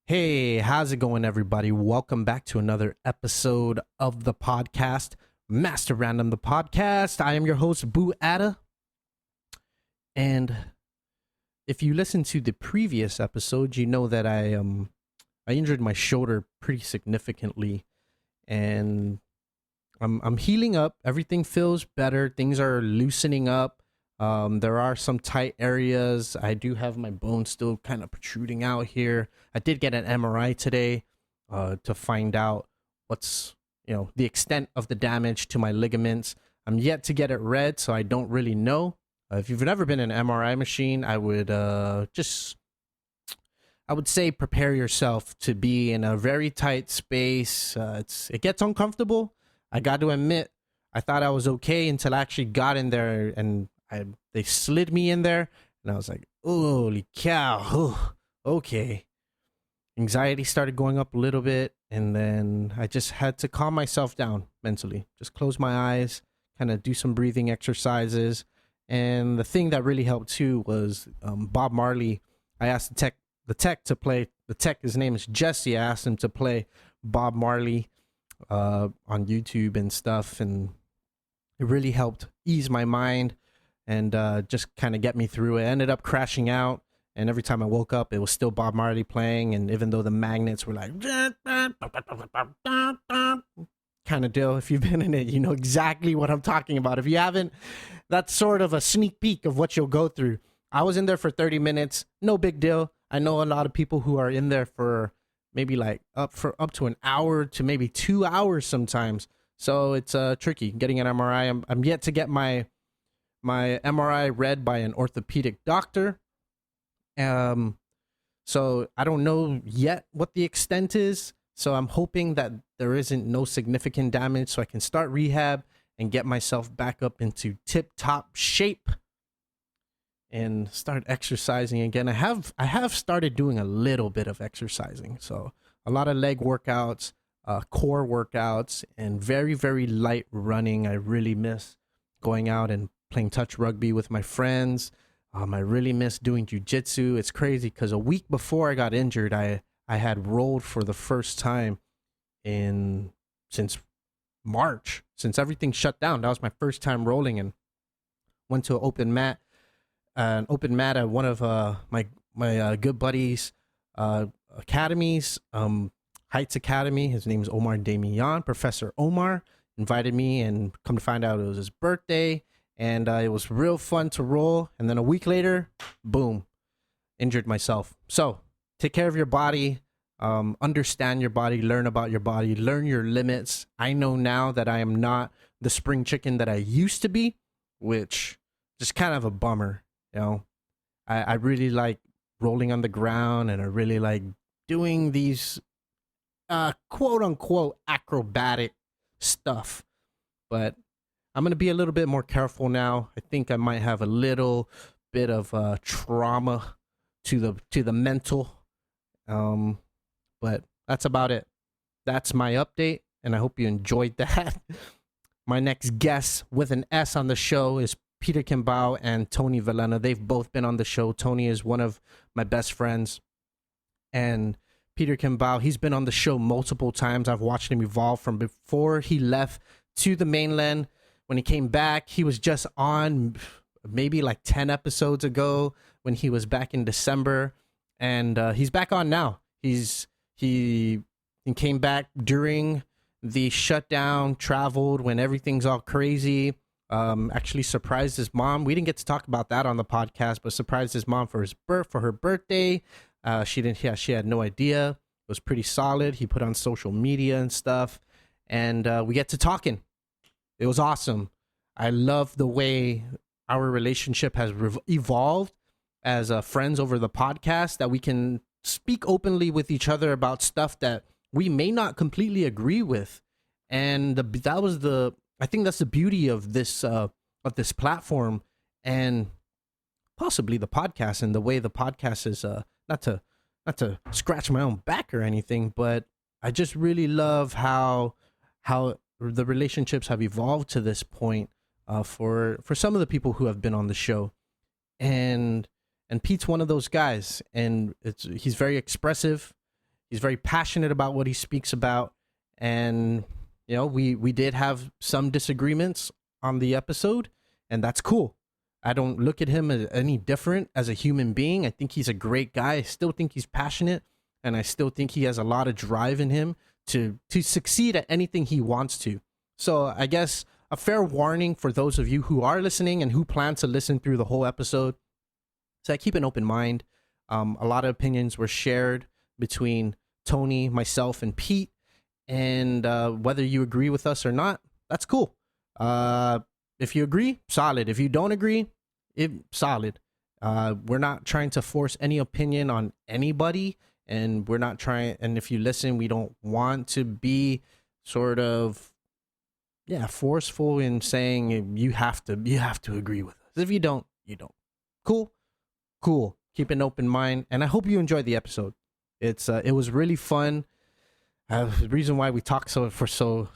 Hey, how's it going, everybody? Welcome back to another episode of the podcast, Master Random, the podcast. I am your host, Boo Ada. And if you listened to the previous episode, you know that I injured my shoulder pretty significantly, and I'm healing up. Everything feels better. Things are loosening up. There are some tight areas. I do have my bones still kind of protruding out here. I did get an MRI today to find out what's the extent of the damage to my ligaments. I'm yet to get it read, so I don't really know. If you've never been in an MRI machine, I would say prepare yourself to be in a very tight space. It gets uncomfortable. I got to admit, I thought I was okay until I actually got in there and they slid me in there, and I was like, holy cow, okay. Anxiety started going up a little bit, and then I just had to calm myself down mentally. Just close my eyes, kind of do some breathing exercises. And the thing that really helped too was Bob Marley. I asked the tech to play. The tech, his name is Jesse. I asked him to play Bob Marley on YouTube and stuff, and it really helped ease my mind and just kind of get me through it. I ended up crashing out, and every time I woke up, it was still Bob Marley playing, and even though the magnets were like kind of deal, if you've been in it, you know exactly what I'm talking about. If you haven't, that's sort of a sneak peek of what you'll go through. I was in there for 30 minutes, no big deal. I know a lot of people who are in there for maybe like up to an hour to maybe 2 hours sometimes. So it's tricky getting an MRI. I'm yet to get my MRI read by an orthopedic doctor. So I don't know yet what the extent is. So I'm hoping that there isn't no significant damage, so I can start rehab and get myself back up into tip-top shape and start exercising again. I have started doing a little bit of exercising. So a lot of leg workouts, core workouts, and very, very light running. I really miss going out and playing touch rugby with my friends. I really miss doing jujitsu. It's crazy because a week before I got injured, I had rolled for the first time since March, since everything shut down. That was my first time rolling, and went to an open mat at one of my good buddies' academies, Heights Academy. His name is Omar Damian. Professor Omar invited me, and come to find out it was his birthday. And it was real fun to roll. And then a week later, boom, injured myself. So take care of your body, understand your body, learn about your body, learn your limits. I know now that I am not the spring chicken that I used to be, which just kind of a bummer. I really like rolling on the ground, and I really like doing these quote unquote acrobatic stuff. But I'm going to be a little bit more careful now. I think I might have a little bit of trauma to the mental. But that's about it. That's my update, and I hope you enjoyed that. My next guest with an S on the show is Peter Quiambao and Tony Villena. They've both been on the show. Tony is one of my best friends. And Peter Quiambao, he's been on the show multiple times. I've watched him evolve from before he left to the mainland. When he came back, he was just on maybe like 10 episodes ago when he was back in December. And he's back on now. He came back during the shutdown, traveled when everything's all crazy. Actually surprised his mom. We didn't get to talk about that on the podcast, but surprised his mom for her birthday. She had no idea. It was pretty solid. He put on social media and stuff, and we get to talking. It was awesome. I love the way our relationship has evolved as friends over the podcast, that we can speak openly with each other about stuff that we may not completely agree with. And I think that's the beauty of this platform, and possibly the podcast, and the way the podcast is not to scratch my own back or anything, but I just really love how the relationships have evolved to this point for some of the people who have been on the show. And Pete's one of those guys, and he's very expressive. He's very passionate about what he speaks about. And, you know, we did have some disagreements on the episode, and that's cool. I don't look at him as any different as a human being. I think he's a great guy. I still think he's passionate, and I still think he has a lot of drive in him to succeed at anything he wants to. So I guess a fair warning for those of you who are listening and who plan to listen through the whole episode. So I keep an open mind. A lot of opinions were shared between Tony, myself, and Pete. And whether you agree with us or not, that's cool. If you agree, solid. If you don't agree, solid. We're not trying to force any opinion on anybody. And we're not trying, and if you listen, we don't want to be sort of, forceful in saying you have to agree with us. If you don't, you don't. Cool. Keep an open mind, and I hope you enjoyed the episode. It was really fun. The reason why we talked for so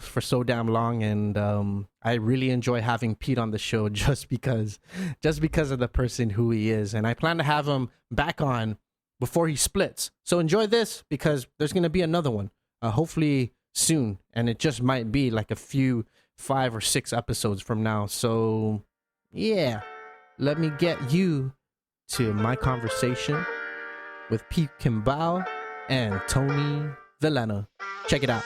damn long, and I really enjoy having Pete on the show just because of the person who he is, and I plan to have him back on before he splits. So enjoy this, because there's gonna be another one, hopefully soon, and it just might be like a few 5 or 6 episodes from now. So yeah, let me get you to my conversation with Pete Quiambao and Tony Villena. Check it out.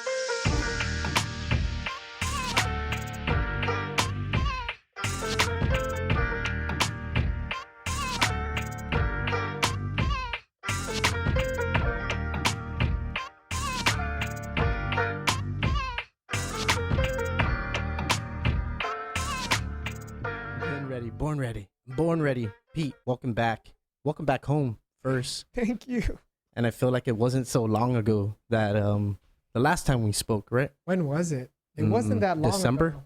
Born ready. Pete, welcome back. Welcome back home first. Thank you. And I feel like it wasn't so long ago that the last time we spoke, right? When was it? It wasn't that long December? ago.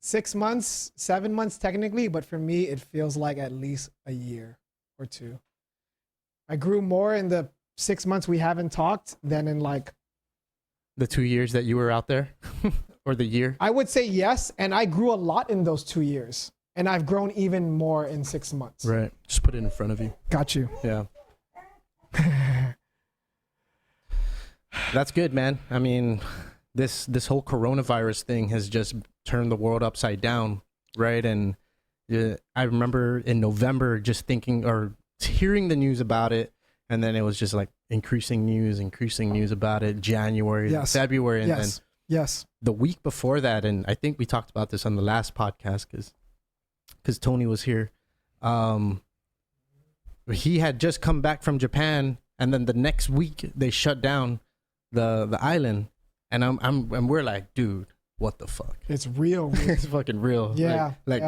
6 months, 7 months technically, but for me, it feels like at least a year or 2. I grew more in the 6 months we haven't talked than in like the 2 years that you were out there. Or the year? I would say yes, and I grew a lot in those 2 years, and I've grown even more in 6 months. Right. Just put it in front of you. Got you. Yeah. That's good, man. I mean, this whole coronavirus thing has just turned the world upside down, right? And I remember in November just thinking or hearing the news about it, and then it was just like increasing news about it. January, yes. February, and yes. then yes, the week before that, and I think we talked about this on the last podcast because Tony was here. He had just come back from Japan, and then the next week they shut down the island, and we're like, dude, what the fuck? It's real. It's fucking real. Yeah. Like,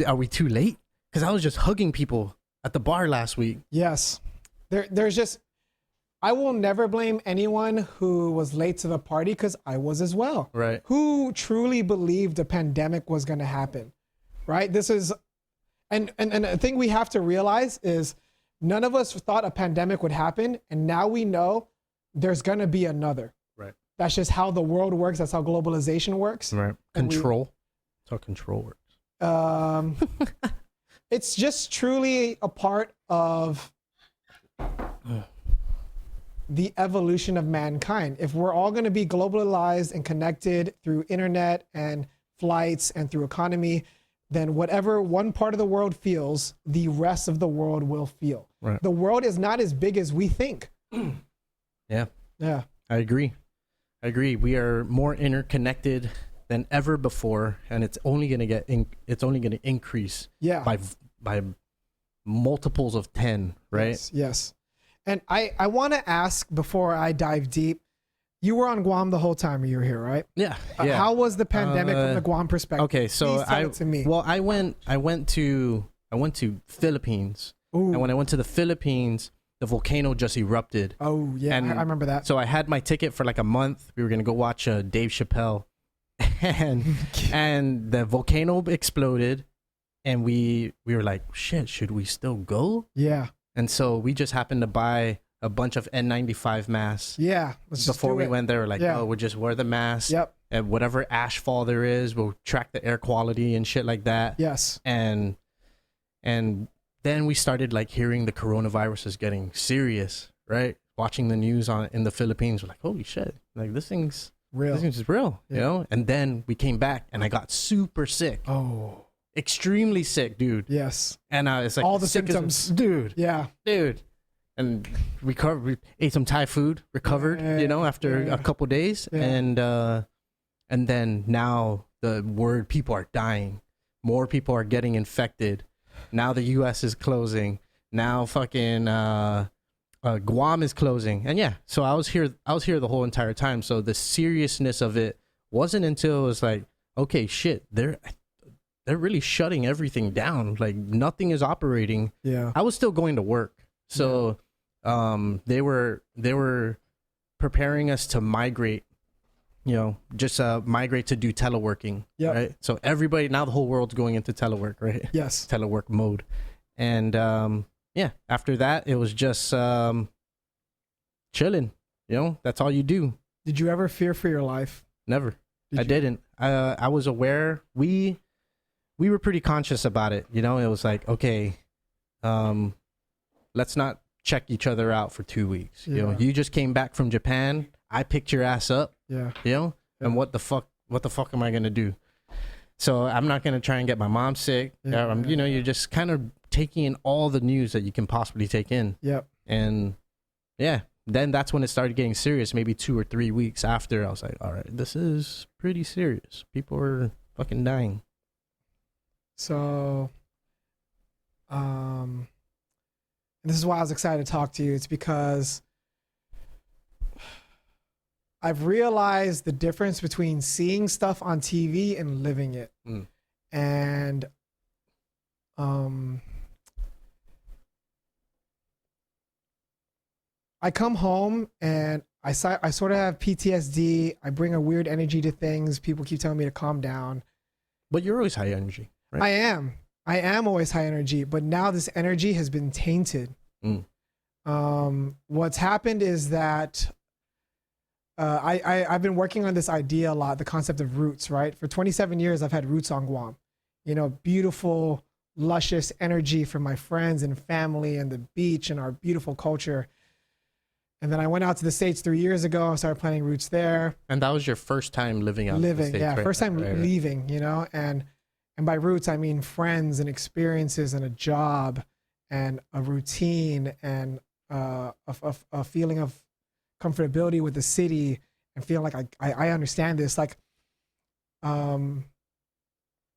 are we too late? Because I was just hugging people at the bar last week. Yes. There's just, I will never blame anyone who was late to the party, because I was as well. Right. Who truly believed a pandemic was going to happen, right? This is, and a thing we have to realize is none of us thought a pandemic would happen, and now we know there's going to be another. Right. That's just how the world works. That's how globalization works. Right. Control. That's how control works. It's just truly a part of the evolution of mankind. If we're all going to be globalized and connected through internet and flights and through economy, then whatever one part of the world feels, the rest of the world will feel. Right. The world is not as big as we think. Yeah. Yeah. I agree. We are more interconnected than ever before, and it's only going to increase. Yeah. By multiples of 10, right? Yes. And I want to ask before I dive deep, you were on Guam the whole time you were here, right? Yeah. How was the pandemic from the Guam perspective? Okay, so Please tell it to me. Well, I went to Philippines. Ooh. And when I went to the Philippines, the volcano just erupted. Oh, yeah, And I remember that. So I had my ticket for like a month. We were going to go watch Dave Chappelle. And the volcano exploded, and we were like, shit, should we still go? Yeah. And so we just happened to buy a bunch of N95 masks. Yeah. Before we went there, we're like, oh, we'll just wear the mask. Yep. And whatever ash fall there is, we'll track the air quality and shit like that. Yes. And then we started like hearing the coronavirus is getting serious, right? watching the news in the Philippines. We're like, holy shit, like this thing's Real. This thing's real, you know? And then we came back and I got super sick. Oh. Extremely sick, dude. Yes. And it's like all the symptoms. Dude. Yeah. Dude. And we ate some Thai food, recovered, you know, after a couple days. Yeah. And then now the word, people are dying. More people are getting infected. Now the US is closing. Now fucking Guam is closing. And yeah, so I was here the whole entire time. So the seriousness of it wasn't until it was like, okay, shit, they're really shutting everything down. Like nothing is operating. Yeah. I was still going to work. So they were preparing us to migrate, you know, just migrate to do teleworking. Yeah. Right. So everybody, now the whole world's going into telework, right? Yes. Telework mode. And yeah, after that it was just chilling. You know, that's all you do. Did you ever fear for your life? Never. I didn't. I was aware. We were pretty conscious about it. You know, it was like, okay, let's not check each other out for 2 weeks. Yeah. You know, you just came back from Japan. I picked your ass up. Yeah. You know, and what the fuck am I gonna do? So I'm not gonna try and get my mom sick. Yeah. You know, you're just kind of taking in all the news that you can possibly take in. Yep. And yeah, then that's when it started getting serious. Maybe 2 or 3 weeks after, I was like, all right, this is pretty serious. People are fucking dying. So, and this is why I was excited to talk to you. It's because I've realized the difference between seeing stuff on TV and living it. And I come home and I sort of have PTSD. I bring a weird energy to things. People keep telling me to calm down. But you're always high energy, right? I am always high energy, but now this energy has been tainted. What's happened is that I've been working on this idea a lot, the concept of roots, right? For 27 years, I've had roots on Guam. You know, beautiful, luscious energy from my friends and family and the beach and our beautiful culture. And then I went out to the States 3 years ago and started planting roots there. And that was your first time living out in the States, yeah, right? First time leaving, you know, and by roots, I mean friends and experiences and a job and a routine and a feeling of comfortability with the city and feeling like I understand this. Like,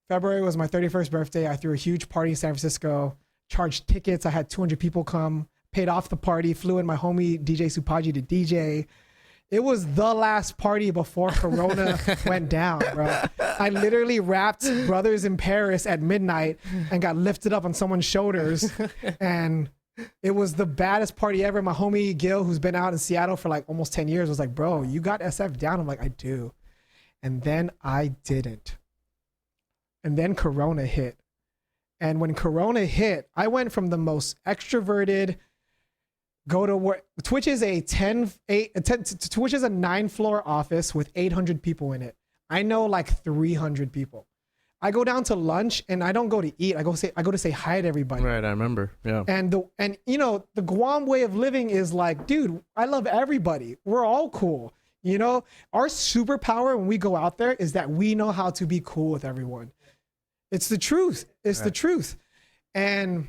February was my 31st birthday. I threw a huge party in San Francisco, charged tickets. I had 200 people come, paid off the party, flew in my homie DJ Supaji to DJ. It was the last party before Corona went down, bro. I literally rapped Brothers in Paris at midnight and got lifted up on someone's shoulders. And it was the baddest party ever. My homie Gil, who's been out in Seattle for like almost 10 years, was like, bro, you got SF down? I'm like, I do. And then I didn't. And then Corona hit. And when Corona hit, I went from the most extroverted, go to work. Twitch is a 9-floor office with 800 people in it. I know like 300 people. I go down to lunch and I don't go to eat. I go to say hi to everybody. Right, I remember. Yeah. And you know, the Guam way of living is like, dude, I love everybody. We're all cool. You know, our superpower when we go out there is that we know how to be cool with everyone. It's the truth. It's the truth. And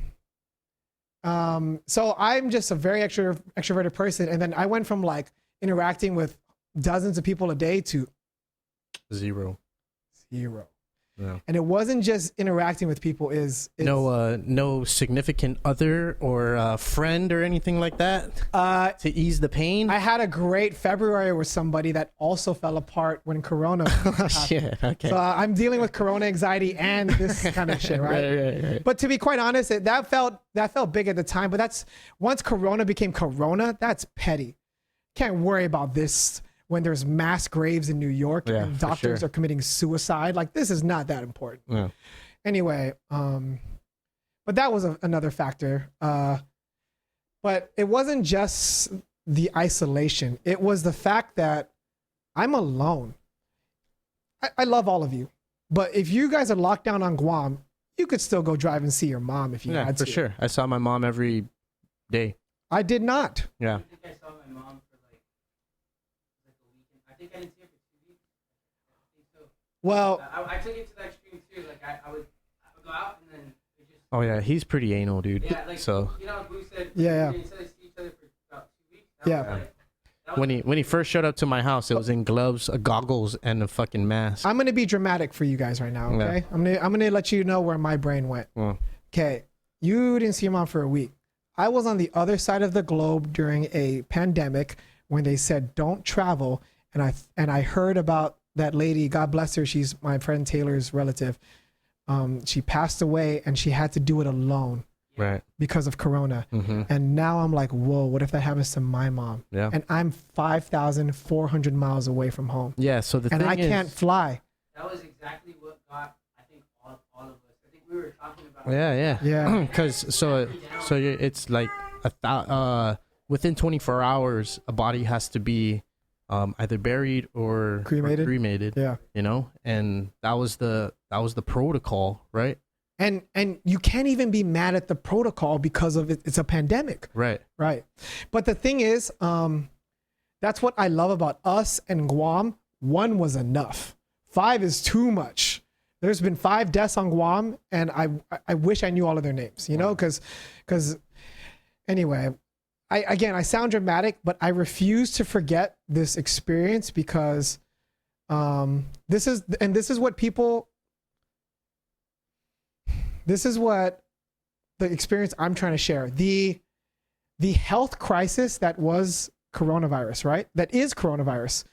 so I'm just a very extroverted person. And then I went from like interacting with dozens of people a day to zero. Yeah. And it wasn't just interacting with people. No significant other or friend or anything like that to ease the pain. I had a great February with somebody that also fell apart when Corona happened. Shit, okay. So I'm dealing with Corona anxiety and this kind of shit, right? Right. But to be quite honest, that felt big at the time. But that's once Corona became Corona, that's petty. Can't worry about this when there's mass graves in New York and doctors are committing suicide. Like, this is not that important. Yeah. Anyway, but that was another factor. But it wasn't just the isolation. It was the fact that I'm alone. I love all of you. But if you guys are locked down on Guam, you could still go drive and see your mom if you had to. Yeah, for sure. I saw my mom every day. I did not. Yeah. I think I saw my think I didn't see her for 2 weeks. I think so. Well, I took it to the extreme too. Like I would go out and then it just. Oh yeah, he's pretty anal, dude. Yeah, like so you know, Blue said. Yeah. We didn't see each other for about 2 weeks. Yeah. when he first showed up to my house, it was in gloves, goggles, and a fucking mask. I'm gonna be dramatic for you guys right now. Okay, Yeah. I'm gonna let you know where my brain went. Well, Okay, you didn't see your mom for a week. I was on the other side of the globe during a pandemic when they said don't travel, and I heard about that lady. God bless her. She's my friend Taylor's relative. She passed away, and she had to do it alone right. because of Corona. Mm-hmm. And now I'm like, whoa, what if that happens to my mom? Yeah. And I'm 5,400 miles away from home, Yeah. So the and thing I is, can't fly. That was exactly what got, I think, all of us. I think we were talking about. Yeah. Yeah. Because it's like within 24 hours, a body has to be either buried or cremated. Yeah. You know, and that was the protocol, right? And you can't even be mad at the protocol because of it. It's a pandemic. Right. Right. But the thing is, that's what I love about us and Guam. 1 was enough. 5 is too much. There's been 5 deaths on Guam, and I wish I knew all of their names, you know, because anyway, I sound dramatic, but I refuse to forget this experience because this is what the experience I'm trying to share. The health crisis that was coronavirus, right? That is coronavirus,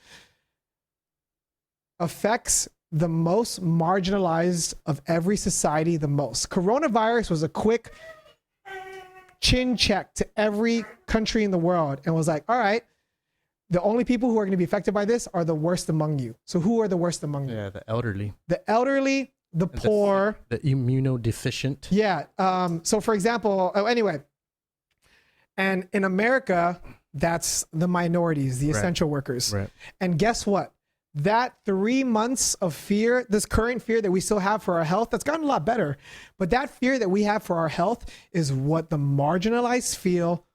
affects the most marginalized of every society the most. Coronavirus was a quick chin check to every country in the world and was like, all right, the only people who are going to be affected by this are the worst among you. So who are the worst among you? Yeah, the elderly. The elderly, the poor, the immunodeficient. Yeah. So for example, anyway, and in America, that's the minorities, the essential workers. Right. And guess what? That 3 months of fear, this current fear that we still have for our health, that's gotten a lot better. But that fear that we have for our health is what the marginalized feel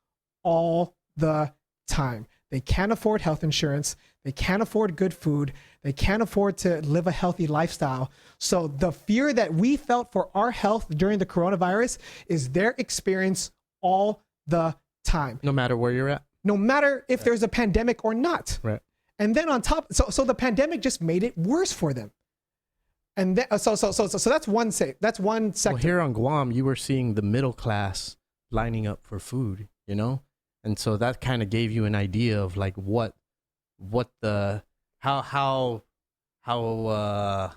all the time. They can't afford health insurance. They can't afford good food. They can't afford to live a healthy lifestyle. So the fear that we felt for our health during the coronavirus is their experience all the time. No matter where you're at. No matter if there's a pandemic or not. Right. And then on top, so the pandemic just made it worse for them. And then, so that's one sector. Well, here on Guam, you were seeing the middle class lining up for food, you know? And so that kind of gave you an idea of like how the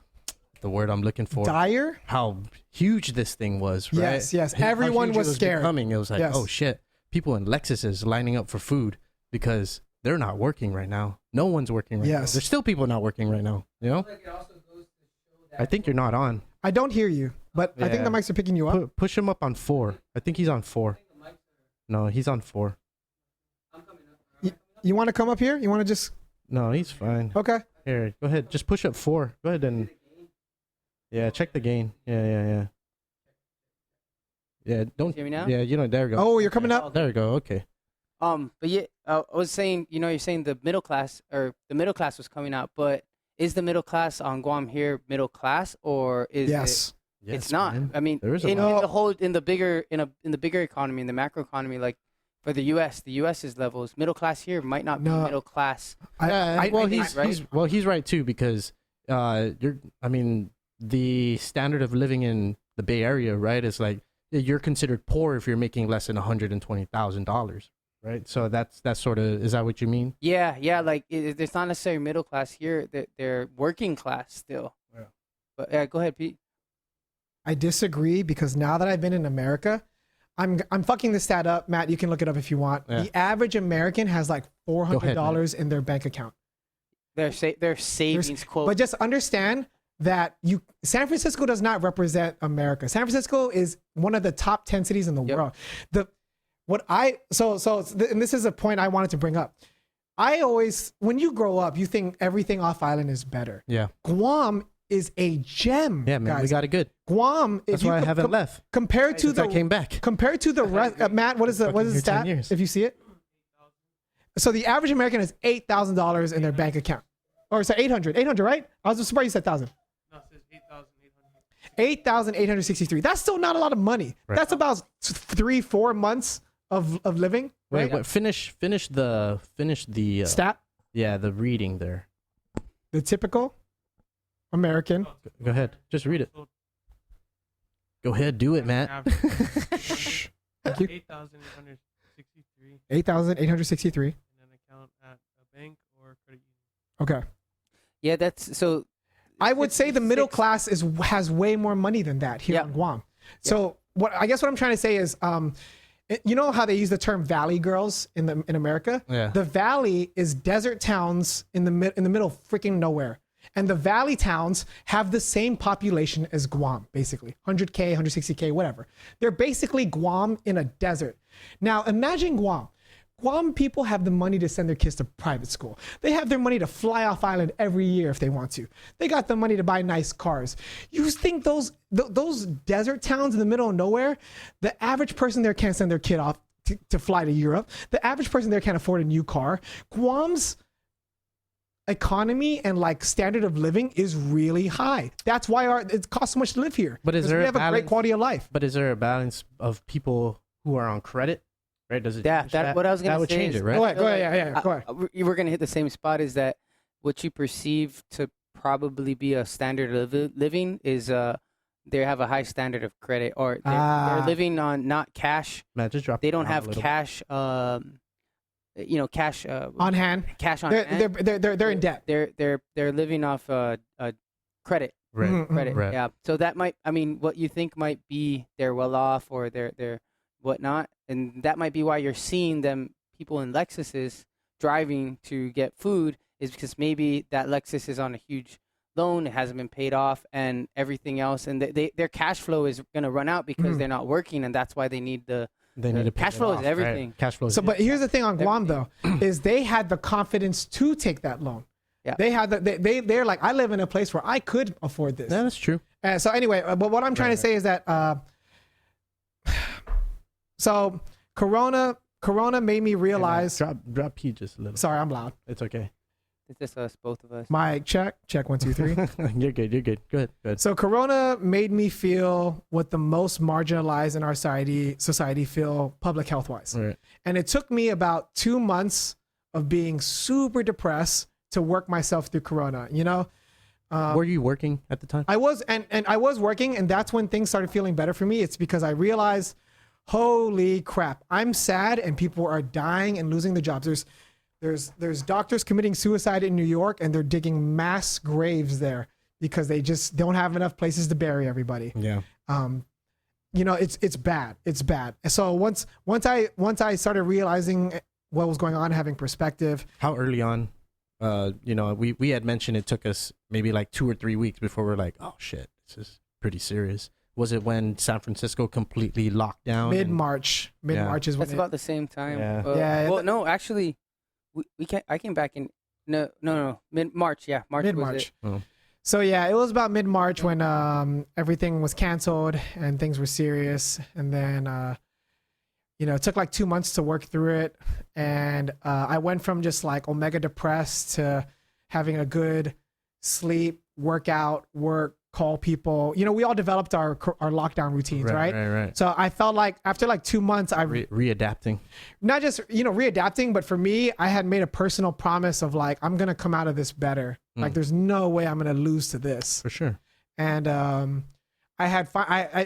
word I'm looking for. Dire? How huge this thing was, right? Yes. Everyone was scared. It was like, Yes. oh shit, people in Lexuses lining up for food because they're not working right now. No one's working right now. There's still people not working right now, you know? I think you're not on. I don't hear you, but I think the mics are picking you up. Push him up on 4. I think he's on 4. No, he's on 4. You want to come up here? You want to just... No, he's fine. Okay. Here, go ahead. Just push up 4. Go ahead and... Yeah, check the gain. Yeah. Yeah, don't... Hear me now? Yeah, you know, there we go. Oh, you're coming up? There we go, okay. But yeah, I was saying, you know, you're saying the middle class was coming out, but is the middle class on Guam here middle class, or is Yes. it? It's not. Man. I mean, There is a in lot. the whole, in the bigger economy, in the macro economy, like for the U.S.'s levels, middle class here might not be No. middle class. He's right too, because the standard of living in the Bay Area, right, is like you're considered poor if you're making less than $120,000, right? So that's sort of, is that what you mean? Yeah, like it's not necessarily middle class here. They're working class still. Yeah. But go ahead, Pete. I disagree because now that I've been in America, I'm fucking this stat up. Matt, you can look it up if you want. Yeah. The average American has like $400 in their bank account. Their savings quote. But just understand that San Francisco does not represent America. San Francisco is one of the top 10 cities in the world. And this is a point I wanted to bring up. When you grow up, you think everything off island is better. Yeah. Guam is a gem. Yeah, man, guys. we got it good. Guam. That's why I haven't left. Compared to I came back. Compared to the rest, Matt, what is the stat? If you see it. So the average American has $8,000 in their bank account. Or sorry, 800. 800, right? I was surprised you said 1,000. No, it says 8,800. 8,863. That's still not a lot of money. Right. That's about 3-4 months of living. Wait, Right? wait, finish the Stat. yeah, the reading there. The typical American. Go ahead, just read it. Go ahead, do it, Matt. Shh. Thank you. 8,863 8,863. in an account at a bank or credit union. Okay. Yeah, that's so. I would say the middle 56 class has way more money than that here Yep. in Guam. So what I'm trying to say is, you know how they use the term valley girls in America? Yeah. The valley is desert towns in the middle of freaking nowhere. And the valley towns have the same population as Guam, basically 100K, 160K, whatever. They're basically Guam in a desert. Now imagine Guam. Guam people have the money to send their kids to private school. They have their money to fly off island every year if they want to. They got the money to buy nice cars. You think those desert towns in the middle of nowhere, the average person there can't send their kid off to fly to Europe. The average person there can't afford a new car. Guam's economy and like standard of living is really high. That's why it costs so much to live here. But is 'Cause there we a have a great balance? quality of life? But is there a balance of people who are on credit? Right? Does it? Yeah, change that what I was gonna that would say change is- it, right? Go ahead, yeah, go ahead. You were gonna hit the same spot. Is that what you perceive to probably be a standard of living? Is they have a high standard of credit, or they're living on not cash. Matt, just drop. They it don't down a have little cash. Cash On hand. cash on They're hand. they're in debt. They're living off credit. bit. Right. Mhm. Credit. Right. Yeah. So that might. I mean, what you think might be they're well off or they're whatnot, and that might be why you're seeing them people in Lexuses driving to get food is because maybe that Lexus is on a huge loan, it hasn't been paid off, and everything else, and their cash flow is going to run out because Mhm. they're not working, and that's why they need the. They need to pay cash it flow is off, right? everything. Cash flow. So, but here's the thing on Guam Everything. though, is they had the confidence to take that loan. Yeah. They had they're like, I live in a place where I could afford this. yeah, that's true. So anyway, but what I'm trying to say is that, so Corona made me realize. Hey, Matt, drop P just a little. Sorry, I'm loud. It's okay. It's just us, both of us. Mic check 1 2 3. You're good. You're good. Good. Good. So Corona made me feel what the most marginalized in our society feel public health wise. Right. And it took me about 2 months of being super depressed to work myself through Corona. You know, Were you working at the time? I was, and I was working, and that's when things started feeling better for me. It's because I realized, holy crap, I'm sad, and people are dying and losing their jobs. There's doctors committing suicide in New York, and they're digging mass graves there because they just don't have enough places to bury everybody. Yeah. You know, it's bad. It's bad. So once I started realizing what was going on, having perspective. How early on? We had mentioned it took us maybe like 2 or 3 weeks before we're like, oh shit, this is pretty serious. Was it when San Francisco completely locked down? Mid-March is when That's about the same time. Yeah. Yeah, Well, no, actually, I came back in no mid-March. Yeah, March was it. mid-March. Oh. So yeah, it was about mid-March when everything was canceled and things were serious. And then it took like 2 months to work through it. And I went from just like omega depressed to having a good sleep, workout, work, call people. You know, we all developed our lockdown routines, right? Right. So I felt like after like 2 months, I Readapting. not just readapting, but for me, I had made a personal promise of like, I'm gonna come out of this better. Like, there's no way I'm gonna lose to this. For sure. And I had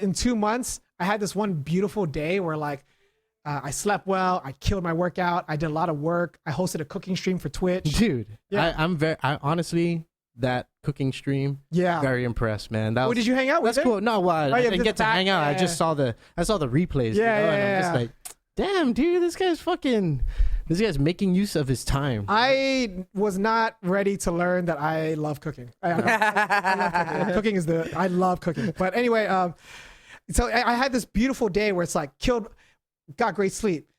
in 2 months, I had this one beautiful day where like I slept well, I killed my workout, I did a lot of work, I hosted a cooking stream for Twitch. Dude, Yeah. I honestly, that cooking stream, Yeah. very impressed, man. That Oh, was, did you hang out with that's her? cool. No, well, I yeah, didn't just get to back- hang out. I yeah. just saw the replays. Yeah, and I'm yeah, just yeah. like, damn, dude, this guy's making use of his time. I was not ready to learn that I love cooking. I love cooking. I love cooking. But anyway, so I had this beautiful day where it's like got great sleep,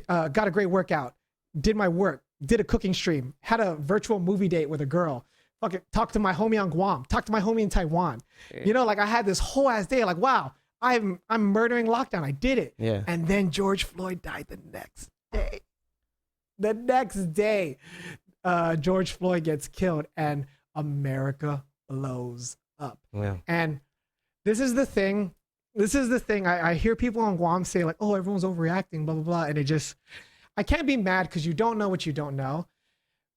got a great workout, did my work, did a cooking stream, had a virtual movie date with a girl, fucking talked to my homie on Guam, talked to my homie in Taiwan. You know, like I had this whole ass day, like, wow, I'm murdering lockdown. I did it. Yeah. And then George Floyd died the next day. The next day. George Floyd gets killed and America blows up. Yeah. And this is the thing. I hear people on Guam say like, oh, everyone's overreacting, blah, blah, blah. And it just, I can't be mad because you don't know what you don't know.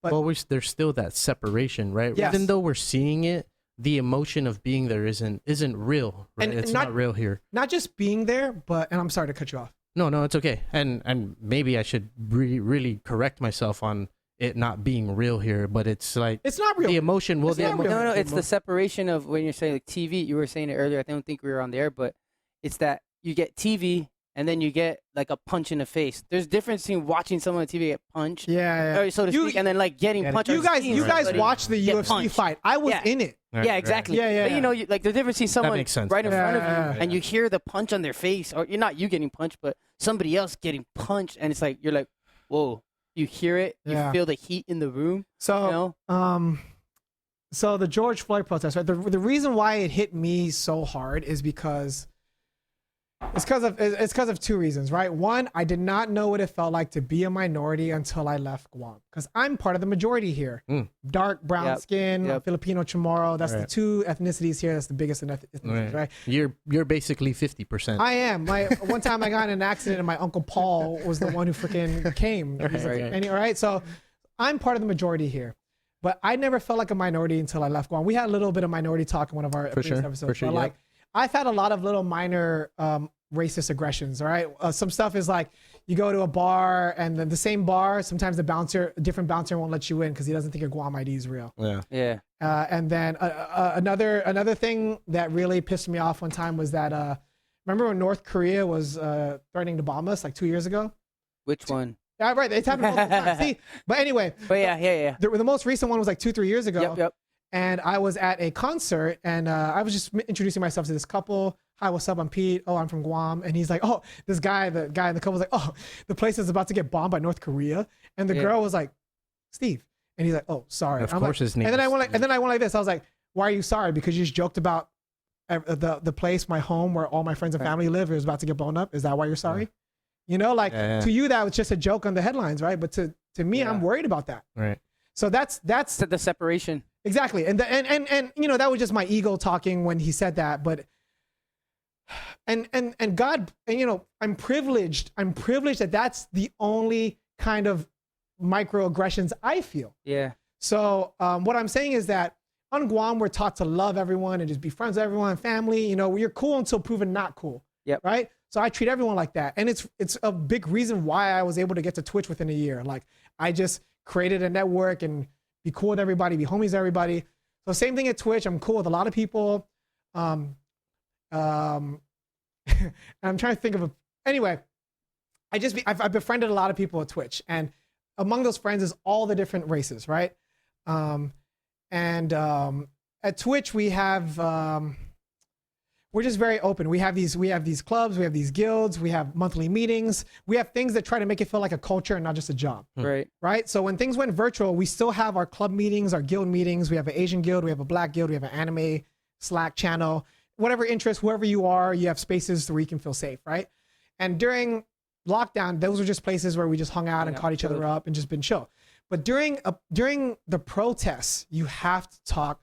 But Well, there's still that separation, right? Yes. Even though we're seeing it, the emotion of being there isn't real, right? And It's not- not real here. not just being there, but, and I'm sorry to cut you off. No, it's okay. And maybe I should really correct myself on it not being real here, but it's like It's not real. the emotion. Well, It's not real. No, it's the separation of when you're saying like TV. You were saying it earlier. I don't think we were on there, but it's that you get TV and then you get like a punch in the face. There's a difference between watching someone on TV get punched, Yeah. or so to speak, and then like getting punched. You or guys, seeing you guys somebody watched the get UFC punched. fight. I was Yeah. in it. Yeah, exactly. Yeah. But, you know, like the difference between someone makes sense. right in front of you Yeah. and you hear the punch on their face, or you're not you getting punched, but somebody else getting punched, and it's like you're like, whoa. You hear it. Yeah. You feel the heat in the room. So, You know? So the George Floyd protest, right? The reason why it hit me so hard is because it's because of two reasons, right? One, I did not know what it felt like to be a minority until I left Guam, because I'm part of the majority here. Dark brown Yep. skin, Yep. Filipino Chamorro. That's the Right. two ethnicities here. That's the biggest ethnicities, right? You're basically 50%. I am. One time I got in an accident and my uncle Paul was the one who freaking came. He's like, Right. all right. So I'm part of the majority here, but I never felt like a minority until I left Guam. We had a little bit of minority talk in one of our previous episodes. For sure, but yeah. like, I've had a lot of little minor racist aggressions. All right. Some stuff is like you go to a bar and then the same bar, sometimes a different bouncer won't let you in because he doesn't think your Guam ID is real. Yeah. Yeah. And then another thing that really pissed me off one time was that remember when North Korea was threatening to bomb us like 2 years ago? Which one? Yeah, right. It's happened multiple times. See, but anyway, But yeah. the most recent one was like 2-3 years ago. Yep. And I was at a concert and I was just introducing myself to this couple. Hi, what's up? I'm Pete. Oh, I'm from Guam. And he's like, oh, the guy in the couple was like, oh, the place is about to get bombed by North Korea. And the girl was like, Steve. And he's like, oh, sorry. Of I'm course like, his name And then is I went like this. I was like, why are you sorry? Because you just joked about the place, my home, where all my friends and family live. It was about to get blown up. Is that why you're sorry? You know, like to you that was just a joke on the headlines, right? But to me, I'm worried about that. Right. So that's So the separation. exactly. And you know, that was just my ego talking when he said that. But and God, and you know, I'm privileged that that's the only kind of microaggressions I feel. Yeah. So what I'm saying is that on Guam, we're taught to love everyone and just be friends with everyone, family. You know, you're cool until proven not cool. Yep. Right. So I treat everyone like that. And it's a big reason why I was able to get to Twitch within a year. Like I just created a network and be cool with everybody, be homies with everybody. So same thing at Twitch. I'm cool with a lot of people. And I'm trying to think of anyway, I've befriended a lot of people at Twitch, and among those friends is all the different races, right? At Twitch we have we're just very open. We have these clubs, we have these guilds, we have monthly meetings, we have things that try to make it feel like a culture and not just a job. Right? So when things went virtual, we still have our club meetings, our guild meetings. We have an Asian guild, we have a black guild, we have an anime Slack channel. Whatever interest, whoever you are, you have spaces where you can feel safe, right? And during lockdown, those were just places where we just hung out and caught each other up and just been chill. But during the protests, you have to talk.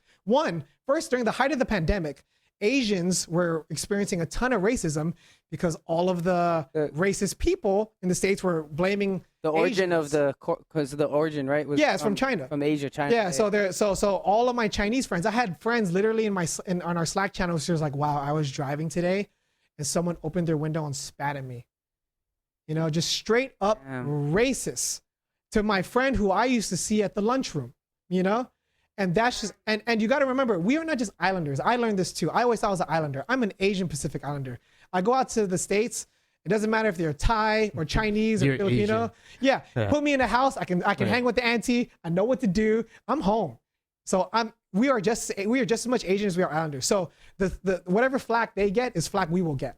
First, during the height of the pandemic, Asians were experiencing a ton of racism because all of the racist people in the States were blaming The origin Asians. of because the origin, right? Was it's from China. From Asia, China. Yeah, so all of my Chinese friends, I had friends literally on our Slack channel. She was like, "Wow, I was driving today, and someone opened their window and spat at me." You know, just straight up racist to my friend who I used to see at the lunchroom. You know, and that's just and you got to remember, we are not just islanders. I learned this too. I always thought I was an islander. I'm an Asian Pacific Islander. I go out to the States. It doesn't matter if they're Thai or Chinese or You're Filipino. Asian. Yeah, put me in a house. I can hang with the auntie. I know what to do. I'm home. So we are just as much Asian as we are Islanders. So the whatever flack they get is flack we will get,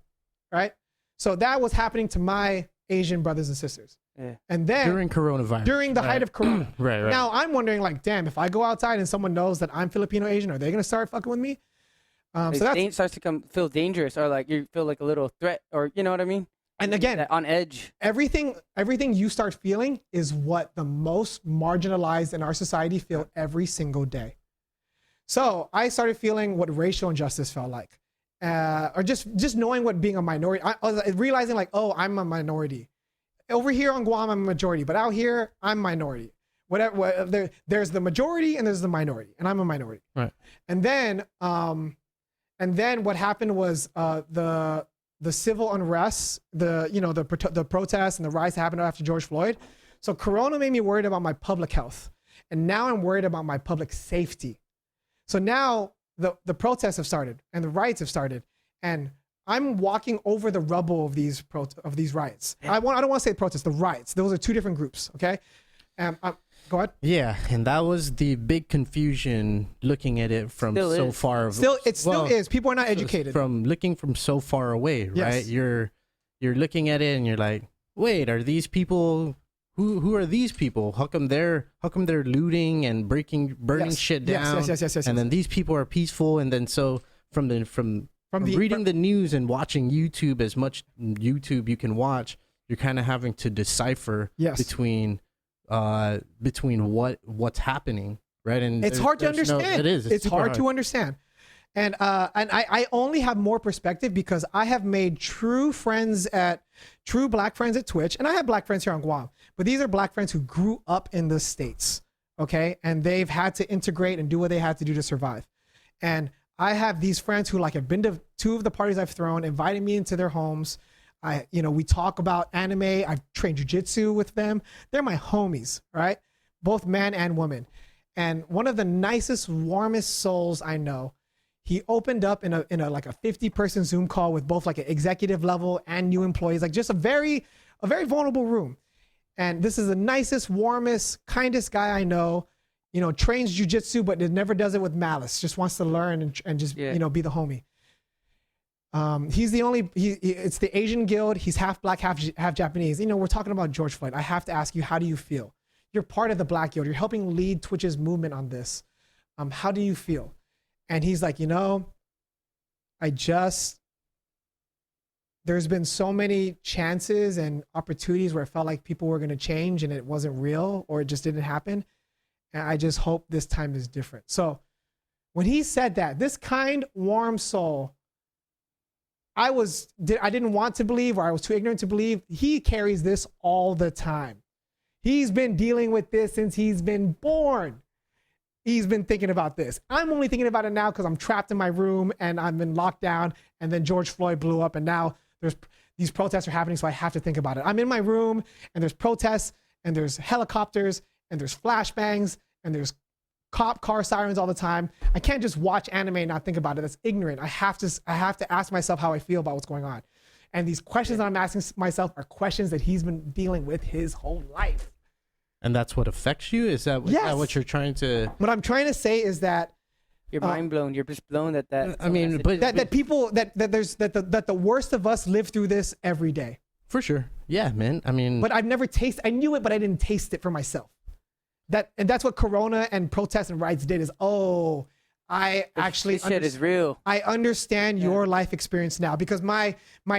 right? So that was happening to my Asian brothers and sisters. Yeah. And then during coronavirus, during the height of Corona. right. Now I'm wondering, like, damn, if I go outside and someone knows that I'm Filipino Asian, are they gonna start fucking with me? So that starts to feel dangerous, or like you feel like a little threat, or you know what I mean? And again, on edge. everything you start feeling is what the most marginalized in our society feel every single day. So I started feeling what racial injustice felt like, or just knowing what being a minority. I was realizing like, oh, I'm a minority. Over here on Guam, I'm a majority, but out here, I'm minority. Whatever. There's the majority and there's the minority, and I'm a minority. Right. And then what happened was the civil unrest, the protests and the riots that happened after George Floyd. So Corona made me worried about my public health, and now I'm worried about my public safety. So now the protests have started and the riots have started, and I'm walking over the rubble of these riots. I don't want to say protests, the riots. Those are two different groups. Okay, go ahead. Yeah, and that was the big confusion looking at it from Still so is. far. Still is. People are not educated. From looking from so far away, right? Yes. You're looking at it and you're like, wait, are these people? Who are these people? How come they're looting and burning Yes. shit down? Yes. And then these people are peaceful, and then so from reading the news and watching YouTube, as much YouTube you can watch, you're kind of having to decipher Yes. between what's happening, right? And It's hard to understand. it is. It's super hard to understand. And I only have more perspective because I have made true black friends at Twitch, and I have black friends here on Guam, but these are black friends who grew up in the States, okay? And they've had to integrate and do what they had to do to survive. And I have these friends who have been to 2 of the parties I've thrown, invited me into their homes. We talk about anime. I've trained jujitsu with them. They're my homies, right? Both man and woman. And one of the nicest, warmest souls I know, he opened up in a 50-person Zoom call with both like an executive level and new employees, like just a very vulnerable room. And this is the nicest, warmest, kindest guy I know. Trains jujitsu, but it never does it with malice. Just wants to learn and just be the homie. He's the only. It's the Asian Guild. He's half black, half Japanese. We're talking about George Floyd. I have to ask you, how do you feel? You're part of the Black Guild. You're helping lead Twitch's movement on this. How do you feel? And he's like, there's been so many chances and opportunities where it felt like people were going to change and it wasn't real or it just didn't happen. And I just hope this time is different. So when he said that, this kind, warm soul, I didn't want to believe, or I was too ignorant to believe. He carries this all the time. He's been dealing with this since he's been born. He's been thinking about this. I'm only thinking about it now because I'm trapped in my room and I'm in lockdown, and then George Floyd blew up, and now these protests are happening, so I have to think about it. I'm in my room and there's protests and there's helicopters and there's flashbangs and there's cop car sirens all the time. I can't just watch anime and not think about it. That's ignorant. I have to ask myself how I feel about what's going on. And these questions that I'm asking myself are questions that he's been dealing with his whole life. And that's what affects you? Is that what you're trying to... What I'm trying to say is that you're mind blown. You're just blown that. I mean, but that the worst of us live through this every day. For sure. Yeah, man. I mean, but I've never tasted. I knew it, but I didn't taste it for myself. And that's what Corona and protests and riots did. This shit is real. I understand your life experience now, because my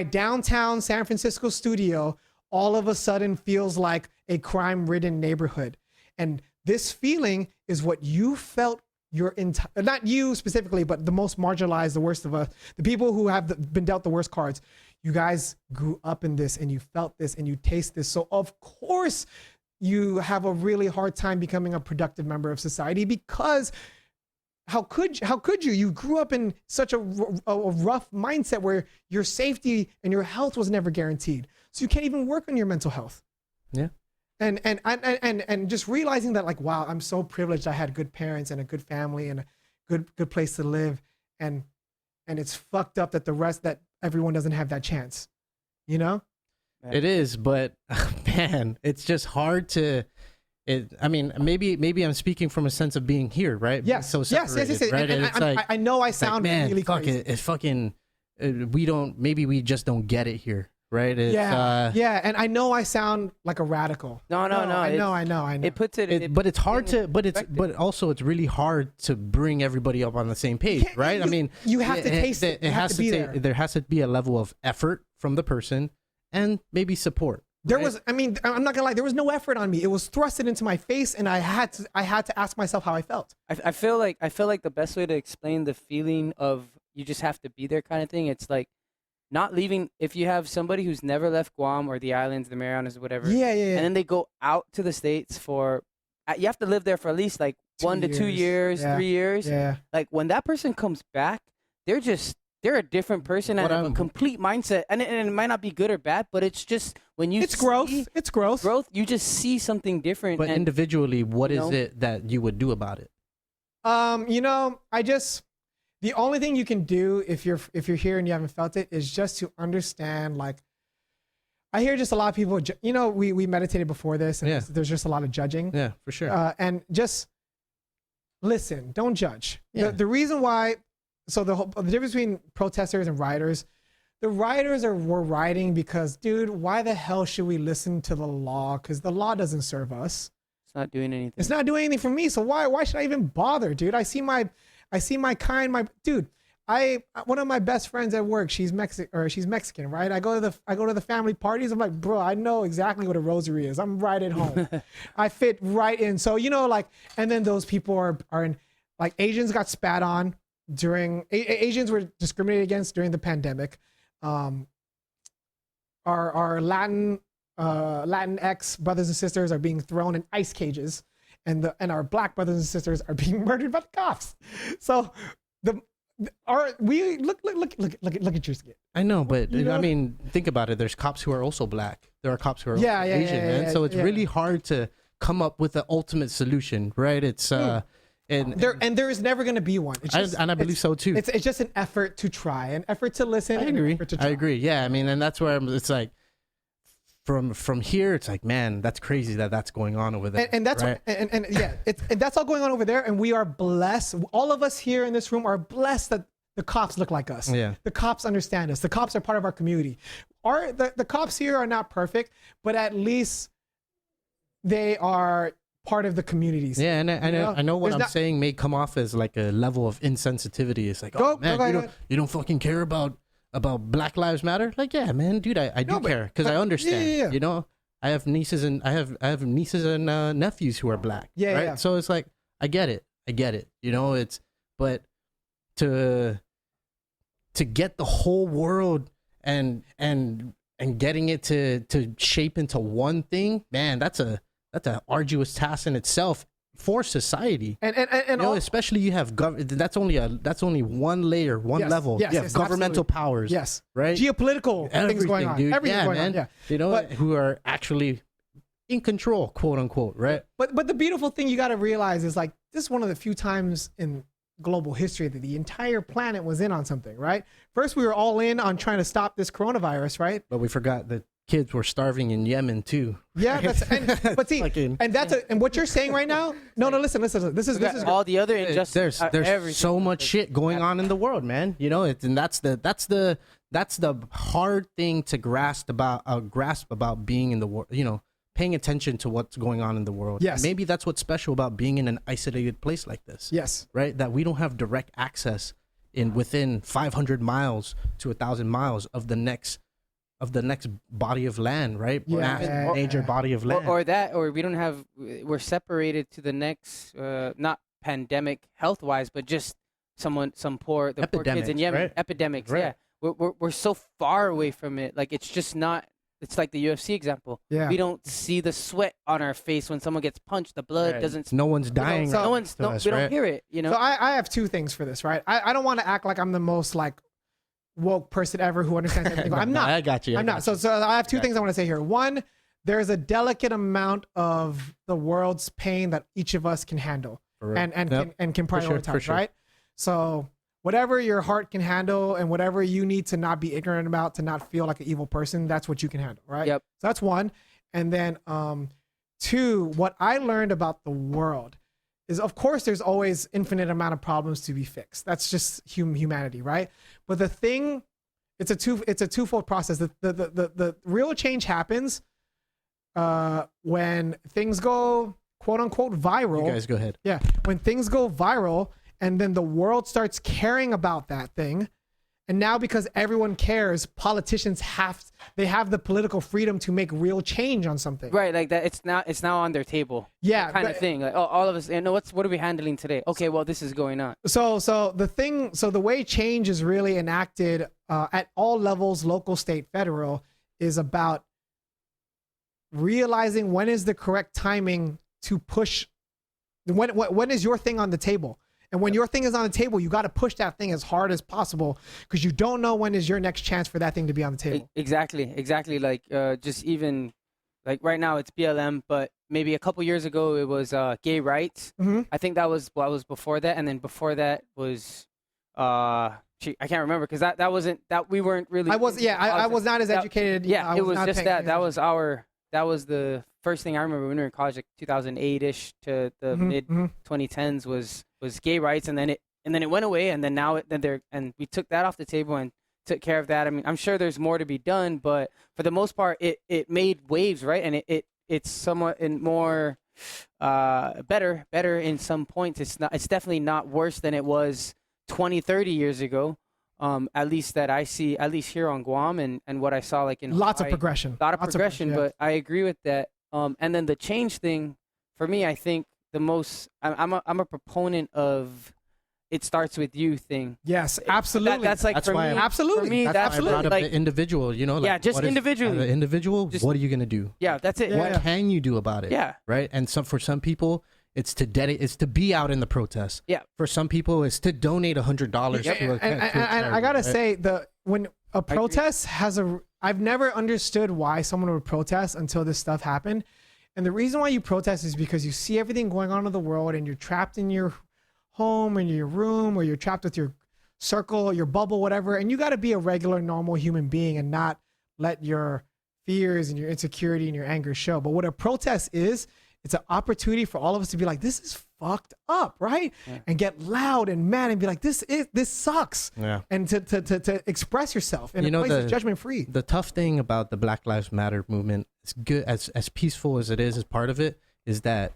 downtown San Francisco studio all of a sudden feels like a crime-ridden neighborhood, and this feeling is what you felt. Not you specifically, but the most marginalized, the worst of us, the people who have been dealt the worst cards. You guys grew up in this, and you felt this, and you taste this. So of course you have a really hard time becoming a productive member of society, because how could you? You grew up in such a rough mindset where your safety and your health was never guaranteed. So you can't even work on your mental health. Yeah. And just realizing that, like, wow, I'm so privileged. I had good parents and a good family and a good place to live. And it's fucked up that everyone doesn't have that chance, you know? It is, but man, it's just hard to. I mean, maybe I'm speaking from a sense of being here, right? Yes. So separated, yes. right? And it's like, I know I sound man, really fuck crazy. it's fucking. We just don't get it here, right? It's, yeah. And I know I sound like a radical. No. I know. It puts it. But it's hard to. But also it's really hard to bring everybody up on the same page, right? I mean, you have to taste it. There has to be a level of effort from the person, and maybe support. There right? was, I mean, I'm not gonna lie, there was no effort on me. It was thrusted into my face, and I had to ask myself how I felt. I feel like the best way to explain the feeling of you just have to be there kind of thing. It's like not leaving. If you have somebody who's never left Guam or the islands, the Marianas, whatever, Yeah. and then they go out to the States for, you have to live there for at least like 1 to 2 years, Yeah. 3 years. Yeah. Like when that person comes back, they're a different person and have a complete mindset. And it might not be good or bad, but it's just when you It's growth. see It's growth. you just see something different. But and, individually, what is know? it that you would do about it? The only thing you can do if you're here and you haven't felt it is just to understand. Like, I hear just a lot of people. We meditated before this, and Yeah. there's just a lot of judging. Yeah, for sure. And just listen. Don't judge. Yeah. The reason why. So the difference between protesters and rioters. The rioters were rioting because, dude, why the hell should we listen to the law? Because the law doesn't serve us. it's not doing anything. It's not doing anything for me. So why should I even bother, dude? I see my dude. One of my best friends at work, she's Mexican, right? I go to the family parties. I'm like, bro, I know exactly what a rosary is. I'm right at home. I fit right in. So, and then those people are in, like, Asians got spat on during, Asians were discriminated against during the pandemic. Our Latinx brothers and sisters are being thrown in ice cages, and our black brothers and sisters are being murdered by the cops. So we look at your skin. I know, but You know? I mean, think about it. There's cops who are also black. There are cops who are Yeah, also yeah, Asian, yeah, man. yeah, So it's yeah. really hard to come up with the ultimate solution, right? It's and There is never going to be one. It's just, I believe so too. It's just an effort to try, an effort to listen. I and an agree. effort to try. I agree. Yeah, I mean, and that's where it's like from here, it's like, man, that's crazy that's going on over there. And that's right? and yeah, and that's all going on over there. And we are blessed. All of us here in this room are blessed that the cops look like us. Yeah. The cops understand us. The cops are part of our community. The cops here are not perfect, but at least they are part of the communities. Yeah, and I know what There's I'm not- saying may come off as like a level of insensitivity. It's like, Go- oh man, go you ahead. don't fucking care about Black Lives Matter? Like, yeah, man, dude, I do No, but- care because I but- understand. yeah. You know, I have nieces and nephews who are black. Yeah, right? yeah. So it's like, I get it. You know, but to get the whole world and getting it to shape into one thing, man, that's an arduous task in itself for society. And You know, all, especially you have that's only one layer, one Yes, level. yes, you have yes, governmental absolutely. powers. yes, right. geopolitical things going on. Dude. Everything's Yeah, going man. on. Yeah. You know, But- who are actually in control, quote unquote, right? But the beautiful thing you got to realize is, like, this is one of the few times in global history that the entire planet was in on something, right? First, we were all in on trying to stop this coronavirus, right? But we forgot that kids were starving in Yemen too. Yeah, but see, Fucking- and what you're saying right now. No, listen. This is all the other injustices. There's everything. so much shit going on in the world, man. You know, and that's the hard thing to grasp about being in the world. You know, paying attention to what's going on in the world. Yes. Maybe that's what's special about being in an isolated place like this. Yes. Right. That we don't have direct access within 500 miles to 1,000 miles of the next body of land, right? Yeah. Major body of land. or we don't have. We're separated to the next, not pandemic health wise, but just some poor kids Epidemics, in Yemen. right? Epidemics, Right. yeah. We're so far away from it. Like, it's just not. It's like the UFC example. Yeah. We don't see the sweat on our face when someone gets punched. The blood Right. doesn't. No one's dying. so- No one's. to No, us, we don't right? hear it. You know. So I have two things for this, right? I don't want to act like I'm the most, like, woke person ever who understands everything. I'm not. I got you. I'm not. So I have two things I want to say here. One, there's a delicate amount of the world's pain that each of us can handle and can For sure, prioritize, for sure. right? So whatever your heart can handle and whatever you need to not be ignorant about, to not feel like an evil person, that's what you can handle, right? Yep. So that's one. And then two, what I learned about the world is, of course, there's always infinite amount of problems to be fixed. That's just humanity, right? But the thing, it's a twofold process. The real change happens when things go, quote unquote, viral. You guys go ahead. Yeah, when things go viral and then the world starts caring about that thing, And now because everyone cares, politicians have the political freedom to make real change on something. Right, like that. It's now on their table. Yeah, kind of thing. Like, oh, all of us. What are we handling today? Okay, well, this is going on. So the way change is really enacted at all levels, local, state, federal, is about realizing when is the correct timing to push. When is your thing on the table? And when your thing is on the table, you got to push that thing as hard as possible because you don't know when is your next chance for that thing to be on the table. Exactly. Like just even like right now it's BLM, but maybe a couple years ago it was gay rights. Mm-hmm. I think that was what was before that, and then before that was I can't remember because that wasn't that we weren't really. I was not as educated. Yeah, it was just that. That was the first thing I remember when we were in college, like 2008ish to the mid 2010s was gay rights, and then it went away, and then now we took that off the table and took care of that. I mean, I'm sure there's more to be done, but for the most part, it made waves, right? And it's somewhat in more better in some points. It's definitely not worse than it was 20, 30 years ago. At least that I see, at least here on Guam, and what I saw like in lots Hawaii, of progression, yeah. But I agree with that. And then the change thing, for me, I think the most I'm a proponent of it starts with you thing. Yes, absolutely. That's me. Absolutely. For me, that's why I brought up like the individual. You know, like, yeah, just individually. As an individual, Just- what are you gonna do? Yeah, that's it. What can you do about it? Yeah. Right. And for some people, it's to be out in the protest. Yeah. For some people, it's to donate $100 to a And charity, I gotta right? say, when a protest I've never understood why someone would protest until this stuff happened. And the reason why you protest is because you see everything going on in the world and you're trapped in your home, in your room, or you're trapped with your circle, your bubble, whatever. And you got to be a regular, normal human being and not let your fears and your insecurity and your anger show. But what a protest is, it's an opportunity for all of us to be like, this is fucked up, right? Yeah. And get loud and mad and be like, this sucks. Yeah. And to express yourself in a place that's judgment free. The tough thing about the Black Lives Matter movement, as good as peaceful as it is, as part of it, is that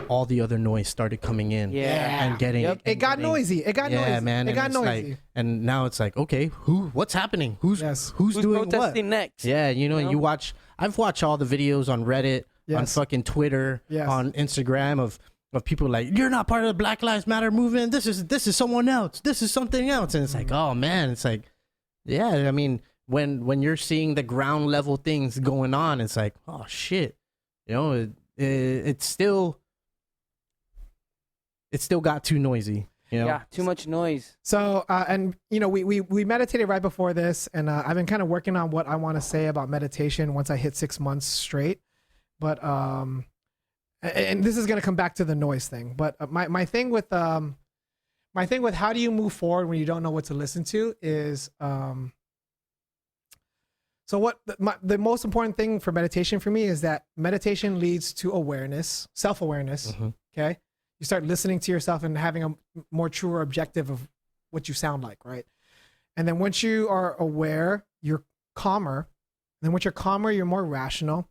all the other noise started coming in. Yeah. And getting It got noisy. It got noisy. Man, It got it's noisy. like, and now it's like, okay, what's happening? Who's Who's doing protesting what? next? Yeah, and I've watched all the videos on Reddit, on Yes. fucking Twitter, Yes. on Instagram of people like, you're not part of the Black Lives Matter movement. This is someone else. This is something else. And it's like, oh man, it's like, yeah, I mean, when you're seeing the ground level things going on, it's like, oh shit, it's still got too noisy. Yeah, too much noise. So, and we meditated right before this, and I've been kind of working on what I want to say about meditation once I hit 6 months straight. But and this is gonna come back to the noise thing. But my thing with how do you move forward when you don't know what to listen to is so what the most important thing for meditation for me is that meditation leads to awareness, self-awareness. Mm-hmm. Okay. You start listening to yourself and having a more truer objective of what you sound like, right? And then once you are aware, you're calmer. And then once you're calmer, you're more rational.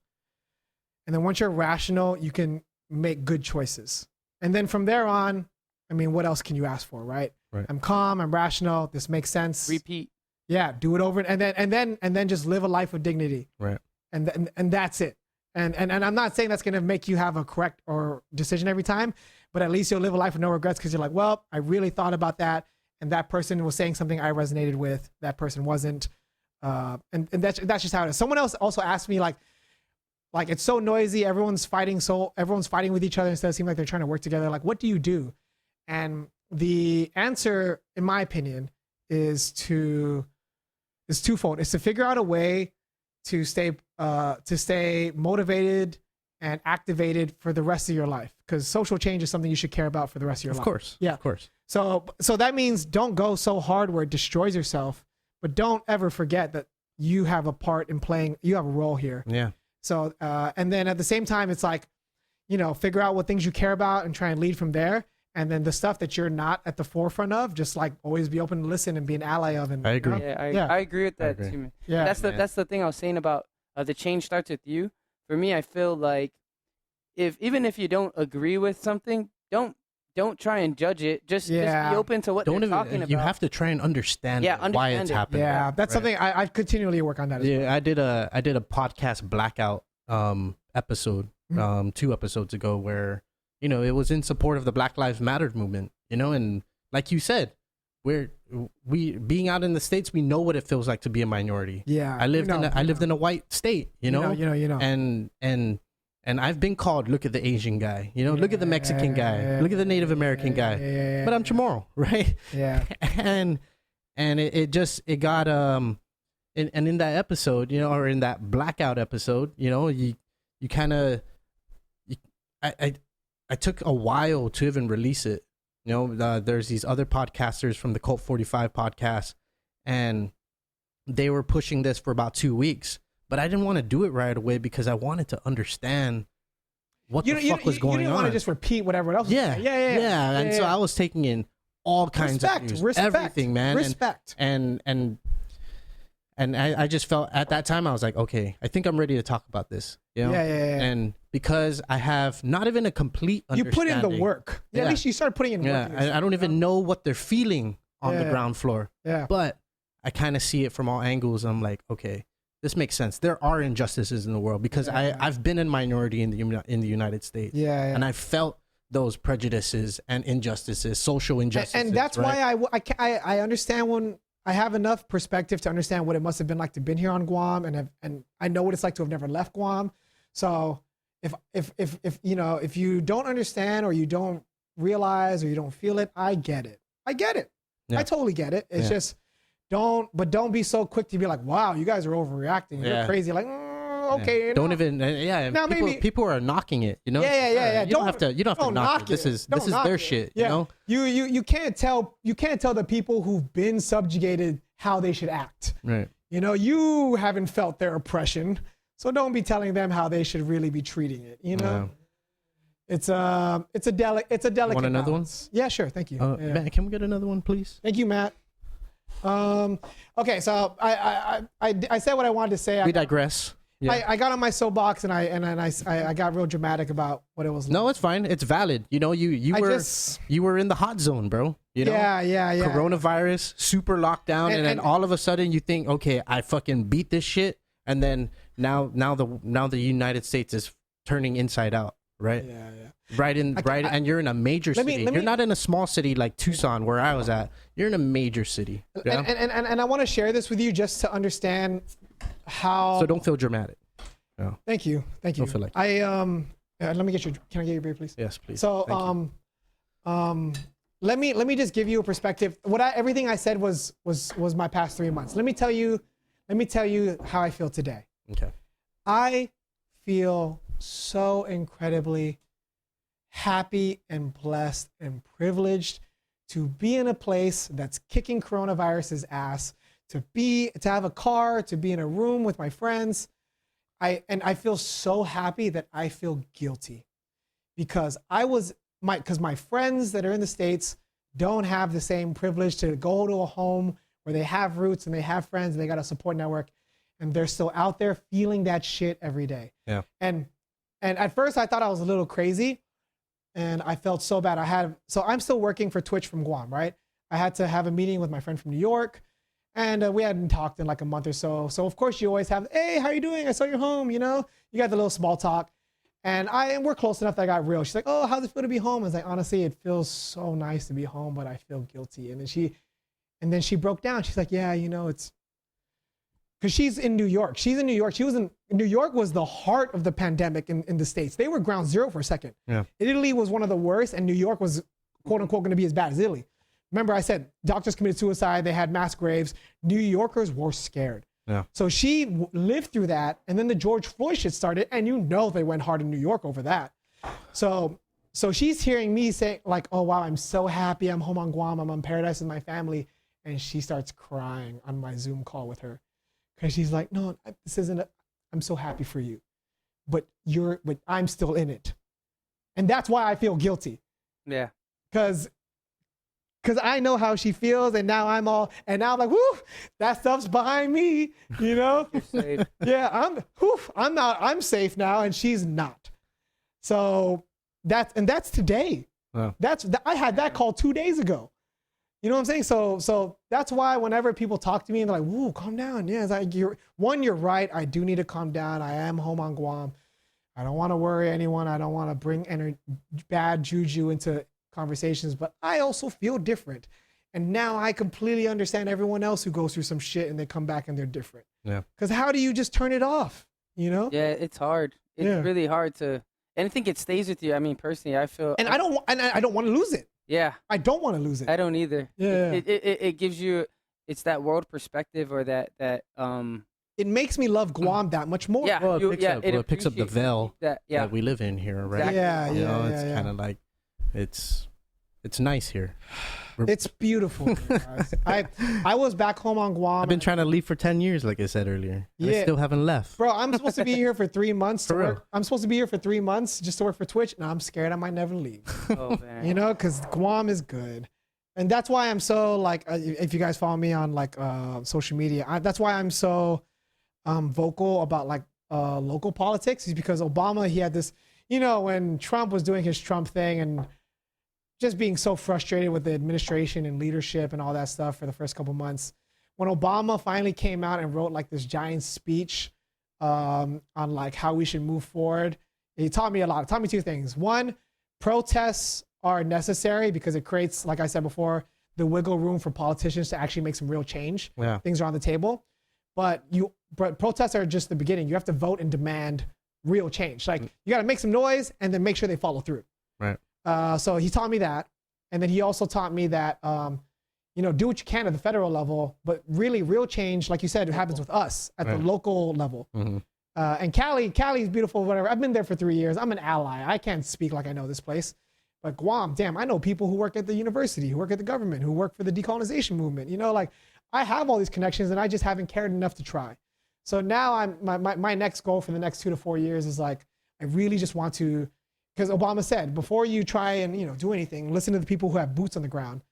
And then once you're rational, you can make good choices. And then from there on, I mean, what else can you ask for, right? Right. I'm calm, I'm rational, this makes sense. Repeat. Yeah, do it over and then just live a life of dignity. Right. And that's it. And I'm not saying that's going to make you have a correct or decision every time, but at least you'll live a life with no regrets because you're like, well, I really thought about that, and that person was saying something I resonated with. That person wasn't, and that's just how it is. Someone else also asked me like it's so noisy, everyone's fighting with each other instead of seeming like they're trying to work together. Like, what do you do? And the answer, in my opinion, is twofold. It's to figure out a way to stay motivated and activated for the rest of your life, because social change is something you should care about for the rest of your life. Of course. Yeah. Of course. So that means don't go so hard where it destroys yourself, but don't ever forget that you have a part in playing, you have a role here. Yeah. So, and then at the same time, it's like, figure out what things you care about and try and lead from there. And then the stuff that you're not at the forefront of, just like always be open to listen and be an ally of. And I agree. Yeah, I agree with that too, man. Yeah. That's the thing I was saying about the change starts with you. For me, I feel like even if you don't agree with something, don't don't try and judge it. Just be open to what Don't they're even. talking about. You have to try and understand Yeah, why understand it's it. happening. Yeah, that's something I continually work on that as well. Yeah, I did a podcast blackout episode 2 episodes ago where it was in support of the Black Lives Matter movement, and like you said, we being out in the States, we know what it feels like to be a minority. Yeah, I lived in a white state, and I've been called, look at the Asian guy, look at the Mexican guy, look at the Native American guy, but I'm Chamorro, right? Yeah. and it got and in that episode, or in that blackout episode, you kind of, I took a while to even release it. There's these other podcasters from the Cult 45 podcast, and they were pushing this for about 2 weeks, but I didn't want to do it right away because I wanted to understand what the fuck was going on. You didn't want to just repeat what everyone else was saying. Yeah. And so I was taking in all kinds of news, everything, man. Respect. And I just felt at that time, I was like, okay, I think I'm ready to talk about this. Yeah. And because I have not even a complete understanding. You put in the work. Yeah. At least you started putting in work. I don't even know what they're feeling on the ground floor. Yeah. But I kind of see it from all angles. I'm like, okay, this makes sense. There are injustices in the world because I've been a minority in the United States. Yeah. And I felt those prejudices and injustices, social injustices. And that's why I understand when I have enough perspective to understand what it must have been like to been here on Guam, and I know what it's like to have never left Guam. So if you don't understand or you don't realize or you don't feel it, I get it. Yeah. I totally get it. It's just don't be so quick to be like, wow, you guys are overreacting. You're crazy. Like, okay. Yeah. Don't even. Now people are knocking it. Yeah. You don't have to knock it. This is their shit. Yeah. You can't tell the people who've been subjugated how they should act. Right. You haven't felt their oppression, so don't be telling them how they should really be treating it. It's a delicate. Want another balance. One? Yeah, sure. Thank you. Matt, can we get another one, please? Thank you, Matt. Okay, so I said what I wanted to say. We digress. Yeah. I got on my soapbox and I got real dramatic about what it was like. No, it's fine. It's valid. You were in the hot zone, bro. Yeah. Coronavirus, super lockdown, and then all of a sudden you think, okay, I fucking beat this shit, and then now the United States is turning inside out, right? Yeah. And you're in a major city. You're not in a small city like Tucson where I was at. You're in a major city. Yeah? And I want to share this with you just to understand how. So don't feel dramatic. No. Thank you. Don't feel like. Let me get your. Can I get your beer, please? Yes, please. So let me just give you a perspective. Everything I said was my past 3 months. Let me tell you how I feel today. Okay. I feel so incredibly happy and blessed and privileged to be in a place that's kicking coronavirus's ass, to have a car, to be in a room with my friends. I feel so happy that I feel guilty because my friends that are in the States don't have the same privilege to go to a home where they have roots and they have friends and they got a support network, and they're still out there feeling that shit every day. Yeah. And at first I thought I was a little crazy, and I felt so bad. So I'm still working for Twitch from Guam, right? I had to have a meeting with my friend from New York, and we hadn't talked in like a month or so. So of course you always have, hey, how you doing? I saw you're home, you got the little small talk. And we're close enough that I got real. She's like, oh, how's it feel to be home? I was like, honestly, it feels so nice to be home, but I feel guilty. And then she broke down. She's like, yeah, it's because she's in New York. She's in New York. New York was the heart of the pandemic in the States. They were ground zero for a second. Yeah. Italy was one of the worst, and New York was quote unquote going to be as bad as Italy. Remember I said doctors committed suicide. They had mass graves. New Yorkers were scared. Yeah. So she lived through that, and then the George Floyd shit started, and they went hard in New York over that. So she's hearing me say like, oh wow, I'm so happy I'm home on Guam, I'm on paradise with my family, and she starts crying on my Zoom call with her, because she's like, no, this isn't. I'm so happy for you, but I'm still in it, and that's why I feel guilty. Yeah. Because I know how she feels, and now I'm like, whoo, that stuff's behind me, You're safe. Yeah, I'm safe now, and she's not. So that's today. Wow. I had that call 2 days ago. You know what I'm saying? So that's why whenever people talk to me and they're like, "Whoa, calm down." Yeah, it's like you're right. I do need to calm down. I am home on Guam. I don't want to worry anyone. I don't want to bring bad juju into conversations, but I also feel different. And now I completely understand everyone else who goes through some shit and they come back and they're different. Yeah. Because how do you just turn it off? You know? Yeah, it's hard. It's really hard to, and I think it stays with you. I mean, personally, I feel, And I don't want to lose it. yeah, I don't want to lose it. I don't either. Yeah. It gives you, it's that world perspective or that It makes me love Guam that much more. yeah, Well, you- it picks up the appreciates veil that, yeah. that we live in here, right? Exactly. Yeah, You know, it's yeah. kind of like it's nice here. It's beautiful. Guys. I was back home on Guam. I've been trying to leave for 10 years, like I said earlier. Yeah. I still haven't left. Bro, I'm supposed to be here for 3 months to For real. work. I'm supposed to be here for 3 months just to work for Twitch, and I'm scared I might never leave. Oh, man. You know, because Guam is good. And that's why I'm so like, if you guys follow me on like social media, that's why I'm so vocal about like local politics, is because Obama, he had this, you know, when Trump was doing his Trump thing and just being so frustrated with the administration and leadership and all that stuff for the first couple months. When Obama finally came out and wrote like this giant speech on like how we should move forward, he taught me a lot. It taught me two things. One, protests are necessary because it creates, like I said before, the wiggle room for politicians to actually make some real change. Yeah. Things are on the table, but protests are just the beginning. You have to vote and demand real change. Like you got to make some noise and then make sure they follow through. Right. So he taught me that. And then he also taught me that, you know, do what you can at the federal level, but really real change, like you said, it happens with us at the local level. Mm-hmm. And Cali's beautiful, whatever. I've been there for 3 years. I'm an ally. I can't speak like I know this place. But Guam, damn, I know people who work at the university, who work at the government, who work for the decolonization movement. You know, like I have all these connections and I just haven't cared enough to try. So now my next goal for the next 2 to 4 years is like, I really just want to, because Obama said, before you try and, you know, do anything, listen to the people who have boots on the ground.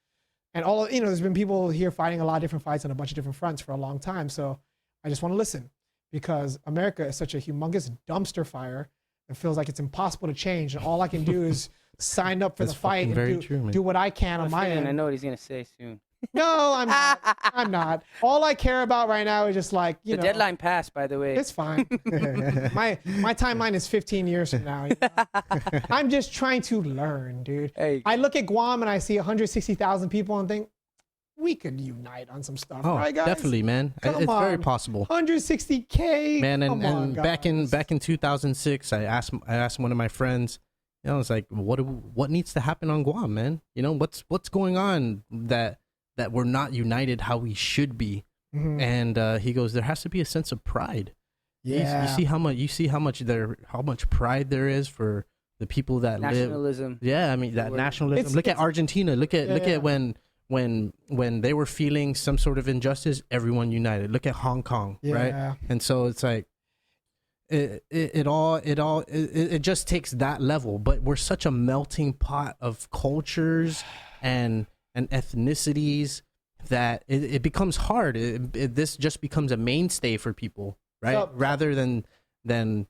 And all, you know, there's been people here fighting a lot of different fights on a bunch of different fronts for a long time. So I just want to listen, because America is such a humongous dumpster fire. It feels like it's impossible to change. And all I can do is sign up for That's the fight fucking very and true, man. do what I can on my And I end. know what he's gonna say soon. No, I'm not. I'm not. All I care about right now is just like, you The know, deadline passed, by the way. it's fine. my timeline is 15 years from now. You know? I'm just trying to learn, dude. Hey. I look at Guam and I see 160,000 people and think, we could unite on some stuff, Oh, right, guys? definitely, man. Come It's very on. possible. 160K, Man, Come on, and back guys. in 2006, I asked one of my friends, you know, I was like, what needs to happen on Guam, man? You know, what's going on that we're not united how we should be? Mhm. And he goes, there has to be a sense of pride. Yeah. You see how much pride there is for the people that live. Nationalism. Yeah, I mean that Word. nationalism. Look at Argentina. Look at when they were feeling some sort of injustice, everyone united. Look at Hong Kong, right? Yeah. And so it's like it just takes that level. But we're such a melting pot of cultures and ethnicities that it becomes hard. This just becomes a mainstay for people, right? So- Rather than and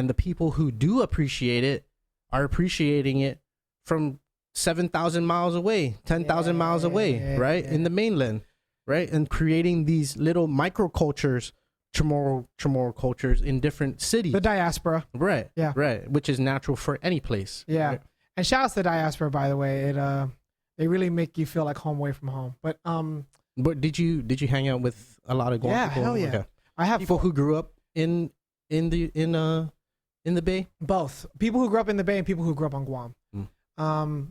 the people who do appreciate it are appreciating it from 7,000 miles away, 10,000 miles away, right? yeah. In the mainland, right? And creating these little microcultures, chamorro cultures in different cities. The diaspora. Right. Yeah. Right. Which is natural for any place. Yeah. right? And shout out to the diaspora, by the way. They really make you feel like home away from home. But But did you hang out with a lot of Guam yeah, people? hell yeah. Okay. I have People who grew up in the Bay? both people who grew up in the Bay and people who grew up on Guam.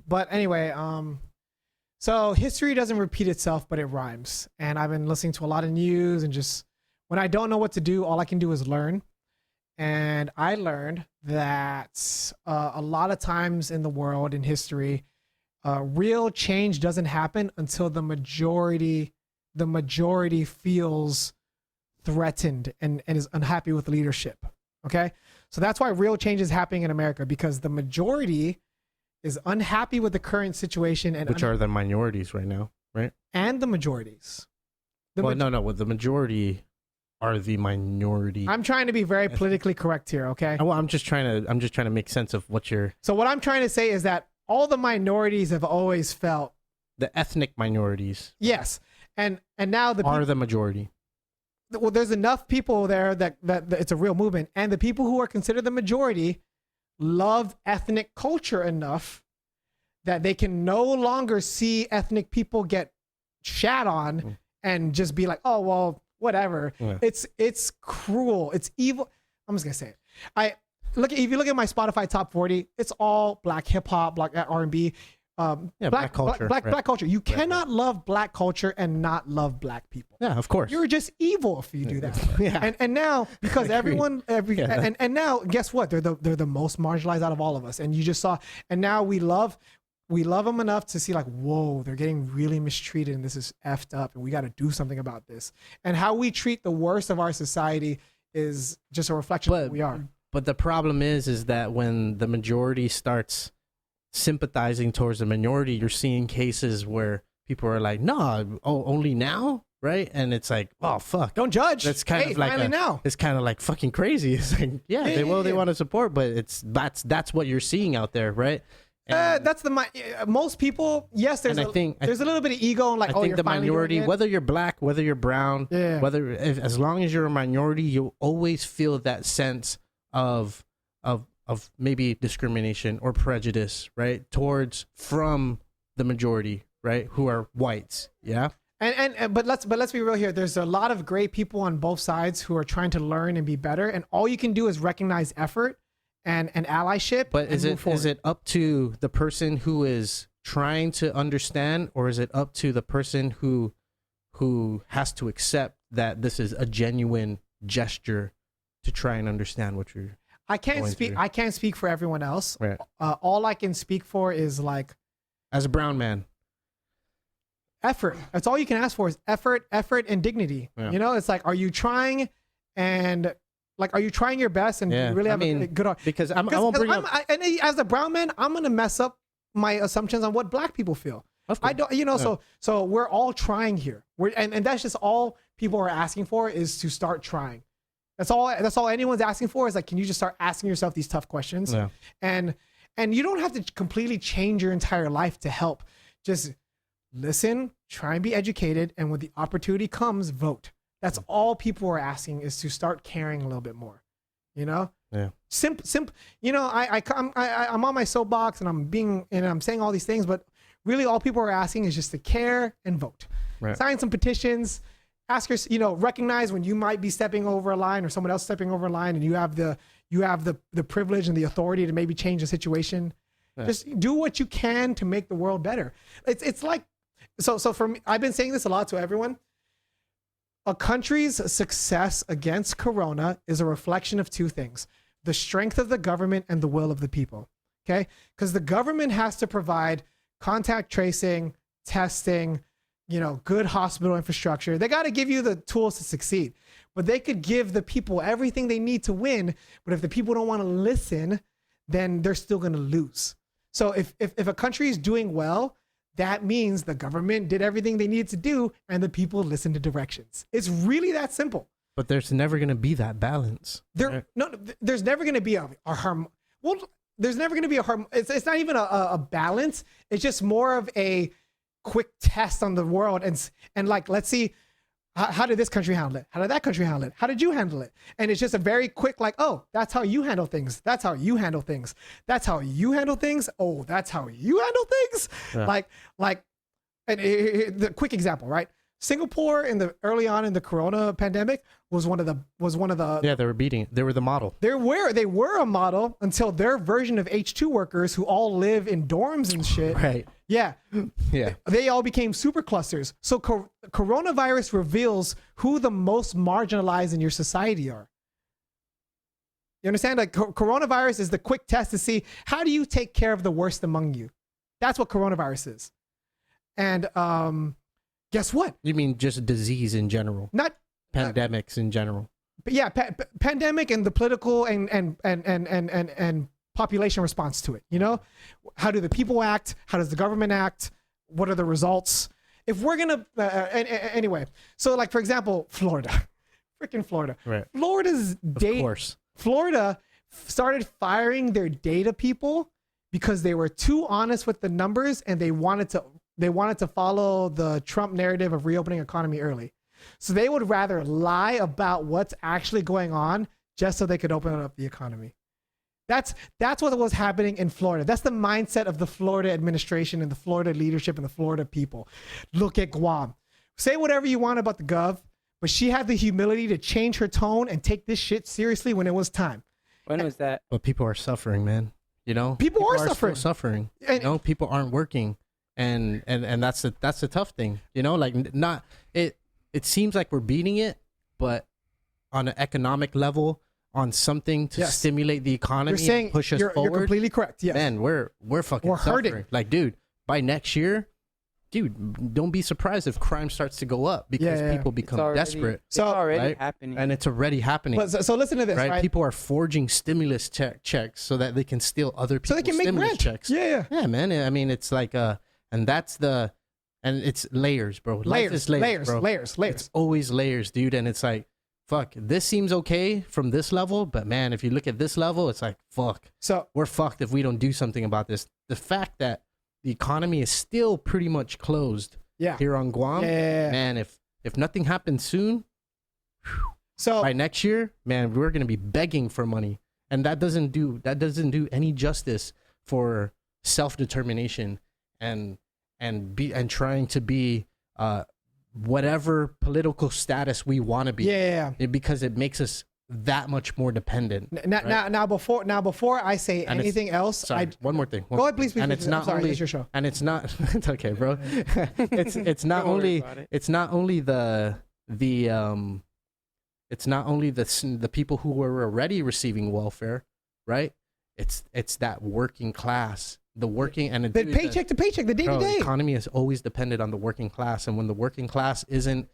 But anyway, so history doesn't repeat itself, but it rhymes. And I've been listening to a lot of news, and just when I don't know what to do, all I can do is learn. And I learned that a lot of times in the world, in history, real change doesn't happen until the majority feels threatened and is unhappy with leadership. Okay, so that's why real change is happening in America, because the majority is unhappy with the current situation, and Which are the minorities right now, right? and the majorities. Well, no. The majority are the minority. I'm trying to be very politically correct here, okay? Well, I'm just trying to make sense of what you're. So what I'm trying to say is that all the minorities have always felt The ethnic minorities yes, and now the are the majority. well, there's enough people there that it's a real movement, and the people who are considered the majority love ethnic culture enough that they can no longer see ethnic people get shat on and just be like, oh well, whatever. Yeah. It's cruel. It's evil. I'm just gonna say it. If you look at my Spotify top 40, it's all black hip hop, black R&B. Black culture. Black culture. You cannot love black culture and not love black people. Yeah, of course. You're just evil if you do that. Yeah. And now because Agreed. and now guess what? They're the most marginalized out of all of us. And you just saw, and now we love them enough to see like, whoa, they're getting really mistreated and this is effed up and we got to do something about this. And how we treat the worst of our society is just a reflection of who we are. But the problem is that when the majority starts sympathizing towards the minority, you're seeing cases where people are like, no, only now, right? And it's like, oh fuck, Don't judge. that's kind of like finally now. it's kind of like fucking crazy. It's like, they want to support, but that's what you're seeing out there, right? And That's most people. Yes, there's And I think- there's a little bit of ego and like, I think you're the finally minority, doing it. whether you're black, whether you're brown, Yeah. as long as you're a minority, you'll always feel that sense of maybe discrimination or prejudice, right, from the majority, right, who are whites. Yeah. But let's be real here. There's a lot of great people on both sides who are trying to learn and be better, and all you can do is recognize effort and allyship. But and is move forward. it up to the person who is trying to understand, or is it up to the person who has to accept that this is a genuine gesture to try and understand what you're I can't going speak. through? I can't speak for everyone else. Right. All I can speak for is like As a brown man. effort. That's all you can ask for is effort, and dignity. Yeah. You know, it's like, are you trying your best and Yeah. you really I have mean, a good heart? Because I won't bring up. And as a brown man, I'm gonna mess up my assumptions on what black people feel. Of I course. don't, you know, Yeah. so we're all trying here. And that's just all people are asking for is to start trying. That's all anyone's asking for is like, can you just start asking yourself these tough questions? Yeah. And you don't have to completely change your entire life to help. Just listen, try and be educated, and when the opportunity comes, vote. That's all people are asking is to start caring a little bit more. You know? Yeah. Simple. You know, I'm on my soapbox and I'm saying all these things, but really all people are asking is just to care and vote. Right. Sign some petitions. Ask your, recognize when you might be stepping over a line or someone else stepping over a line, and you have the privilege and the authority to maybe change the situation. Yeah. Just do what you can to make the world better. It's like, so for me, I've been saying this a lot to everyone. A country's success against Corona is a reflection of two things: the strength of the government and the will of the people. Okay, because the government has to provide contact tracing, testing, good hospital infrastructure. They got to give you the tools to succeed, but they could give the people everything they need to win. But if the people don't want to listen, then they're still going to lose. So if a country is doing well, that means the government did everything they needed to do and the people listened to directions. It's really that simple. But there's never going to be that balance. There's never going to be there's never going to be a harm. It's not even a balance. It's just more of a quick test on the world and like, let's see, how did this country handle it? How did that country handle it? How did you handle it? And it's just a very quick, like, oh, that's how you handle things. That's how you handle things. That's how you handle things. Oh, that's how you handle things. Yeah. And the quick example, right? Singapore early on in the Corona pandemic was one of the Yeah, they were beating it. They were the model. they were a model until their version of H2 workers who all live in dorms and shit. Right. Yeah. Yeah. They all became super clusters. So coronavirus reveals who the most marginalized in your society are. You understand? Like coronavirus is the quick test to see how do you take care of the worst among you. That's what coronavirus is. And guess what? You mean just disease in general? Not Pandemics in general. but yeah, pandemic and the political and population response to it. How do the people act? How does the government act? What are the results? If we're gonna anyway, so like for example, Florida, freaking Florida. Right. Florida's Of course. Florida started firing their data people because they were too honest with the numbers and they wanted to follow the Trump narrative of reopening economy early. So they would rather lie about what's actually going on just so they could open up the economy. That's what was happening in Florida. That's the mindset of the Florida administration and the Florida leadership and the Florida people. Look at Guam. Say whatever you want about the gov, but she had the humility to change her tone and take this shit seriously when it was time. When was that? But people are suffering, man. You know, People are still suffering. And- You know, people aren't working, and that's the tough thing. You know, like not it. It seems like we're beating it, but on an economic level, on something to Yes. stimulate the economy, You're saying and push us you're forward. completely correct. Yes. Man, we're fucking We're hurting. suffering. Like, dude, by next year, dude, don't be surprised if crime starts to go up because Yeah. people It's become already- desperate, It's So- already right? happening. and it's already happening. But so listen to this, right? right? People are forging stimulus checks so that they can steal other people's So they can make stimulus rent. checks. Yeah. Yeah, man. I mean, it's like and that's and it's layers, bro. Life Layers, is layers, bro. layers. It's always layers, dude. And it's like, fuck, this seems okay from this level, but man, if you look at this level, it's like, fuck, So we're fucked if we don't do something about this. The fact that the economy is still pretty much closed yeah. here on Guam, Yeah. man, if nothing happens soon, So by next year, man, we're gonna be begging for money, and that doesn't do any justice for self-determination and trying to be whatever political status we want to be. yeah. Because it makes us that much more dependent. Now before I say And it's- anything else, Sorry, one more thing. go ahead, please. And please, it's please. not I'm sorry, only it's your show. and it's not it's okay, bro. it's not Don't worry only about it. it's not only the it's not only the people who were already receiving welfare, right? It's that working class, the working and The paycheck to paycheck, the day to bro, day. economy is always dependent on the working class, and when the working class isn't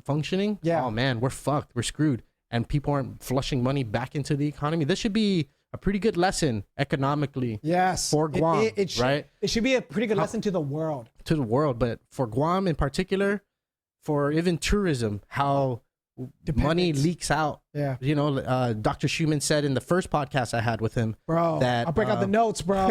functioning, Yeah. oh man, we're fucked, we're screwed, and people aren't flushing money back into the economy. This should be a pretty good lesson economically Yes. for Guam, It should, right? It should be a pretty good lesson to the world. To the world, but for Guam in particular, for even tourism, how money Dependence. leaks out. Yeah. You know, Dr. Schumann said in the first podcast I had with him, Bro, that, I'll break out the notes, bro.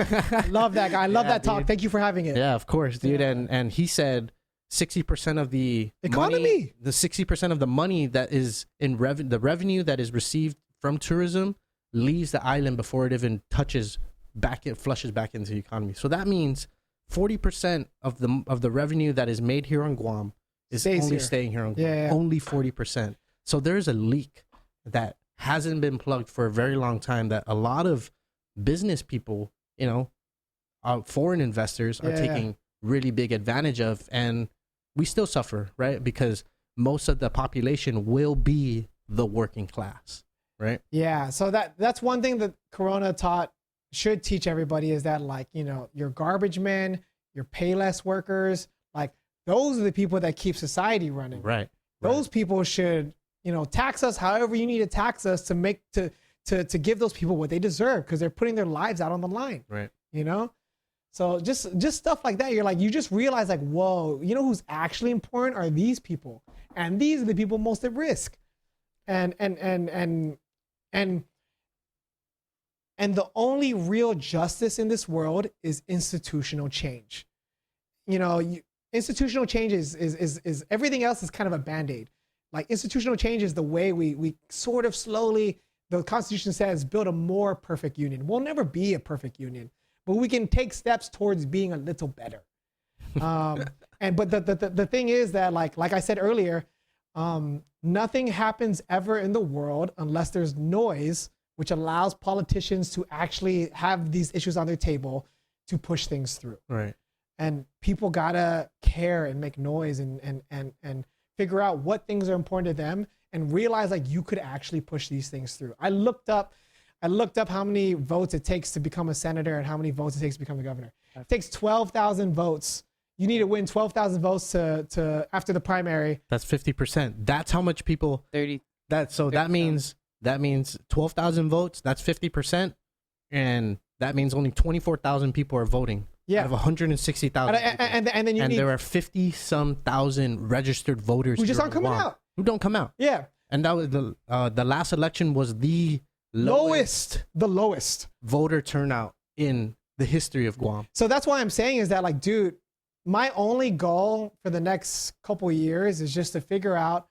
Love that guy. I love Yeah, that talk. dude. Thank you for having it. yeah, of course, dude, Yeah. and he said 60% of the Economy. money, the 60% of the money that is in the revenue that is received from tourism leaves the island before it even touches back, it flushes back into the economy. So that means 40% of the revenue that is made here on Guam is Stays only here. staying here on Guam. Yeah. Only 40%. So there's a leak that hasn't been plugged for a very long time that a lot of business people, you know, foreign investors are Yeah. taking really big advantage of, and we still suffer, right? Because most of the population will be the working class, right? Yeah. So that's one thing that Corona should teach everybody is that, like, you know, your garbage men, your Payless workers, like those are the people that keep society running. Right. Those people should, you know, tax us however you need to tax us to make to give those people what they deserve, because they're putting their lives out on the line. Right. You know? So just stuff like that. You're like, you just realize, like, whoa, you know who's actually important are these people. And these are the people most at risk. And the only real justice in this world is institutional change. You know, institutional change is everything else is kind of a band-aid. Like, institutional change is the way we sort of slowly, the Constitution says, build a more perfect union. We'll never be a perfect union, but we can take steps towards being a little better. But the thing is that, like I said earlier, nothing happens ever in the world unless there's noise, which allows politicians to actually have these issues on their table to push things through. Right. And people gotta care and make noise and figure out what things are important to them and realize, like, you could actually push these things through. I looked up how many votes it takes to become a senator and how many votes it takes to become the governor. It takes 12,000 votes. You need to win 12,000 votes to after the primary. That's 50%. That's how much people 30. that means 12,000 votes, that's 50%, and that means only 24,000 people are voting. Yeah. Out of 160,000. And then you and need there are 50-some thousand registered voters who just here aren't on coming Guam out. who don't come out. Yeah. And that was the last election was the lowest The lowest. voter turnout in the history of Guam. So that's why I'm saying is that, like, dude, my only goal for the next couple of years is just to figure out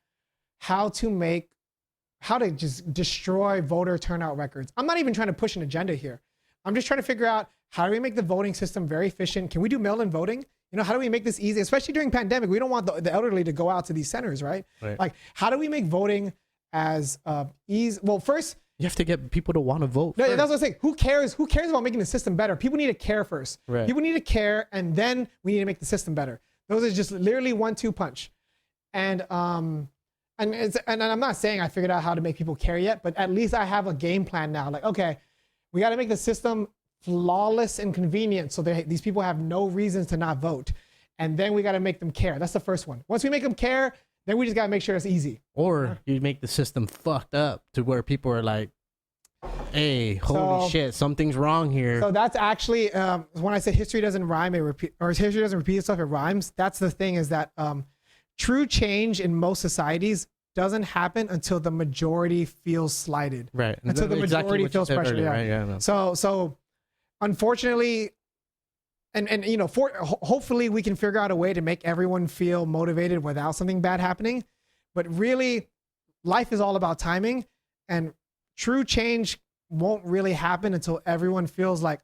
how to just destroy voter turnout records. I'm not even trying to push an agenda here. I'm just trying to figure out, how do we make the voting system very efficient? Can we do mail-in voting? You know, how do we make this easy? Especially during pandemic, we don't want the elderly to go out to these centers, right? Like, how do we make voting as easy? Well, first, You have to get people to want to vote. no, that's what I'm saying. Who cares? Who cares about making the system better? People need to care first. Right. People need to care, and then we need to make the system better. Those are just literally 1-2 punch. And I'm not saying I figured out how to make people care yet, but at least I have a game plan now. Like, okay, we got to make the system flawless and convenient so these people have no reasons to not vote. And then we got to make them care. That's the first one. Once we make them care, then we just got to make sure it's easy. Or you make the system fucked up to where people are like, hey, holy shit, something's wrong here. So that's actually, when I say history doesn't rhyme, history doesn't repeat itself, it rhymes. That's the thing, is that true change in most societies doesn't happen until the majority feels slighted. Right. Until the majority feels pressure. Earlier, Yeah. right? Yeah, no. So unfortunately, and you know, hopefully we can figure out a way to make everyone feel motivated without something bad happening. But really, life is all about timing, and true change won't really happen until everyone feels like,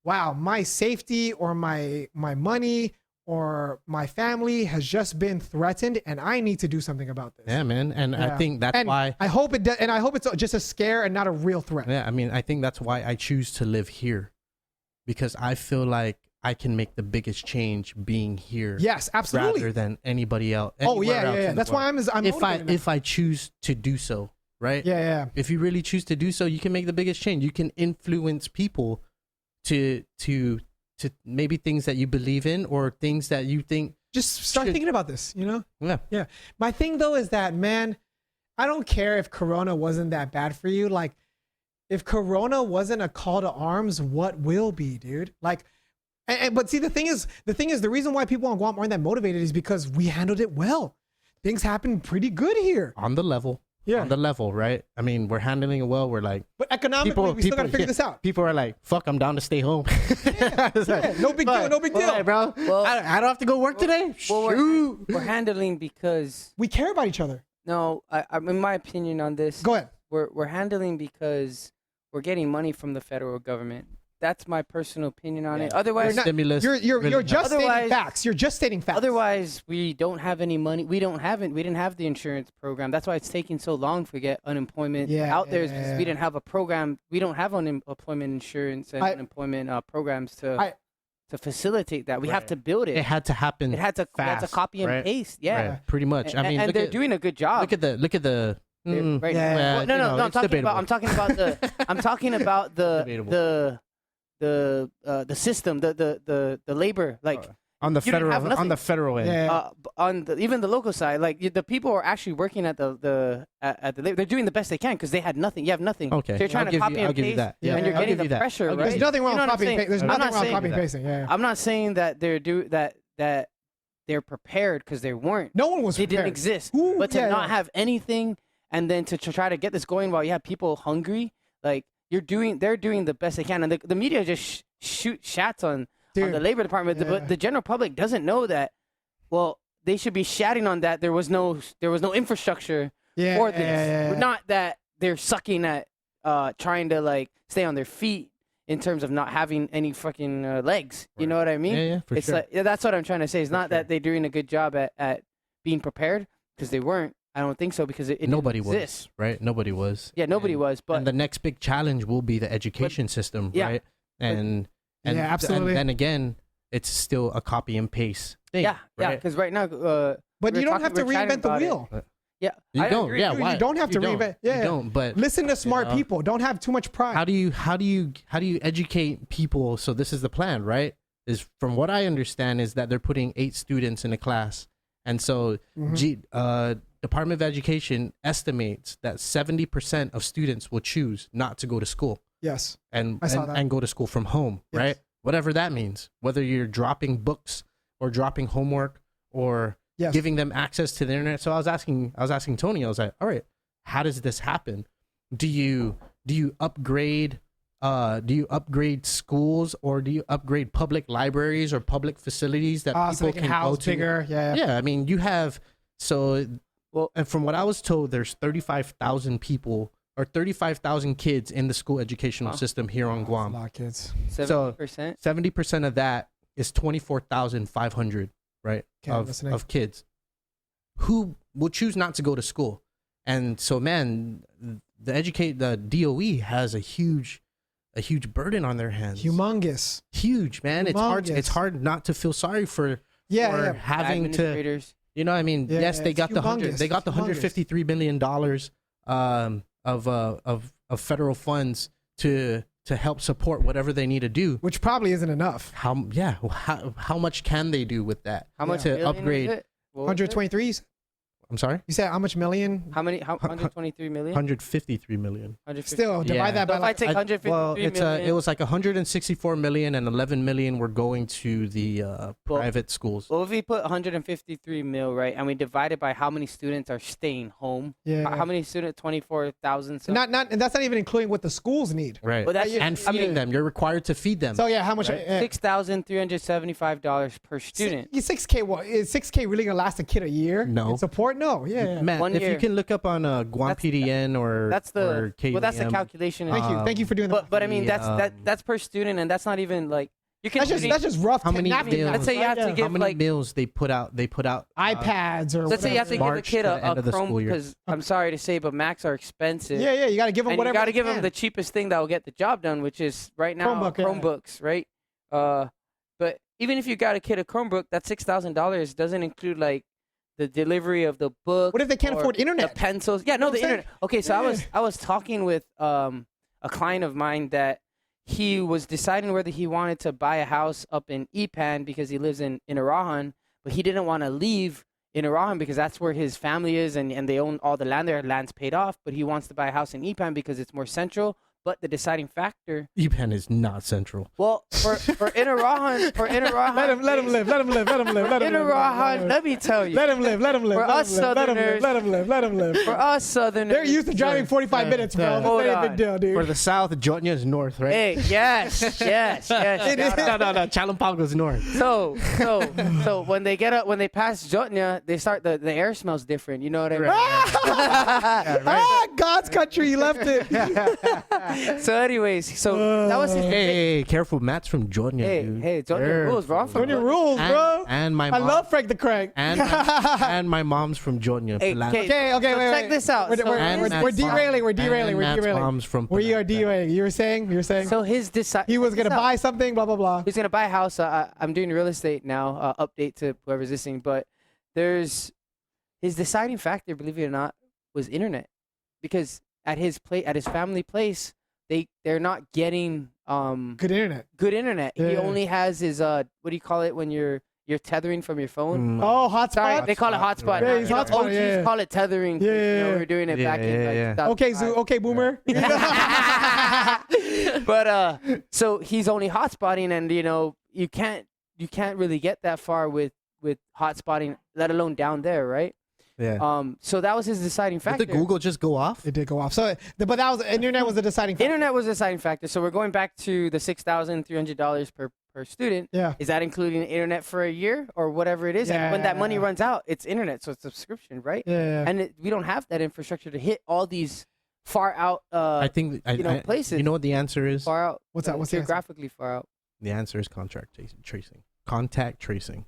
wow, my safety or my money or my family has just been threatened, and I need to do something about this. Yeah, man. And I think that's why I hope I hope it's just a scare and not a real threat. Yeah, I mean, I think that's why I choose to live here, because I feel like I can make the biggest change being here. Yes, absolutely. Rather than anybody else. Oh yeah. That's why I'm if I choose to do so, right? Yeah. If you really choose to do so, you can make the biggest change. You can influence people to maybe things that you believe in or things that you think. Just start thinking about this, you know? Yeah. My thing though is that, man, I don't care if Corona wasn't that bad for you. Like, if Corona wasn't a call to arms, what will be, dude? Like, but see, the thing is, the reason why people on Guam aren't that motivated is because we handled it well. Things happened pretty good here. On the level. Yeah. On the level, right? I mean, we're handling it well. We're like, but economically, we still got to figure this out. People are like, fuck, I'm down to stay home. No big deal. No big deal. Right, bro. Well, I don't have to go work today. Well, Shoot. we're handling because We care about each other. no, I in my opinion on this, Go ahead. we're handling because we're getting money from the federal government. That's my personal opinion on it. Otherwise, Stimulus. You're just stating Otherwise- facts. You're just stating facts. otherwise we don't have any money. We didn't have the insurance program. That's why it's taking so long to get unemployment out there. Is because we didn't have a program. We don't have unemployment insurance and unemployment programs to facilitate that. We have to build it. It had to happen. It had to. We had to fast, copy and right? paste. Yeah, Right, pretty much. I mean, and look they're at, doing a good job. look at the. Right. Yeah. Well, no. it's debatable. I'm talking about Debatable. the system, the labor, like on the you didn't have federal nothing. end. Yeah. even the local side, like the people are actually working at the labor. They're doing the best they can because they had nothing. You have nothing. Okay. So you're trying I'll to give copy you- and I'll give you paste, that. Yeah, and you're I'll getting give you the that. pressure. I'll give Right? There's nothing wrong You know with what I'm copying saying? paste. There's I'm nothing not wrong with saying- copying and pasting. Yeah. I'm not saying that they're prepared because they weren't. No one was They didn't prepared. exist. Who- But to yeah, not yeah. have anything and then to try to get this going while you have people hungry, like they're doing the best they can, and the media just shoot shots on Dude, the labor department, yeah. but the general public doesn't know that. Well, they should be shouting on that there was no infrastructure Yeah, for this, yeah. not that they're sucking at trying to like stay on their feet in terms of not having any fucking legs. You know what I mean? Yeah, for It's sure. like that's what I'm trying to say. It's not that they're doing a good job at being prepared because they weren't. I don't think so because it Nobody didn't exist. was, right? Nobody was. Yeah, nobody And- was. But and the next big challenge will be the education system, yeah. right? And Yeah, absolutely. And then again, it's still a copy and paste thing. yeah, right? because right now, But we're you don't have to we're chatting reinvent the about it. wheel. Yeah, You I don't. agree. Yeah, You why? don't have to You reinvent. Yeah, you yeah. don't. But Listen to smart know? people. Don't have too much pride. how do you educate people? So this is the plan, right? Is from what I understand is that they're putting 8 students in a class, and so Department of Education estimates that 70% of students will choose not to go to school Yes. and I saw that. and go to school from home, Yes. right? Whatever that means, whether you're dropping books or dropping homework or Yes. giving them access to the internet. So I was asking Tony, I was like, all right, how does this happen? Do you upgrade do you upgrade schools or do you upgrade public libraries or public facilities that people so they can can go house to? bigger. Yeah. Yeah, I mean, you have Well, and from what I was told, there's 35,000 people or 35,000 kids in the school educational Wow. system here on That's a Guam. lot of kids. 70%. 70% of that is 24,500, right? Okay, I'm listening. Of kids who will choose not to go to school. And so, man, the DOE has a huge burden on their hands. Humongous. Huge, man. Humongous. It's hard not to feel sorry for Yeah. having to, Administrators. you know what I mean? Yeah, yes, they it's got the humongous. they got the It's humongous. $153 million of federal funds to help support whatever they need to do. Which probably isn't enough. How much can they do with that? How much to million upgrade? is it? What was it? 123s? I'm sorry, You said how much million? How many? 123 million? 153 million. 150. Still, divide Yeah. that So by if I like. take 153 well, million, it was like 164 million and 11 million were going to the private schools. well, if we put 153 mil, right, and we divide it by how many students are staying home, Yeah. how many students? 24,000. So, and that's not even including what the schools need. Right. Well, that's- And I feeding mean- them. You're required to feed them. So yeah, how much? Right. $6,375 per student. 6K. What is 6K really gonna last a kid a year? No. In support? No. Yeah. Matt, 1 if you year. can look up on Guam That's- PDN or That's or the well, that's the KVM, calculation. Thank you for doing that. but I mean the, that's per student, and that's not even like you can. That's just rough. How many napkin meals? math, Let's say you right? have to Yeah. give how many like meals they put out? They put out iPads or let's say you have to give a March kid to a the end of the Chrome school year. because I'm sorry to say, but Macs are expensive. Yeah, you got to give them and whatever. you got to they give them can. the cheapest thing that will get the job done, which is right now Chromebook, yeah. Chromebooks, right? But even if you got a kid a Chromebook, that $6,000 doesn't include like the delivery of the book. What if they can't or afford internet? The pencils. Yeah, no, know the what I'm saying? internet. Okay, so I was talking with a client of mine that he was deciding whether he wanted to buy a house up in Ipan because he lives in Arahan, but he didn't want to leave in Arahan because that's where his family is and they own all the land there. Land's paid off, but he wants to buy a house in Ipan because it's more central. But the deciding factor, EPAN is not central. well, for in Arahan, Let him live. in Arahan, let me tell you, Let him live. For us Southerners- Let him live. for us Southerners, They're used to driving 45 minutes, bro. Hold This ain't a on. big deal, dude. For the south, Jotnya is north, right? Hey, yes. It is. Shout out. no. Chalampago is north. So when they pass Jotnya, they start the air smells different. You know what I mean? God's country, you left it. So, anyways, so that was his. Hey, careful. Matt's from Jotnya, dude. Hey, Jotnya rules, bro. I'm from Doing your Jotnya. rules, bro. And my I mom, love Frank the Crank. and my mom's from Jotnya. Hey, Pilan- okay. Okay, So wait. check this out. We're, So we're, And we're, Matt's we're mom- derailing. We're and derailing. We're Matt's derailing. mom's from We are Pilan- derailing. You were saying. So his decide. He was gonna buy something. Blah blah blah. He's gonna buy a house. I'm doing real estate now. Update to whoever's listening, but there's his deciding factor, believe it or not, was internet, because at his family place, they're not getting Good internet. good internet. Yeah. He only has his what do you call it when you're tethering from your phone? Oh, Sorry, hotspot. they call it hotspot. Yeah, now. he's You know, hotspot, OGs yeah. call it tethering. Yeah, You know, yeah, we were doing it yeah, back in like yeah. 2005. Okay, Zoo. Okay, Boomer. But so he's only hotspotting, and you can't really get that far with hotspotting, let alone down there, right? Yeah. So that was his deciding Did factor. the Google just go off? It did go off. So, but that was internet was the deciding factor. Internet was the deciding factor. So we're going back to the $6,300 per student. Yeah. Is that including internet for a year or whatever it is? And when that money Yeah. runs out, it's internet, so it's subscription, right? Yeah. And we don't have that infrastructure to hit all these far out, I think places. You know what the answer is? far out. What's that? What's the answer? geographically far out? The answer is tracing. Contact tracing.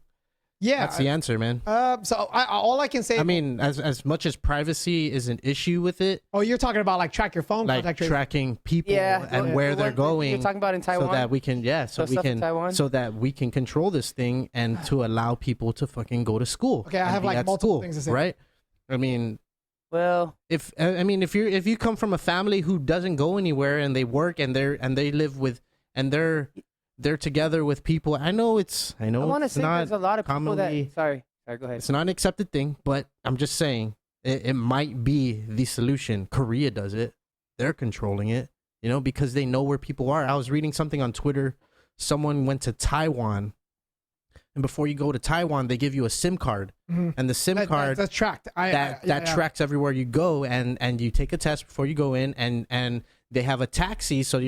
Yeah. That's the answer, man. So all I can say. I mean, as much as privacy is an issue with it, Oh, you're talking about like track your phone like contact tracing. tracking people Yeah, and the- where the they're one going, You're talking about in so Taiwan. that we can, So stuff in Taiwan? so that we can control this thing and to allow people to fucking go to school. Okay, I and have, be like, at multiple school, things to say. right? I mean, well, if you come from a family who doesn't go anywhere and they work and they live with and they're together with people, I know I it's want to say not there's a lot of people commonly- that. Sorry, go ahead. it's not an accepted thing, but I'm just saying it might be the solution. Korea does it. They're controlling it, because they know where people are. I was reading something on Twitter. Someone went to Taiwan, and before you go to Taiwan, they give you a SIM card, Mhm. and the SIM card that's tracked. that tracks everywhere you go, and you take a test before you go in, and they have a taxi, so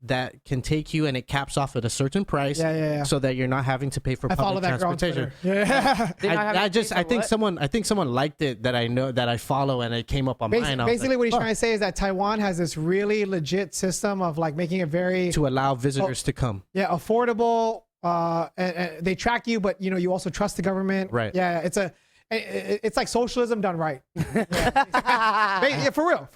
that can take you, and it caps off at a certain price, Yeah. so that you're not having to pay for I follow public that girl on transportation. Twitter. Yeah. They're not having I to pay just for I think what? someone liked it that I know that I follow, and it came up on mine. I was Basically, like, what he's "Fuck," trying to say is that Taiwan has this really legit system of like making it very to allow visitors to come. affordable. And they track you, but you also trust the government. Right. Yeah, it's like socialism done right. Yeah, for real.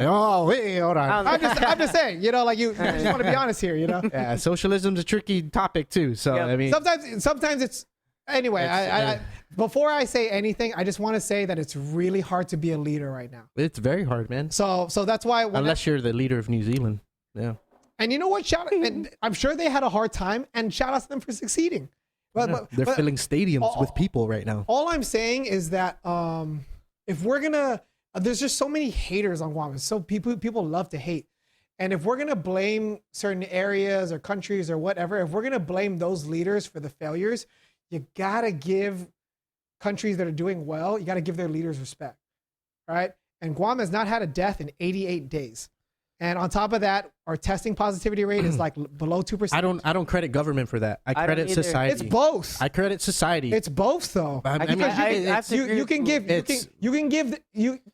Oh wait, hold on. I'm just saying, like you just want to be honest here, Yeah, socialism's a tricky topic too. So Yep. I mean, Sometimes it's anyway. It's, Before I say anything, I just want to say that it's really hard to be a leader right now. it's very hard, man. So that's why Unless you're the leader of New Zealand. Yeah. and you know what, and I'm sure they had a hard time, and shout out to them for succeeding. They're filling stadiums with people right now. All I'm saying is that if we're gonna, there's just so many haters on Guam. So people love to hate, and if we're gonna blame certain areas or countries or whatever, if we're gonna blame those leaders for the failures, you gotta give countries that are doing well, you gotta give their leaders respect, right? And Guam has not had a death in 88 days. And on top of that, our testing positivity rate is like below 2%. I don't credit government for that. I don't credit either. society. It's both. I credit society. It's both though. I mean, Because I have to agree you with can give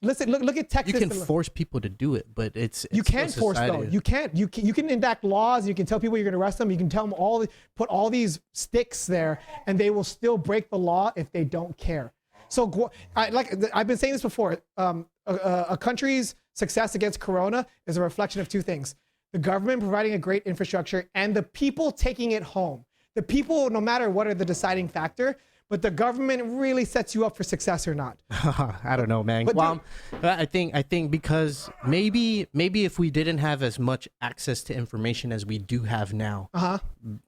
listen, look at Texas. you can force people to do it, but it's You still can't force though. society. You can enact laws. You can tell people you're going to arrest them. You can tell them put all these sticks there, and they will still break the law if they don't care. So I've been saying this before. A country's success against Corona is a reflection of two things: the government providing a great infrastructure and the people taking it home. The people, no matter what, are the deciding factor. But the government really sets you up for success or not. I don't know, man. But Well, I think because maybe if we didn't have as much access to information as we do have now.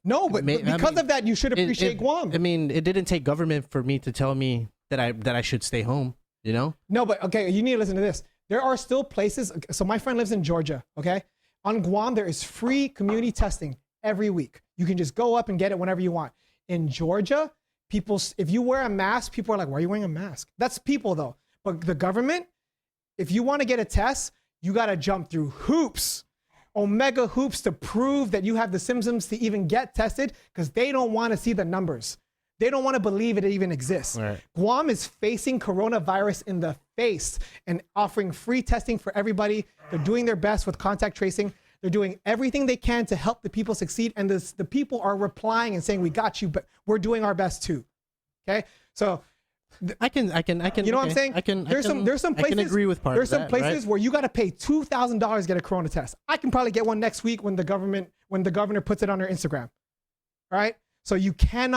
No, but I because mean, of that, you should appreciate Guam. I mean, it didn't take government for me to tell me that I should stay home. You know? No, but okay, you need to listen to this. There are still places. So my friend lives in Georgia. Okay, on Guam there is free community testing every week. You can just go up and get it whenever you want. In Georgia, people, if you wear a mask, people are like, "Why are you wearing a mask?" That's people though. But the government, if you want to get a test, you got to jump through hoops, omega hoops, to prove that you have the symptoms to even get tested, because they don't want to see the numbers. They don't want to believe it even exists. Right. Guam is facing coronavirus in the face and offering free testing for everybody. They're doing their best with contact tracing. They're doing everything they can to help the people succeed. And the people are replying and saying, "We got you, but we're doing our best too." Okay. So I can. you know what I'm saying? There's some places. I can agree with part There's of some that, places right? where you got to pay $2,000 to get a corona test. I can probably get one next week when the governor puts it on her Instagram. All right. So you can't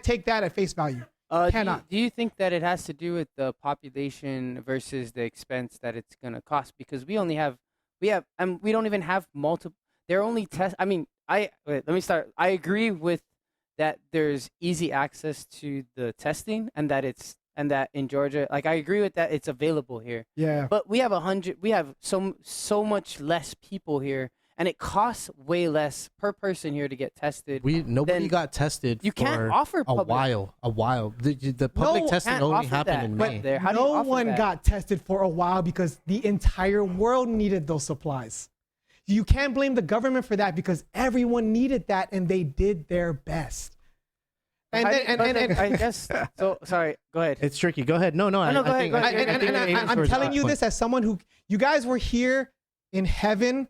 take that at face value. Cannot. Do you think that it has to do with the population versus the expense that it's going to cost? Because we don't even have multiple. They're only test. I mean, let me start. I agree with that. There's easy access to the testing, and that in Georgia, like I agree with that. It's available here. Yeah. But we have so much less people here. And it costs way less per person here to get tested. Nobody got tested. You can't offer a public. while. The public testing can't only offer happened that. in But May. there- how do you No offer one that? got tested for a while because the entire world needed those supplies. You can't blame the government for that because everyone needed that and they did their best. And I guess so. Sorry, go ahead. It's tricky. Go ahead. No. go ahead, go ahead. I'm telling you this as someone who, you guys were here in heaven.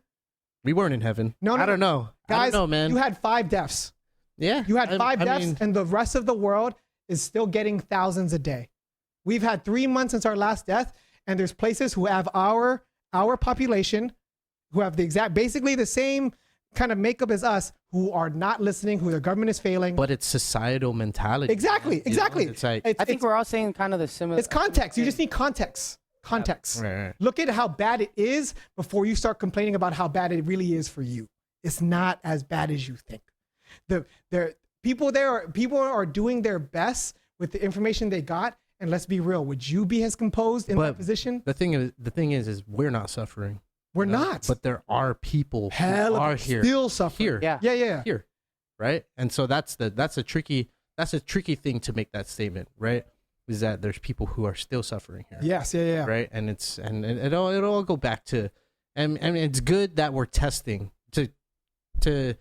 We weren't in heaven. No, I don't know. Guys, I don't know, man. you had 5 deaths. Yeah. You had 5 I deaths, mean, and the rest of the world is still getting thousands a day. We've had 3 months since our last death, and there's places who have our population, who have basically the same kind of makeup as us, who are not listening, who their government is failing. but it's societal mentality. Exactly. You know, It's like I think we're all saying kind of the similar. it's context. You just need context. Right. Look at how bad it is before you start complaining about how bad it really is for you. It's not as bad as you think. People are doing their best with the information they got. And let's be real, would you be as composed in that position? The thing is we're not suffering. We're you know? not. But there are people Hell, who are we're here. still suffering. Here. Yeah. Here. Right? And so that's a tricky thing to make that statement, right? Is that there's people who are still suffering here. Yes, yeah. Right? And it'll all go back to and it's good that we're testing to to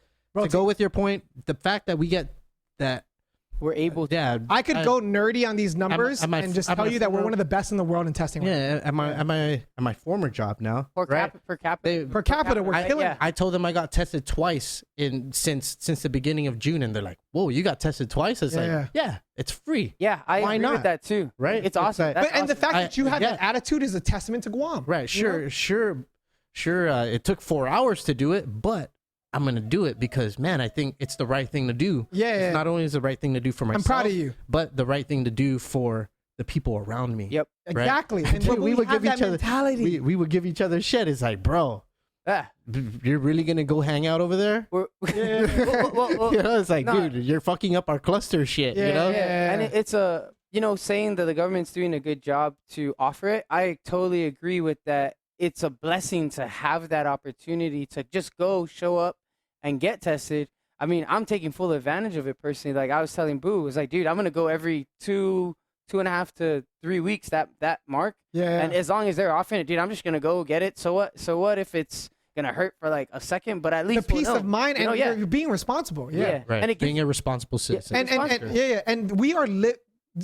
go with your point, the fact that we get that. We're able to. Yeah, I could go nerdy on these numbers and just tell you that we're one of the best in the world in testing. Yeah, at my former job now. Per capita, we're killing. Yeah. I told them I got tested twice since the beginning of June, and they're like, "Whoa, you got tested twice?" It's yeah, it's free. Yeah, I Why agree not? with that too. Right? It's awesome. like- That's And the awesome. fact that you have yeah. that attitude is a testament to Guam. Right? Sure. It took 4 hours to do it, but I'm gonna do it because, man, I think it's the right thing to do. Yeah. It's not only is the right thing to do for myself, I'm proud of you. but the right thing to do for the people around me. Yep. Right? Exactly. And Dude, we would give each other mentality. we would give each other shit. It's like, bro, Yeah. you're really gonna go hang out over there? Well, You know, it's like, no. dude, you're fucking up our cluster shit. You Yeah, know? yeah. and it's a saying that the government's doing a good job to offer it. I totally agree with that. It's a blessing to have that opportunity to just go show up and get tested. I mean, I'm taking full advantage of it personally. Like I was telling Boo, it was like, dude, I'm gonna go every 2.5 to 3 weeks. That mark. Yeah. And as long as they're offering it, dude, I'm just gonna go get it. So what? So what if it's gonna hurt for like a second? But at least the peace we'll know. of mind You know, and you're being responsible. Yeah. Right. And it Being gives, a responsible citizen. And we are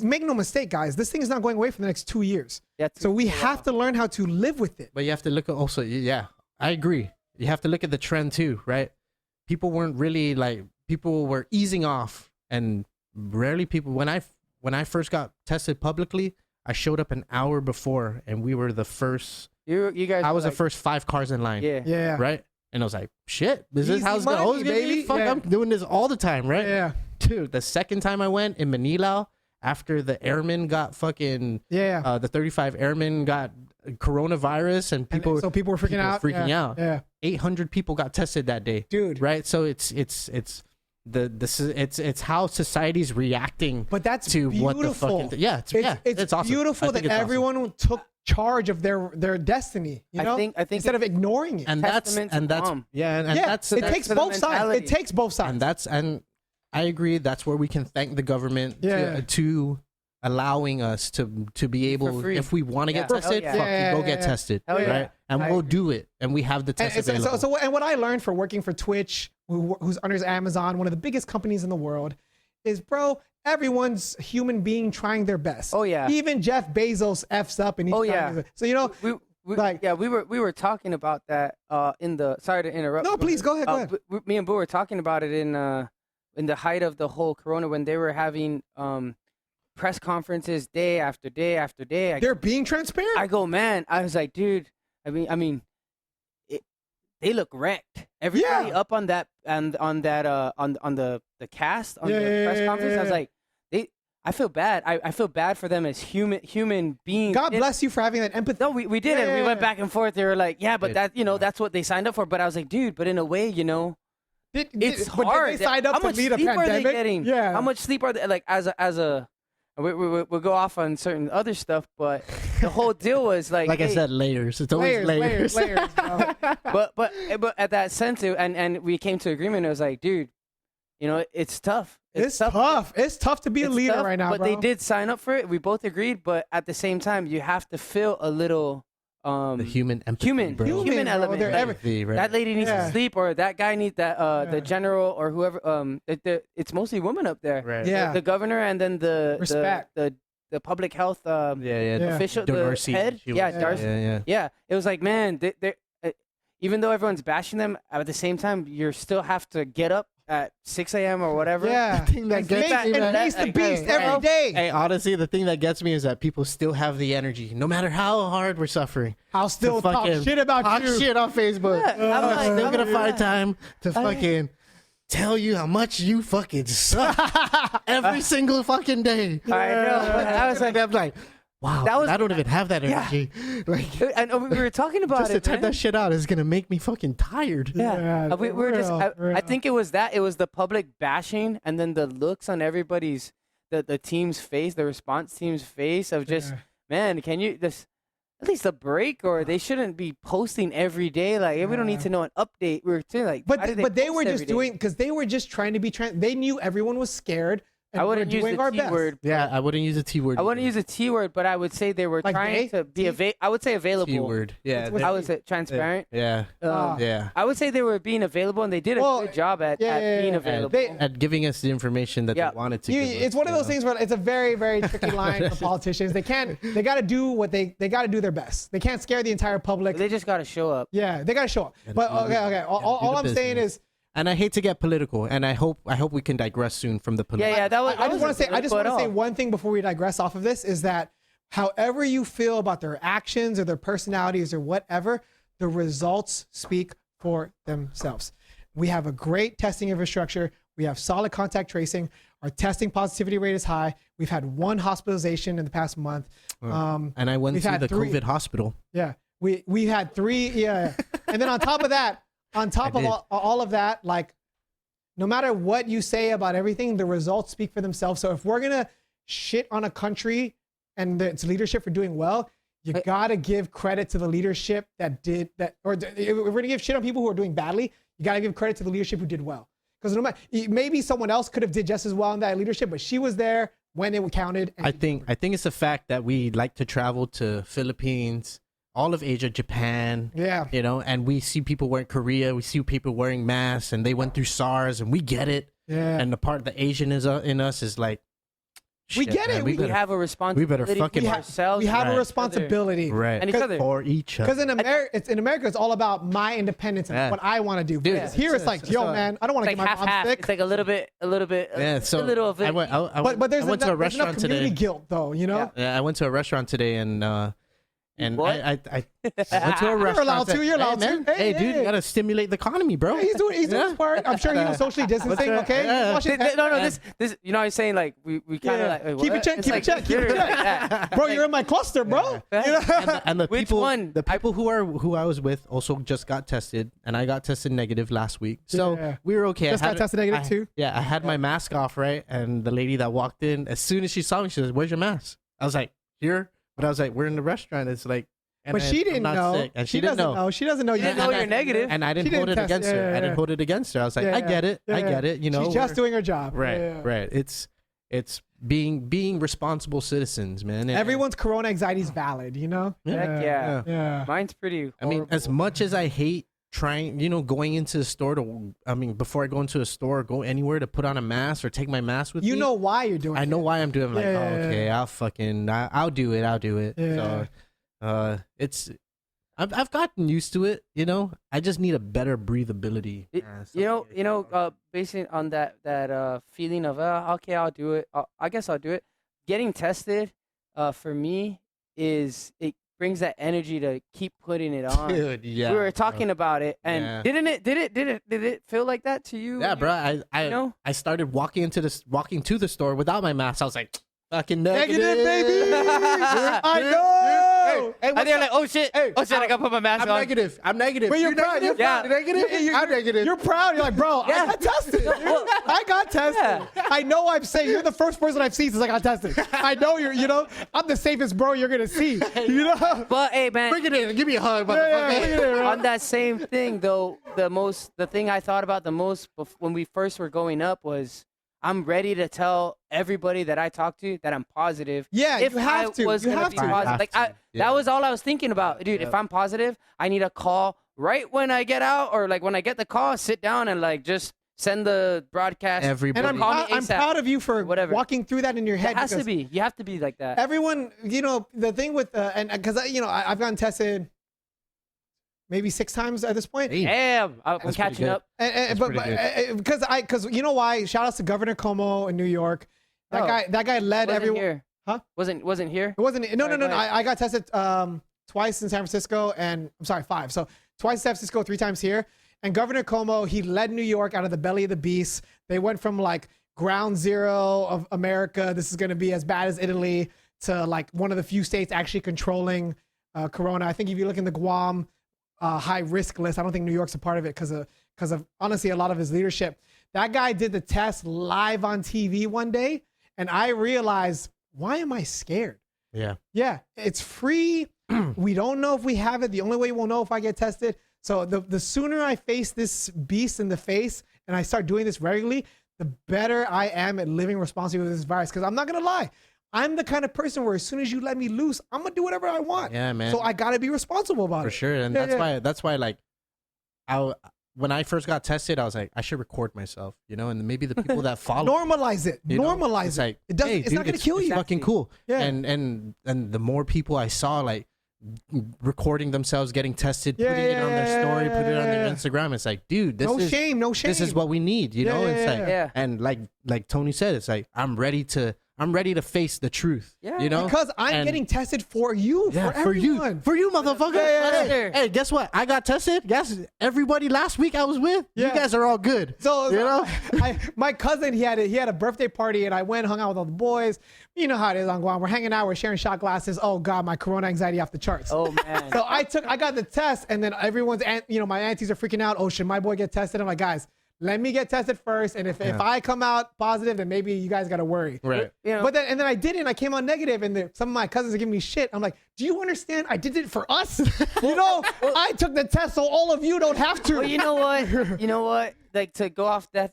make no mistake, guys, this thing is not going away for the next 2 years. So we have to learn how to live with it. But you have to look at also, yeah, I agree. You have to look at the trend too, right? People weren't really people were easing off, and rarely people. When I first got tested publicly, I showed up an hour before, and we were the first. you guys. I was were the first 5 cars in line. Yeah. Yeah. Right. And I was like, shit, is this Easy how it's going to money, always be? baby. Fuck, Yeah. I'm doing this all the time, right? Yeah. Dude, the second time I went in Manila, after the airmen got fucking, Yeah. the 35 airmen got coronavirus, and people So people were freaking out. freaking Yeah. out. Yeah. 800 people got tested that day, Dude. right? So it's how society's reacting But that's to beautiful. what the fucking it's awesome. beautiful I that think it's awesome. everyone took charge of their destiny. You know, I think instead of ignoring it. and that's Testament to and that's Guam. yeah, and yeah, that's it that's takes to the both sides. mentality. It takes both sides. and I agree. That's where we can thank the government Yeah. to allowing us to be able, free. if we want to get Yeah. tested, Hell fuck yeah. you, go Yeah, get yeah. tested, Hell yeah. right? And I we'll agree. do it, and we have the test And available. and what I learned for working for Twitch, who's under Amazon, one of the biggest companies in the world, is, bro, everyone's human being trying their best. Oh, yeah. Even Jeff Bezos f's up, and he's Oh, trying yeah. his- So you know, we were talking about that in the. Sorry to interrupt. no, please go ahead. Go ahead. Me and Boo were talking about it in the height of the whole Corona when they were having press conferences day after day after day. They're being transparent. I go, man. I was like, dude. I mean, they look wrecked. Everybody Yeah. up on that and on the cast on Yeah, the yeah, press yeah, conference. yeah, I was yeah. like, I feel bad. I feel bad for them as human beings. God bless you for having that empathy. No, we did it. We went back and forth. They were like, yeah, but that's what they signed up for. But I was like, dude, but in a way, it's but hard. Did they signed up How to much lead a sleep are pandemic? they getting? Yeah. How much sleep are they like we'll go off on certain other stuff, but the whole deal was like, like I said, layers. It's always layers. layers, bro. but at that sense, and we came to agreement. It was like, dude, it's tough. It's tough. It's tough to be a It's leader tough, right now, but bro. they did sign up for it. We both agreed, but at the same time, you have to feel a little The human empathy, human bro. human bro. element. They're Like, Empathy, right? that lady needs Yeah. to sleep, or that guy needs that Yeah. the general or whoever. It's mostly women up there. Right. Yeah. The governor and then the Respect. the public health Yeah. Yeah. official, Darcy, the head. she Yeah, was- Darcy. Yeah. Yeah, it was like, man, they even though everyone's bashing them, at the same time, you still have to get up at 6 a.m. or whatever. Yeah. The thing that And gets make- me, and man. face the Hey, beast hey, every day. Hey, honestly, the thing that gets me is that people still have the energy, no matter how hard we're suffering. I'll still to talk fucking shit about talk you. shit on Facebook. Yeah, I'm like- still I'm gonna like, find yeah. time to fucking tell you how much you fucking suck every single fucking day. I know. but I was like, I'm like, wow, That was- I don't even have that energy. Like, and we were talking about just to it. type man. that shit out is gonna make me fucking tired. Yeah, Yeah, we were just. real, I real. think it was that. It was the public bashing, and then the looks on everybody's, the team's face, the response team's face of just, Yeah. man, can you just at least a break, or they shouldn't be posting every day. Like, we don't need to know an update. We were saying like, why do But they post were every just day? doing because they were just trying to be. They knew everyone was scared, And I wouldn't we're use doing the our T best. word. Yeah, I wouldn't use a T word. I wouldn't use a T word, but I would say they were Like trying they? to be I would say available. T word. Yeah, What's I would say transparent. yeah, yeah. I would say they were being available, and they did a Well, good job at being available. At giving us the information that Yeah. they wanted to. It's one of those things where it's a very, very tricky line for politicians. They got to do what they got to do their best. They can't scare the entire public. They just got to show up. Yeah, they got to show up. But okay. All I'm saying is, and I hate to get political, and I hope we can digress soon from the political. Yeah, that was. I just want to say political one thing before we digress off of this is that however you feel about their actions or their personalities or whatever, the results speak for themselves. We have a great testing infrastructure. We have solid contact tracing. Our testing positivity rate is high. We've had 1 hospitalization in the past month. And I went we've to had the 3. COVID hospital. Yeah, we had 3. Yeah, and then on top of that, all of that, like no matter what you say about everything, the results speak for themselves. So if we're gonna shit on a country and its leadership for doing well, you gotta give credit to the leadership that did that. Or if we're gonna give shit on people who are doing badly, you gotta give credit to the leadership who did well. Because no matter, maybe someone else could have did just as well in that leadership, but she was there when it counted. And I think it's the fact that we like to travel to Philippines, all of Asia, Japan. Yeah. You know, and we see people wearing Korea, we see people wearing masks, and they went through SARS, and we get it. Yeah. And the part the Asian is in us is like, we shit, get man, it. We have a responsibility fucking- for ourselves. We have Right. a responsibility. right And each other. for each other. Because in America, it's all about my independence and Yeah. what I want to do. Dude, Because here it's like, yo, man, I don't want to It's get like my mom half. sick. It's like a little bit, Yeah, so a little of it. But there's I went to a enough restaurant community today. guilt, though. You know, Yeah, I went to a restaurant today, and What? I went to a restaurant. allowed to, you're allowed man. to. Hey, Hey, dude, hey. you gotta stimulate the economy, bro. he's doing his part. I'm sure he was socially distancing. right. Okay, Yeah. Wash his hands. No, this. You know, what I'm saying like we kind of Yeah. like wait, Keep it what? check, It's keep it like check, keep it literally check. like that. Bro, you're in my cluster, bro. Yeah. You know? And the Which people, one? the people who I was with also just got tested, and I got tested negative last week, so Yeah. we were okay. Just I got had tested negative too? Yeah, I had my mask off, right, and the lady that walked in, as soon as she saw me, she said, "Where's your mask?" I was like, "Here," but I was like, "We're in the restaurant." It's like, and But she I'm didn't not know. sick, and she didn't doesn't know. She doesn't know. You didn't know you're negative. And I didn't She hold it didn't test- against her. yeah, I yeah. didn't hold it against her. I was like, Yeah, I get it. I yeah. get it. You know, She's just doing her job. right, Yeah. right. It's being responsible citizens, man. And- Everyone's corona anxiety is valid. You know. Heck yeah. Yeah. Mine's pretty. I mean, as horrible. much as I hate trying, going into the store before I go into a store or go anywhere to put on a mask or take my mask with me. You know why you're doing. I know it. why I'm doing it. I'm like, Yeah, oh, yeah, okay, yeah. I'll do it. Yeah. So, I've gotten used to it, I just need a better breathability. Based on that feeling of okay, I'll do it. I guess I'll do it. Getting tested, for me, it brings that energy to keep putting it on. Dude, yeah. We were talking about it, and Yeah. did it feel like that to you? Yeah, bro. I started walking to the store without my mask. I was like, fucking negative, Negative, baby. I know. Hey, And they're like, oh shit, I gotta put my mask I'm on. negative. I'm negative. But you're proud. negative? Yeah. Negative? I'm negative. You're proud. You're like, bro, I Yeah. got tested. Dude. I got tested. Yeah. I know I'm safe. You're the first person I've seen since I got tested. I know I'm the safest bro you're going to see. You know? But hey, man, Bring it in. Give me a hug, Yeah, motherfucker. look at it, bro. on that same thing though, the thing I thought about the most when we first were going up was I'm ready to tell everybody that I talk to that I'm positive. Yeah, if you have I to. was You gonna have be to. You positive. have Like to. Yeah. that was all I was thinking about, dude. If I'm positive, I need a call right when I get out, or like when I get the call, sit down and like just send the broadcast. Everybody. And Call me I'm ASAP. proud of you for Whatever. walking through that in your head. It has to because be. You have to be like that. Everyone, the thing with, and because, I've gotten tested maybe 6 times at this point. Hey. Damn, I'm That's catching pretty good. up. And, That's pretty because you know why? Shout outs to Governor Como in New York. Oh. That guy led Wasn't everyone. here. Huh? Wasn't here. It wasn't. No. Sorry, go ahead. I got tested twice in San Francisco, and I'm sorry, 5. So twice in San Francisco, 3 times here. And Governor Como, he led New York out of the belly of the beast. They went from like ground zero of America. This is going to be as bad as Italy, to like one of the few states actually controlling Corona. I think if you look in the Guam high risk list, I don't think New York's a part of it because of honestly a lot of his leadership. That guy did the test live on TV one day, and I realized, why am I scared? Yeah. Yeah, it's free. We don't know if we have it. The only way we'll know if I get tested. So the sooner I face this beast in the face and I start doing this regularly, the better I am at living responsibly with this virus. Because I'm not gonna lie, I'm the kind of person where as soon as you let me loose, I'm gonna do whatever I want. Yeah, man. So I gotta be responsible about For it. sure. And that's why like when I first got tested, I was like, I should record myself, you know, and maybe the people that follow Normalize it. you know, Normalize it's it. like, It doesn't. hey, It's dude, not gonna kill it's you. fucking cool. Yeah. And the more people I saw like recording themselves getting tested, Yeah, putting it yeah, on their yeah, story, yeah, putting it on yeah, their yeah. Instagram, it's like, dude, this No is shame. No shame. this is what we need, you know? Yeah, It's like, yeah. and like Tony said, it's like I'm ready to face the truth. Yeah. You know? Because I'm And- getting tested for you. Yeah, for for you, everyone. motherfucker. Yeah. Hey, guess what? I got tested. Guess everybody last week I was with. Yeah. You guys are all good. So, you know, my cousin, he had a birthday party, and I went, hung out with all the boys. You know how it is on Guam. We're hanging out, we're sharing shot glasses. Oh God, my corona anxiety off the charts. Oh man. So I got the test, and then everyone's, my aunties are freaking out. Oh, should my boy get tested? I'm like, guys, let me get tested first, and if I come out positive, then maybe you guys got to worry. right? You know, But then I didn't. I came out negative, and some of my cousins are giving me shit. I'm like, do you understand? I did it for us. I took the test, so all of you don't have to. well, you know what? You know what? Like to go off that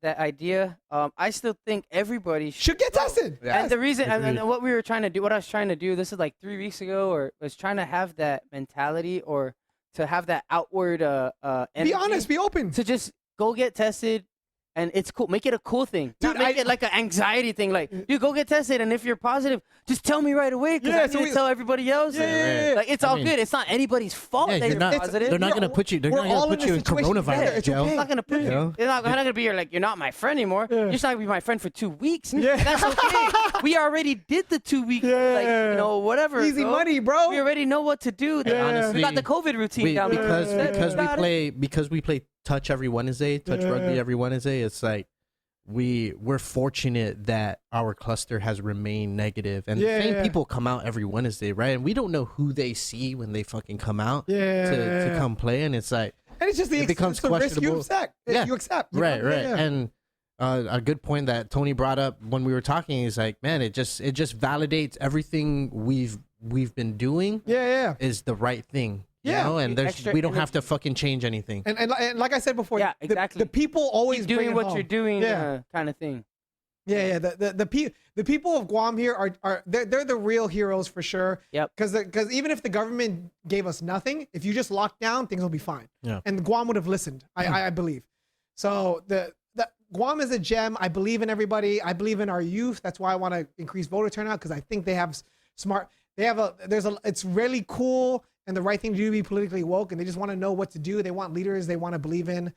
idea, I still think everybody should get tested. Yeah. And the reason, Agreed. and what we were trying to do, what I was trying to do, this is like 3 weeks ago, or was trying to have that mentality, or to have that outward energy, Be honest. Be open. to just go get tested. And it's cool. Make it a cool thing. Dude, Not make it like an anxiety thing. Like, dude, go get tested. And if you're positive, just tell me right away. Because Yeah, I so need we- to tell everybody else. Yeah. Like, it's I all mean- good. It's not anybody's fault Yeah, that you're you're not- positive. They're not gonna put you. They're we're not gonna all put in you a in situation together. coronavirus It's jail. okay. It's not gonna put You you. know? They're not gonna be like, you're not my friend anymore. Yeah. You're just not gonna be my friend for 2 weeks. Yeah. And that's okay. We already did the 2 week, Yeah. whatever. Easy bro. money, bro. We already know what to do. Yeah. We got the COVID routine We, down. because That's about it. because we play touch every Wednesday, touch rugby Yeah. every Wednesday. It's like we're fortunate that our cluster has remained negative, and the same people come out every Wednesday, right? And we don't know who they see when they fucking come out to come play, and it's like And it's just it becomes it's the risk you questionable. accept. Yeah. You accept. You right. know? Yeah. And a good point that Tony brought up when we were talking is like, man, it just validates everything we've been doing Yeah. is the right thing. You Yeah. know? And Extra we don't have energy. to fucking change anything. And like I said before, Yeah, the- exactly. the people always Keep bring doing it what home. you're doing, Yeah. kind of thing. Yeah. The people of Guam here are they're the real heroes for sure. Yep. Because even if the government gave us nothing, if you just locked down, things will be fine. Yeah. And Guam would have listened. I believe. So the Guam is a gem. I believe in everybody. I believe in our youth. That's why I want to increase voter turnout, because I think they have smart. It's really cool and the right thing to do to be politically woke, and they just want to know what to do. They want leaders they want to believe in.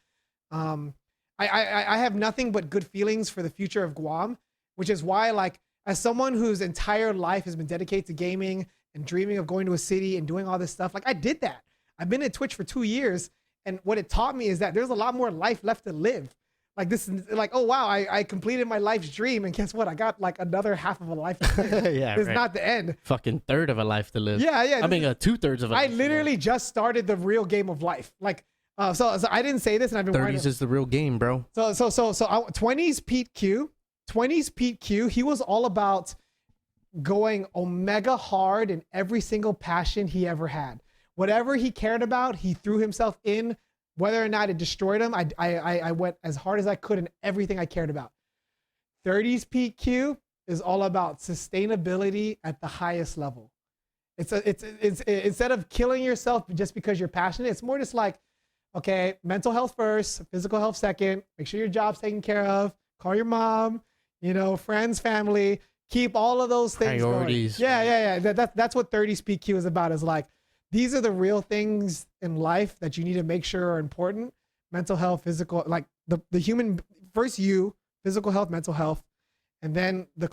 I have nothing but good feelings for the future of Guam, which is why, like, as someone whose entire life has been dedicated to gaming and dreaming of going to a city and doing all this stuff, like I did that. I've been at Twitch for 2 years, and what it taught me is that there's a lot more life left to live. Like this is like, oh wow, I completed my life's dream, and guess what? I got like another half of a life to live. Yeah, It's right. not the end. Fucking third of a life to live. Yeah. I mean, 2/3 of a I life to live. literally just started the real game of life. Like, so I didn't say this, and I've been 30s is the real game, bro. So 20s Pete Q, he was all about going omega hard in every single passion he ever had. Whatever he cared about, he threw himself in. Whether or not it destroyed him, I went as hard as I could in everything I cared about. 30s Pete Q is all about sustainability at the highest level. It's instead of killing yourself just because you're passionate, it's more just like, okay, mental health first, physical health second, make sure your job's taken care of, call your mom, friends, family, keep all of those things Priorities. going. Yeah. That's what 30s PQ is about, is like, these are the real things in life that you need to make sure are important. Mental health, physical, like the human, first you, physical health, mental health, and then the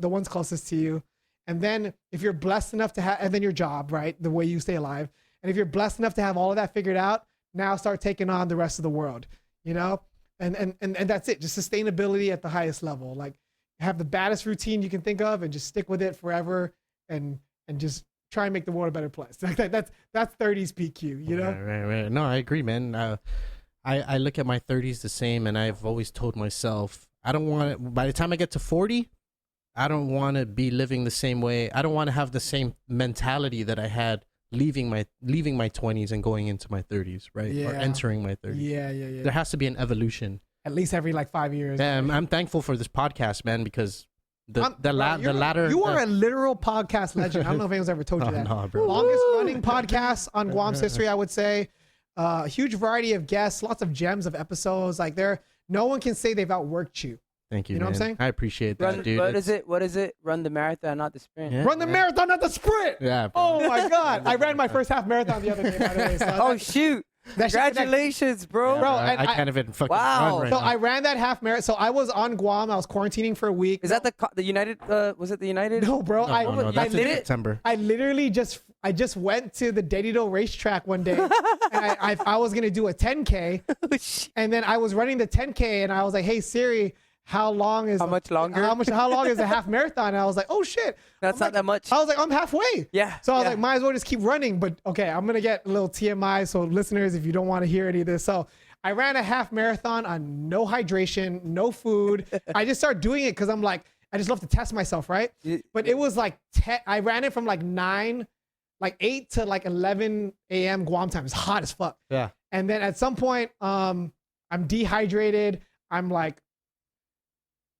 ones closest to you. And then if you're blessed enough to have, and then your job, right? The way you stay alive. And if you're blessed enough to have all of that figured out, now start taking on the rest of the world, And that's it. Just sustainability at the highest level. Like, have the baddest routine you can think of and just stick with it forever and just try and make the world a better place. That's 30s PQ, Right. No, I agree, man. I look at my 30s the same, and I've always told myself, I don't want to, by the time I get to 40, I don't want to be living the same way. I don't want to have the same mentality that I had leaving my 20s and going into my 30s, right? Yeah. Or entering my 30s. Yeah. There has to be an evolution. at least every like 5 years. Yeah, I'm thankful for this podcast, man, because the latter. You are a literal podcast legend. I don't know if anyone's ever told you that. No, bro. Longest running podcast on Guam's history, I would say. Huge variety of guests, lots of gems of episodes. Like no one can say they've outworked you. Thank you. You know man. what I'm saying? I appreciate that, dude. What is it? What is it? Run the marathon, not the sprint. Yeah. Run the marathon, not the sprint. Yeah. Bro. Oh my God. I ran my first half marathon the other day, by the way. So Oh shoot! Congratulations, bro. Bro, I and can't even fucking Wow. run right So now. I ran that half marathon. So I was on Guam. I was quarantining for a week. Is that the United? Was it the United? No, bro. No, I that's in did it? September. I literally just went to the Dedido racetrack one day, and I was gonna do a 10K, Oh, shit. and then I was running the 10K, and I was like, "Hey Siri, how long is How much longer? How long is the half marathon?" And I was like, "Oh shit, That's not that much. I was like, "I'm halfway." Yeah. So I was yeah. like, might as well just keep running. But okay, I'm gonna get a little TMI. So listeners, if you don't want to hear any of this, so I ran a half marathon on no hydration, no food. I just started doing it because I'm like, I just love to test myself, right? But it was like I ran it from like 8 to like 11 a.m. Guam time. It's hot as fuck. Yeah. And then at some point, I'm dehydrated. I'm like,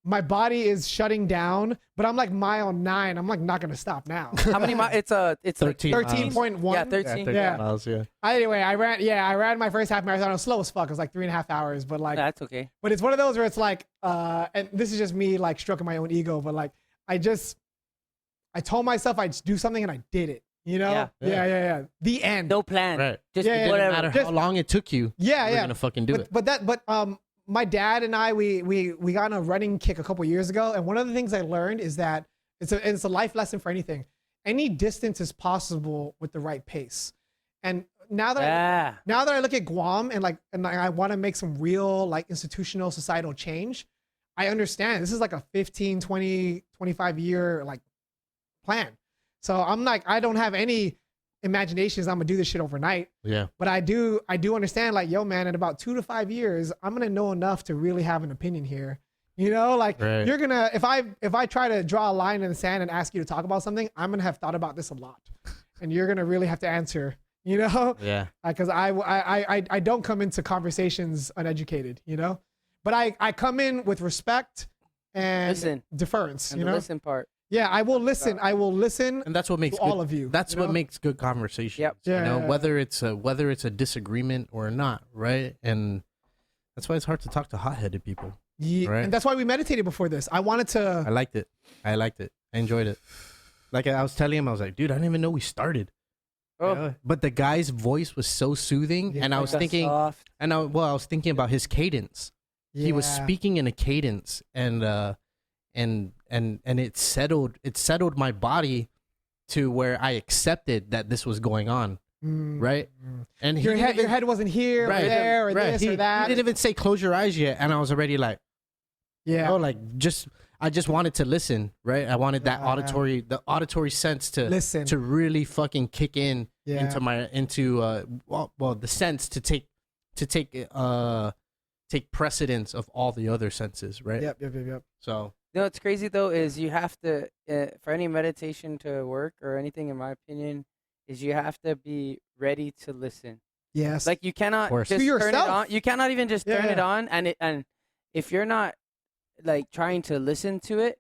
my body is shutting down, but I'm like mile 9. I'm like not gonna stop now. How many miles? It's like 13 13.1. Yeah, 13. 13 Yeah. miles, yeah. Anyway, I ran my first half marathon. I was slow as fuck. It was like 3.5 hours, but like, That's okay. but it's one of those where it's like, and this is just me like stroking my own ego, but like, I told myself I'd do something and I did it. You know? Yeah. Yeah. The end. No plan. Right. Just Yeah, yeah, No whatever. matter Just- how long it took you, Yeah, we're yeah. gonna fucking do it. But my dad and I, we got on a running kick a couple years ago, and one of the things I learned is that it's a life lesson for anything. Any distance is possible with the right pace. And now that I look at Guam and I want to make some real like institutional societal change, I understand this is like a 15, 20, 25 year like plan. So I'm like, I don't have any imaginations I'm gonna do this shit overnight. Yeah. But I do understand, like, yo, man, in about 2 to 5 years, I'm gonna know enough to really have an opinion here. You know, like Right. you're gonna if I try to draw a line in the sand and ask you to talk about something, I'm gonna have thought about this a lot, and you're gonna really have to answer. You know, Yeah. because I don't come into conversations uneducated. You know, but I come in with respect and Listen. deference. And You the know, listen part. yeah, I will listen. I will listen And that's what makes to all of you. That's you what know? makes good conversation. Yep. You know, Yeah. whether it's a disagreement or not, right? And that's why it's hard to talk to hot-headed people. Yeah, Right. and that's why we meditated before this. I wanted to. I liked it. I enjoyed it. Like I was telling him, I was like, dude, I didn't even know we started. Oh, But the guy's voice was so soothing, Yeah, and I was the thinking, soft. I was thinking about his cadence. He was Yeah. speaking in a cadence, and it settled my body to where I accepted that this was going on, Mm. right? And he Your didn't even- head wasn't here right, or there or right. this he, or that. He didn't even say close your eyes yet, and I was already like, Yeah. oh, like I just wanted to listen, right? I wanted that Yeah. the auditory sense to Listen. to really fucking kick in Yeah. the sense to take precedence of all the other senses, right? Yep. So You know what's crazy though is you have to for any meditation to work or anything, in my opinion, is you have to be ready to listen. Yes. Like you cannot course. just To turn it yourself. on. You cannot even just turn Yeah. it on, and if you're not like trying to listen to it,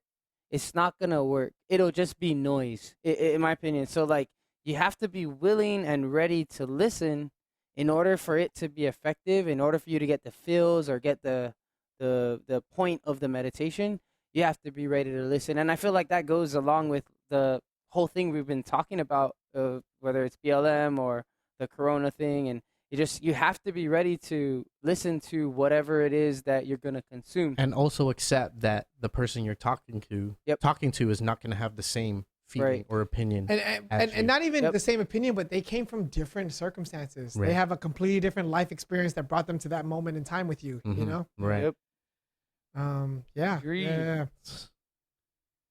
it's not gonna work. It'll just be noise, in my opinion. So like you have to be willing and ready to listen in order for it to be effective. In order for you to get the feels or get the point of the meditation, you have to be ready to listen. And I feel like that goes along with the whole thing we've been talking about, whether it's BLM or the Corona thing, and you have to be ready to listen to whatever it is that you're gonna consume. and also accept that the person you're talking to is not going to have the same feeling Right. or opinion. and not even Yep. the same opinion, but they came from different circumstances. Right. They have a completely different life experience that brought them to that moment in time with you. You Mhm. know. Right? Yep. Yeah. Agreed. Yeah.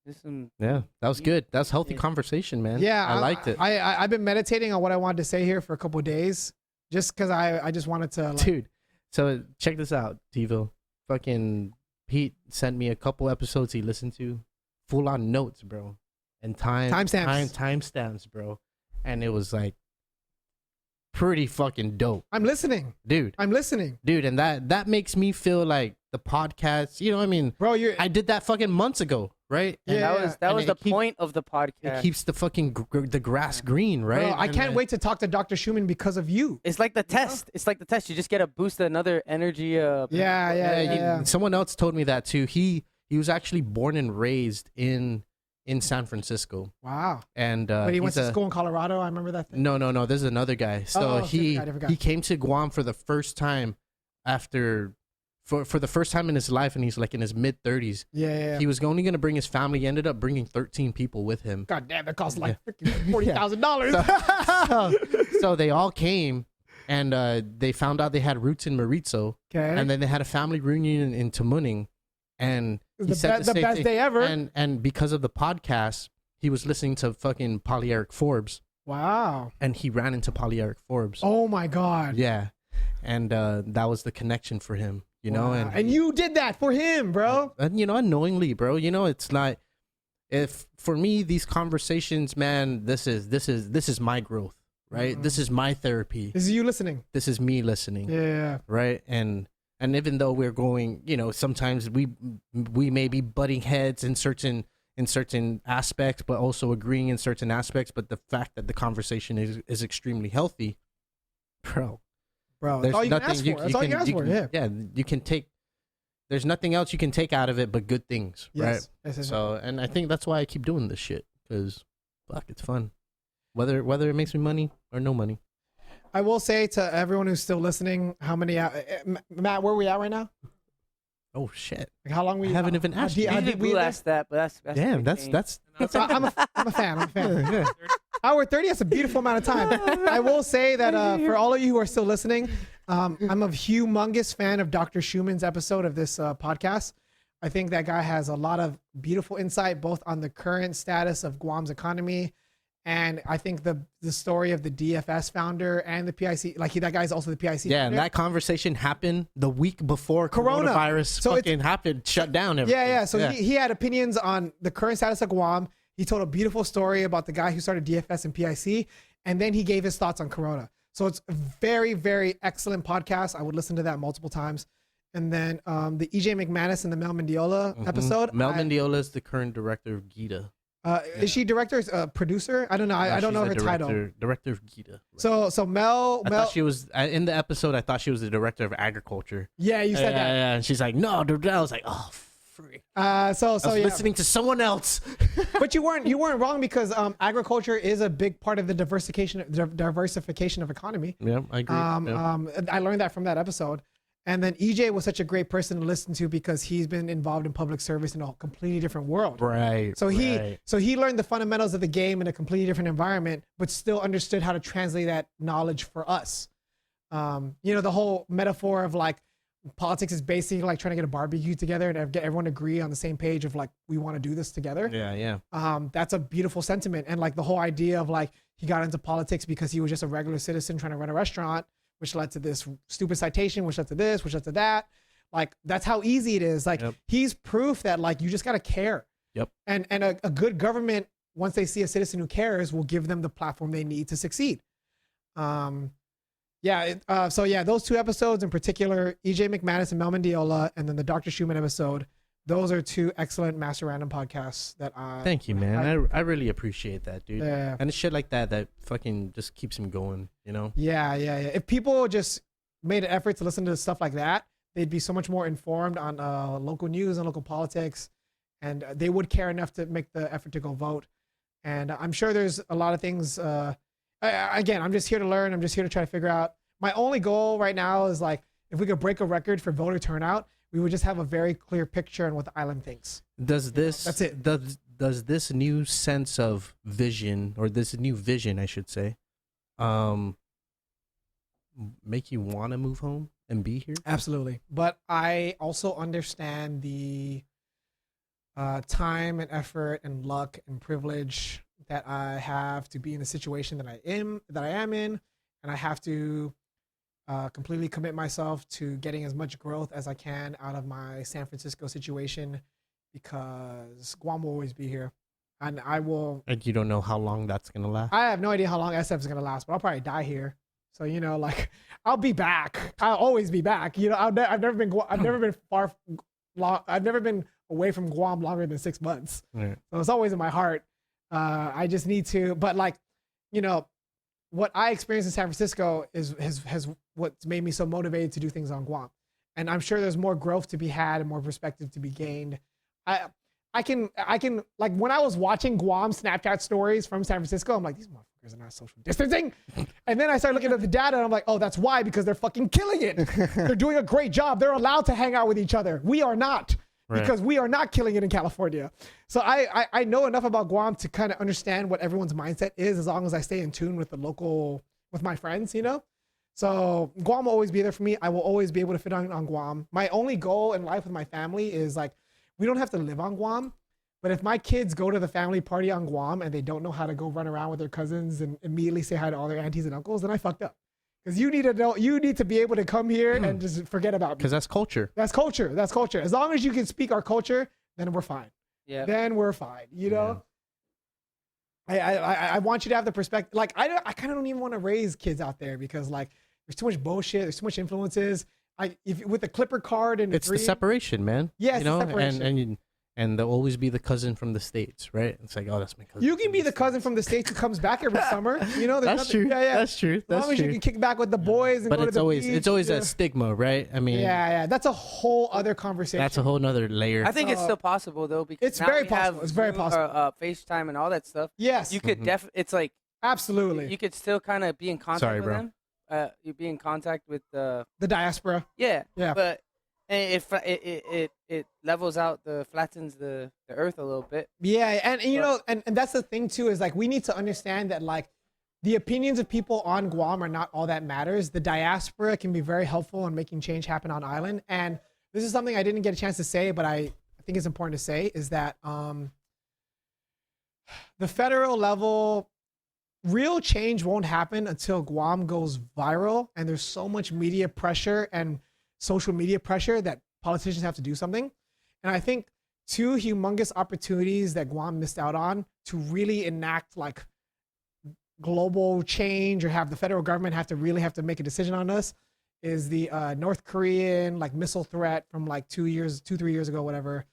Listen, Yeah, that was good. That was healthy Yeah. conversation, man. Yeah. I liked it, I've been meditating on what I wanted to say here for a couple of days, just because I just wanted to. Like, dude. So check this out, Devo. Fucking Pete sent me a couple episodes he listened to, full on notes, bro, and timestamps, bro, and it was like pretty fucking dope, I'm listening. dude. I'm listening. Dude, and that makes me feel like the podcast, you know what I mean? Bro, I did that fucking months ago, right? And Yeah, that and was it the point of the podcast. It keeps the fucking the grass green, right? Bro, I And, can't wait to talk to Dr. Schumann because of you. It's like the test. It's like the test. You just get to boost another energy. Yeah. Someone else told me that too. He was actually born and raised in San Francisco, Wow. and But he went he's to school in Colorado. I remember that thing. No. There's another guy. So different guy. he came to Guam for the first time for the first time in his life, and he's like in his mid 30s. Yeah. He was only going to bring his family. He ended up bringing 13 people with him. God damn, that cost like $40,000. So they all came, and they found out they had roots in Maritzo, Okay. and then they had a family reunion in Tamuning, and It he was said the same best thing. day ever. And because of the podcast, he was listening to fucking Polly Eric Forbes, Wow. and he ran into Polly Eric Forbes. Oh my God. Yeah, and that was the connection for him, you know. Wow. And you did that for him, bro. And you know, unknowingly, bro. You know, it's not. If for me, these conversations, man, this is my growth, right? This is my therapy. This is you listening. This is me listening, Yeah. right? And even though we're going, you know, sometimes we may be butting heads in certain aspects, but also agreeing in certain aspects. But the fact that the conversation is extremely healthy, bro. Bro, There's that's all you can nothing ask for. That's all you can ask for. Yeah. You can take. There's nothing else you can take out of it but good things, right? Yes. So, and I think that's why I keep doing this shit, because fuck, it's fun. Whether it makes me money or no money. I will say to everyone who's still listening, how many Matt, where are we at right now? Oh shit! Like how long we I haven't even asked you. how Usually deep we Blue in asked that, but that's Damn, pretty changed. that's I'm a fan. yeah. Hour 30, that's a beautiful amount of time. I will say that for all of you who are still listening, I'm a humongous fan of Dr. Schumann's episode of this podcast. I think that guy has a lot of beautiful insight, both on the current status of Guam's economy, and I think the story of the DFS founder and the PIC, like that guy's also the PIC Yeah, founder. and that conversation happened the week before Corona. coronavirus So fucking happened, shut down everything. Yeah. So he had opinions on the current status of Guam. He told a beautiful story about the guy who started DFS and PIC, and then he gave his thoughts on Corona. So it's a very, very excellent podcast. I would listen to that multiple times. And then the EJ McManus and the Mel Mendiola episode. Mel Mendiola is the current director of Gita. Is she director, producer? I don't know. I don't know her title. Director of Gita. So Mel. I thought she was in the episode. I thought she was the director of agriculture. Yeah, you said that. Yeah, and she's like, no, dude. I was like, oh, freak. So I was yeah. listening to someone else. But you weren't wrong, because agriculture is a big part of the diversification of economy. Yeah, I agree. I learned that from that episode. And then EJ was such a great person to listen to because he's been involved in public service in a completely different world. Right. So he learned the fundamentals of the game in a completely different environment, but still understood how to translate that knowledge for us. The whole metaphor of like politics is basically like trying to get a barbecue together and get everyone to agree on the same page of like, we want to do this together. Yeah. That's a beautiful sentiment. And like the whole idea of like, he got into politics because he was just a regular citizen trying to run a restaurant, which led to this stupid citation, which led to this, which led to that. Like, that's how easy it is. Like, he's proof that like, you just got to care. Yep. And a good government, once they see a citizen who cares, will give them the platform they need to succeed. So those two episodes in particular, EJ McManus and Mel Mendiola, and then the Dr. Schumann episode, those are two excellent Master Random podcasts that I... Thank you, man. I really appreciate that, dude. Yeah. And it's shit like that fucking just keeps him going, you know? Yeah. If people just made an effort to listen to stuff like that, they'd be so much more informed on local news and local politics, and they would care enough to make the effort to go vote. And I'm sure there's a lot of things. Again, I'm just here to learn. I'm just here to try to figure out. My only goal right now is like, if we could break a record for voter turnout, we would just have a very clear picture on what the island thinks. Does this That's it. Does this new sense of vision, or this new vision, I should say, make you want to move home and be here? Absolutely. But I also understand the time and effort and luck and privilege that I have to be in the situation that I am in, and I have to completely commit myself to getting as much growth as I can out of my San Francisco situation, because Guam will always be here, and I will. And you don't know how long that's gonna last. I have no idea how long SF is gonna last, but I'll probably die here. So like I'll be back. I'll always be back. I've never been I've never been away from Guam longer than 6 months. Right. So it's always in my heart. I just need to, but like, what I experienced in San Francisco has what's made me so motivated to do things on Guam. And I'm sure there's more growth to be had and more perspective to be gained. I can like when I was watching Guam Snapchat stories from San Francisco, I'm like, these motherfuckers are not social distancing. And then I started looking at the data and I'm like, oh, that's why, because they're fucking killing it. They're doing a great job. They're allowed to hang out with each other. We are not. Right. Because we are not killing it in California. So I know enough about Guam to kind of understand what everyone's mindset is, as long as I stay in tune with with my friends, So Guam will always be there for me. I will always be able to fit on Guam. My only goal in life with my family is like, we don't have to live on Guam, but if my kids go to the family party on Guam and they don't know how to go run around with their cousins and immediately say hi to all their aunties and uncles, then I fucked up. Because you need to be able to come here and just forget about me. Because that's culture. That's culture. That's culture. As long as you can speak our culture, then we're fine. Yeah. Then we're fine. Yeah. I want you to have the perspective. Like I kind of don't even want to raise kids out there because like there's too much bullshit. There's too much influences. If with the Clipper card and it's the separation, man. Yes, separation. And there'll always be the cousin from the States, right? It's like, oh, that's my cousin. You can be the cousin from the States who comes back every summer. That's true. Yeah. That's true. As long as you can kick back with the boys and go to the beach. It's always that stigma, right? I mean, yeah. That's a whole other conversation. That's a whole nother layer. I think it's still possible though, because it's very possible. It's very possible. FaceTime and all that stuff. Yes, you could it's like absolutely. You could still kind of be in contact with them. You'd be in contact with the diaspora. Yeah. But it levels out, flattens the earth a little bit. Yeah, and that's the thing too, is like we need to understand that like the opinions of people on Guam are not all that matters. The diaspora can be very helpful in making change happen on island. And this is something I didn't get a chance to say, but I think it's important to say, is that the federal level, real change won't happen until Guam goes viral, and there's so much media pressure and social media pressure that politicians have to do something. And I think two humongous opportunities that Guam missed out on to really enact like global change or have the federal government have to make a decision on us is the North Korean like missile threat from like 3 years ago, whatever.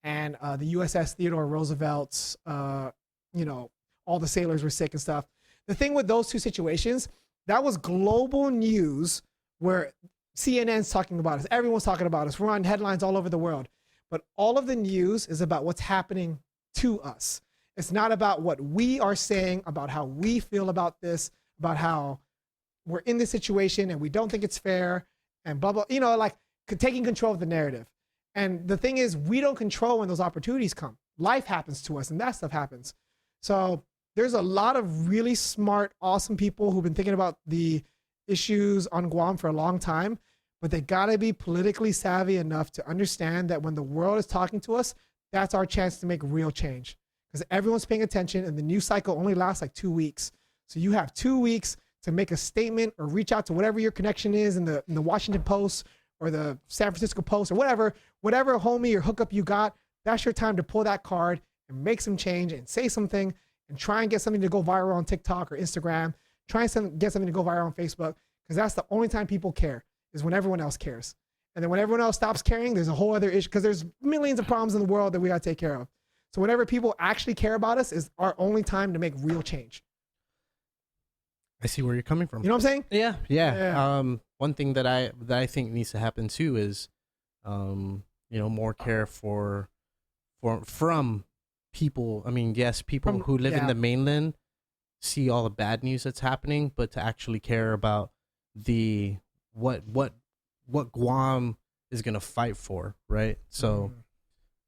And the USS Theodore Roosevelt's, all the sailors were sick and stuff. The thing with those two situations, that was global news where CNN's talking about us. Everyone's talking about us. We're on headlines all over the world. But all of the news is about what's happening to us. It's not about what we are saying, about how we feel about this, about how we're in this situation and we don't think it's fair and blah, blah, like taking control of the narrative. And the thing is, we don't control when those opportunities come. Life happens to us and that stuff happens. So there's a lot of really smart, awesome people who've been thinking about the issues on Guam for a long time, but they gotta be politically savvy enough to understand that when the world is talking to us, that's our chance to make real change. Because everyone's paying attention and the news cycle only lasts like 2 weeks. So you have 2 weeks to make a statement or reach out to whatever your connection is in the Washington Post or the San Francisco Post or whatever homie or hookup you got. That's your time to pull that card and make some change and say something and try and get something to go viral on TikTok or Instagram. Try and get something to go viral on Facebook, because that's the only time people care, is when everyone else cares. And then when everyone else stops caring, there's a whole other issue, because there's millions of problems in the world that we got to take care of. So whenever people actually care about us is our only time to make real change. I see where you're coming from. You know what I'm saying? Yeah. One thing that I think needs to happen too is, more care from people. I mean, yes, people who live in the mainland see all the bad news that's happening, but to actually care about what Guam is gonna fight for, right? So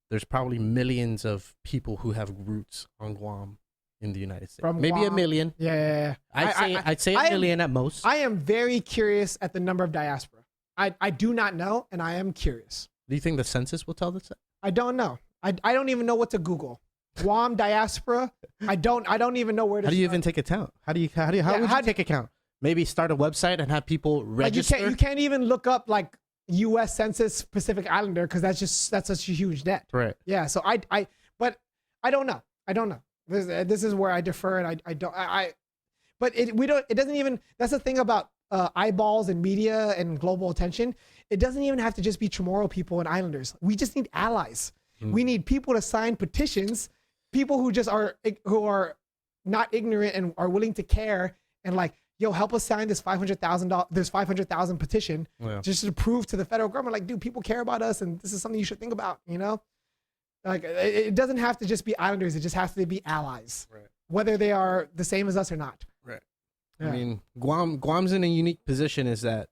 there's probably millions of people who have roots on Guam in the United States. Maybe Guam. 1 million. Yeah. I'd say a million at most. I am very curious at the number of diaspora. I do not know, and I am curious. Do you think the census will tell us? I don't know. I don't even know what to Google. Guam diaspora. I don't even know where to. How do you start. even take account? How would you take account? Maybe start a website and have people register. Like you can't even look up like U.S. Census Pacific Islander, because that's such a huge net. Right. Yeah. So but I don't know. This is where I defer, and I don't. But it doesn't even. That's the thing about eyeballs and media and global attention, it doesn't even have to just be Chamorro people and islanders. We just need allies. We need people to sign petitions, people who are not ignorant and are willing to care and like, yo, help us sign this $500,000 petition just to prove to the federal government, like, dude, people care about us and this is something you should think about, you know? Like, it doesn't have to just be islanders. It just has to be allies, whether they are the same as us or not. Right. Yeah. I mean, Guam's in a unique position is that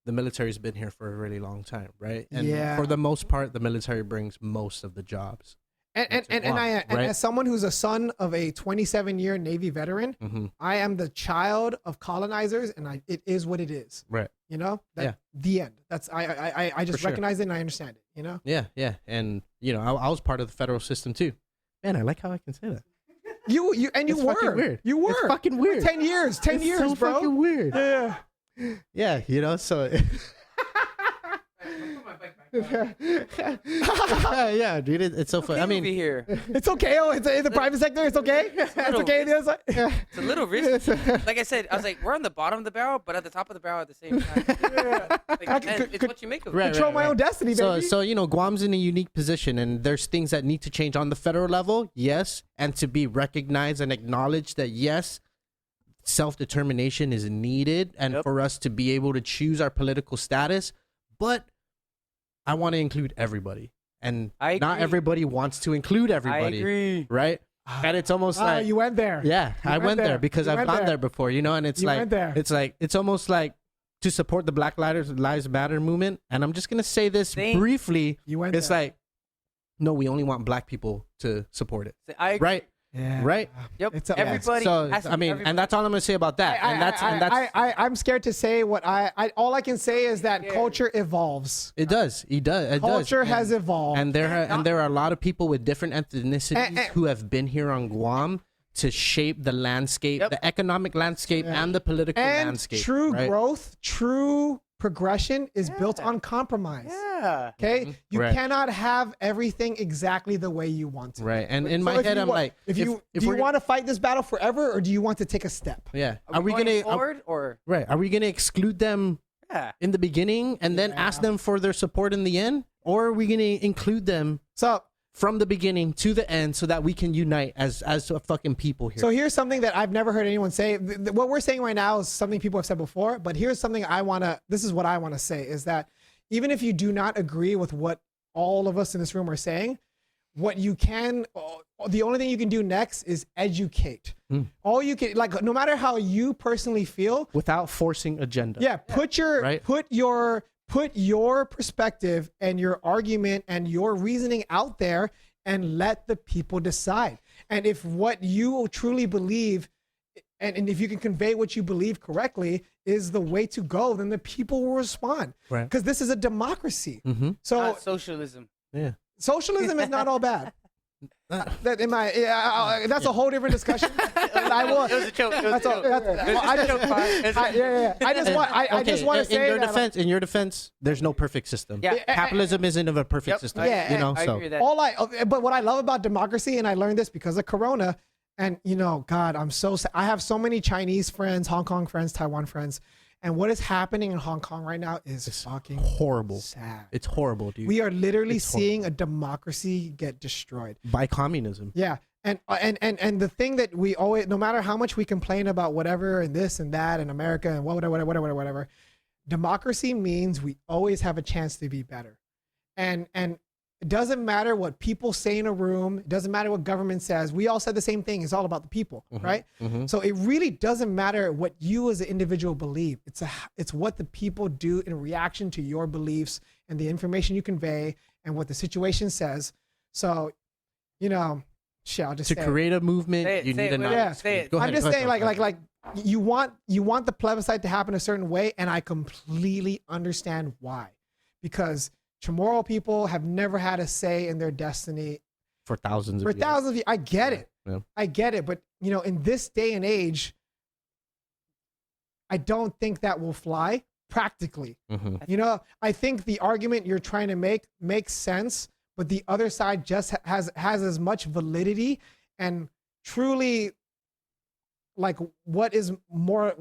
the military's been here for a really long time, right? And for the most part, the military brings most of the jobs. And as someone who's a son of a 27-year Navy veteran, I am the child of colonizers, and it is what it is. Right. You know? The end. That's I just recognize it and I understand it, you know? Yeah, yeah. And you know, I was part of the federal system too. Man, I like how I can say that. You were weird. You were. It's fucking weird. 10 years. 10 years, so bro. Fucking weird. Yeah. Yeah, you know, so yeah, dude, it's so funny. I mean, here. It's okay. Oh, it's the private sector. It's okay. It's okay. It's a little risky. Like I said, I was like, we're on the bottom of the barrel, but at the top of the barrel at the same time. It's what you make of it. Control my own destiny, baby. So you know, Guam's in a unique position, and there's things that need to change on the federal level, yes, and to be recognized and acknowledged that yes, self-determination is needed, and for us to be able to choose our political status, but I want to include everybody, and not everybody wants to include everybody. I agree. Right? And it's almost like you went there. Yeah, I went there because I've gone there before, you know. And it's it's almost like to support the Black Lives Matter movement. And I'm just gonna say this briefly. It's like, no, we only want Black people to support it. I agree. Right? Yeah. Right. Yep. Everybody. So I mean, and that's all I'm gonna say about that. I'm scared to say what all I can say is that culture evolves. It does. Culture has evolved, and there are a lot of people with different ethnicities who have been here on Guam to shape the landscape, the economic landscape, and the political landscape. True growth, true progression is built on compromise. Yeah. Okay. You cannot have everything exactly the way you want to. Right. And in my head, I'm like, do you want to fight this battle forever, or do you want to take a step? Yeah. Are we going forward or right? Are we gonna exclude them in the beginning and then ask them for their support in the end, or are we gonna include them from the beginning to the end so that we can unite as a fucking people here? So here's something that I've never heard anyone say. What we're saying right now is something people have said before, but here's something this is what I want to say, is that even if you do not agree with what all of us in this room are saying, the only thing you can do next is educate. All you can, like, no matter how you personally feel, without forcing agenda. Yeah. Put your perspective and your argument and your reasoning out there and let the people decide. And if what you truly believe, and if you can convey what you believe correctly, is the way to go, then the people will respond. Right. Because this is a democracy. So not socialism. Yeah. Socialism is not all bad. That's a whole different discussion. I will. It was a joke. I just want to say in your defense, there's no perfect system. Yeah. Capitalism isn't a perfect system. Yeah, you know. I agree with that. But what I love about democracy, and I learned this because of Corona, and you know, God, I'm so sad. I have so many Chinese friends, Hong Kong friends, Taiwan friends. And what is happening in Hong Kong right now is fucking horrible. Sad. It's horrible, dude. We are literally seeing a democracy get destroyed by communism. Yeah. And the thing that we always, no matter how much we complain about whatever and this and that and America and whatever, democracy means we always have a chance to be better. And it doesn't matter what people say in a room. It doesn't matter what government says. We all said the same thing. It's all about the people, right? So it really doesn't matter what you as an individual believe. It's what the people do in reaction to your beliefs and the information you convey and what the situation says. So, you know, I'll just to create a movement, you need a knowledge. I'm just saying, like you want the plebiscite to happen a certain way, and I completely understand why, because Chamorro people have never had a say in their destiny for thousands of years. I get it. Yeah. I get it. But, you know, in this day and age, I don't think that will fly practically. You know, I think the argument you're trying to make makes sense, but the other side just has as much validity and truly, like, what is more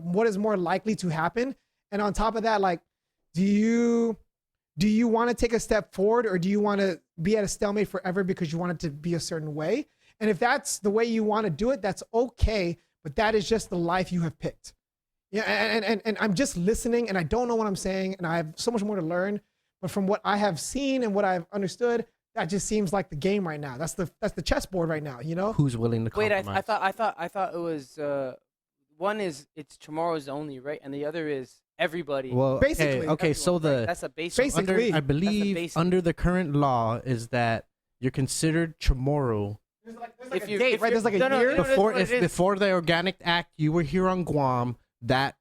likely to happen. And on top of that, like, do you want to take a step forward, or do you want to be at a stalemate forever because you want it to be a certain way? And if that's the way you want to do it, that's okay. But that is just the life you have picked. Yeah, and I'm just listening, and I don't know what I'm saying, and I have so much more to learn. But from what I have seen and what I've understood, that just seems like the game right now. That's the chessboard right now. You know, Who's willing to Wait, compromise? I thought it was one is it's tomorrow's only, right, and the other is everybody. Well, Basically, okay. So Everyone, right? the that's a basic. Basically. I believe basic. under the current law is that you're considered chamorro there's like If a you- date, if right? you- There's like a no, no, year. no, no, before what it is. before the Organic Act. You were here on Guam. That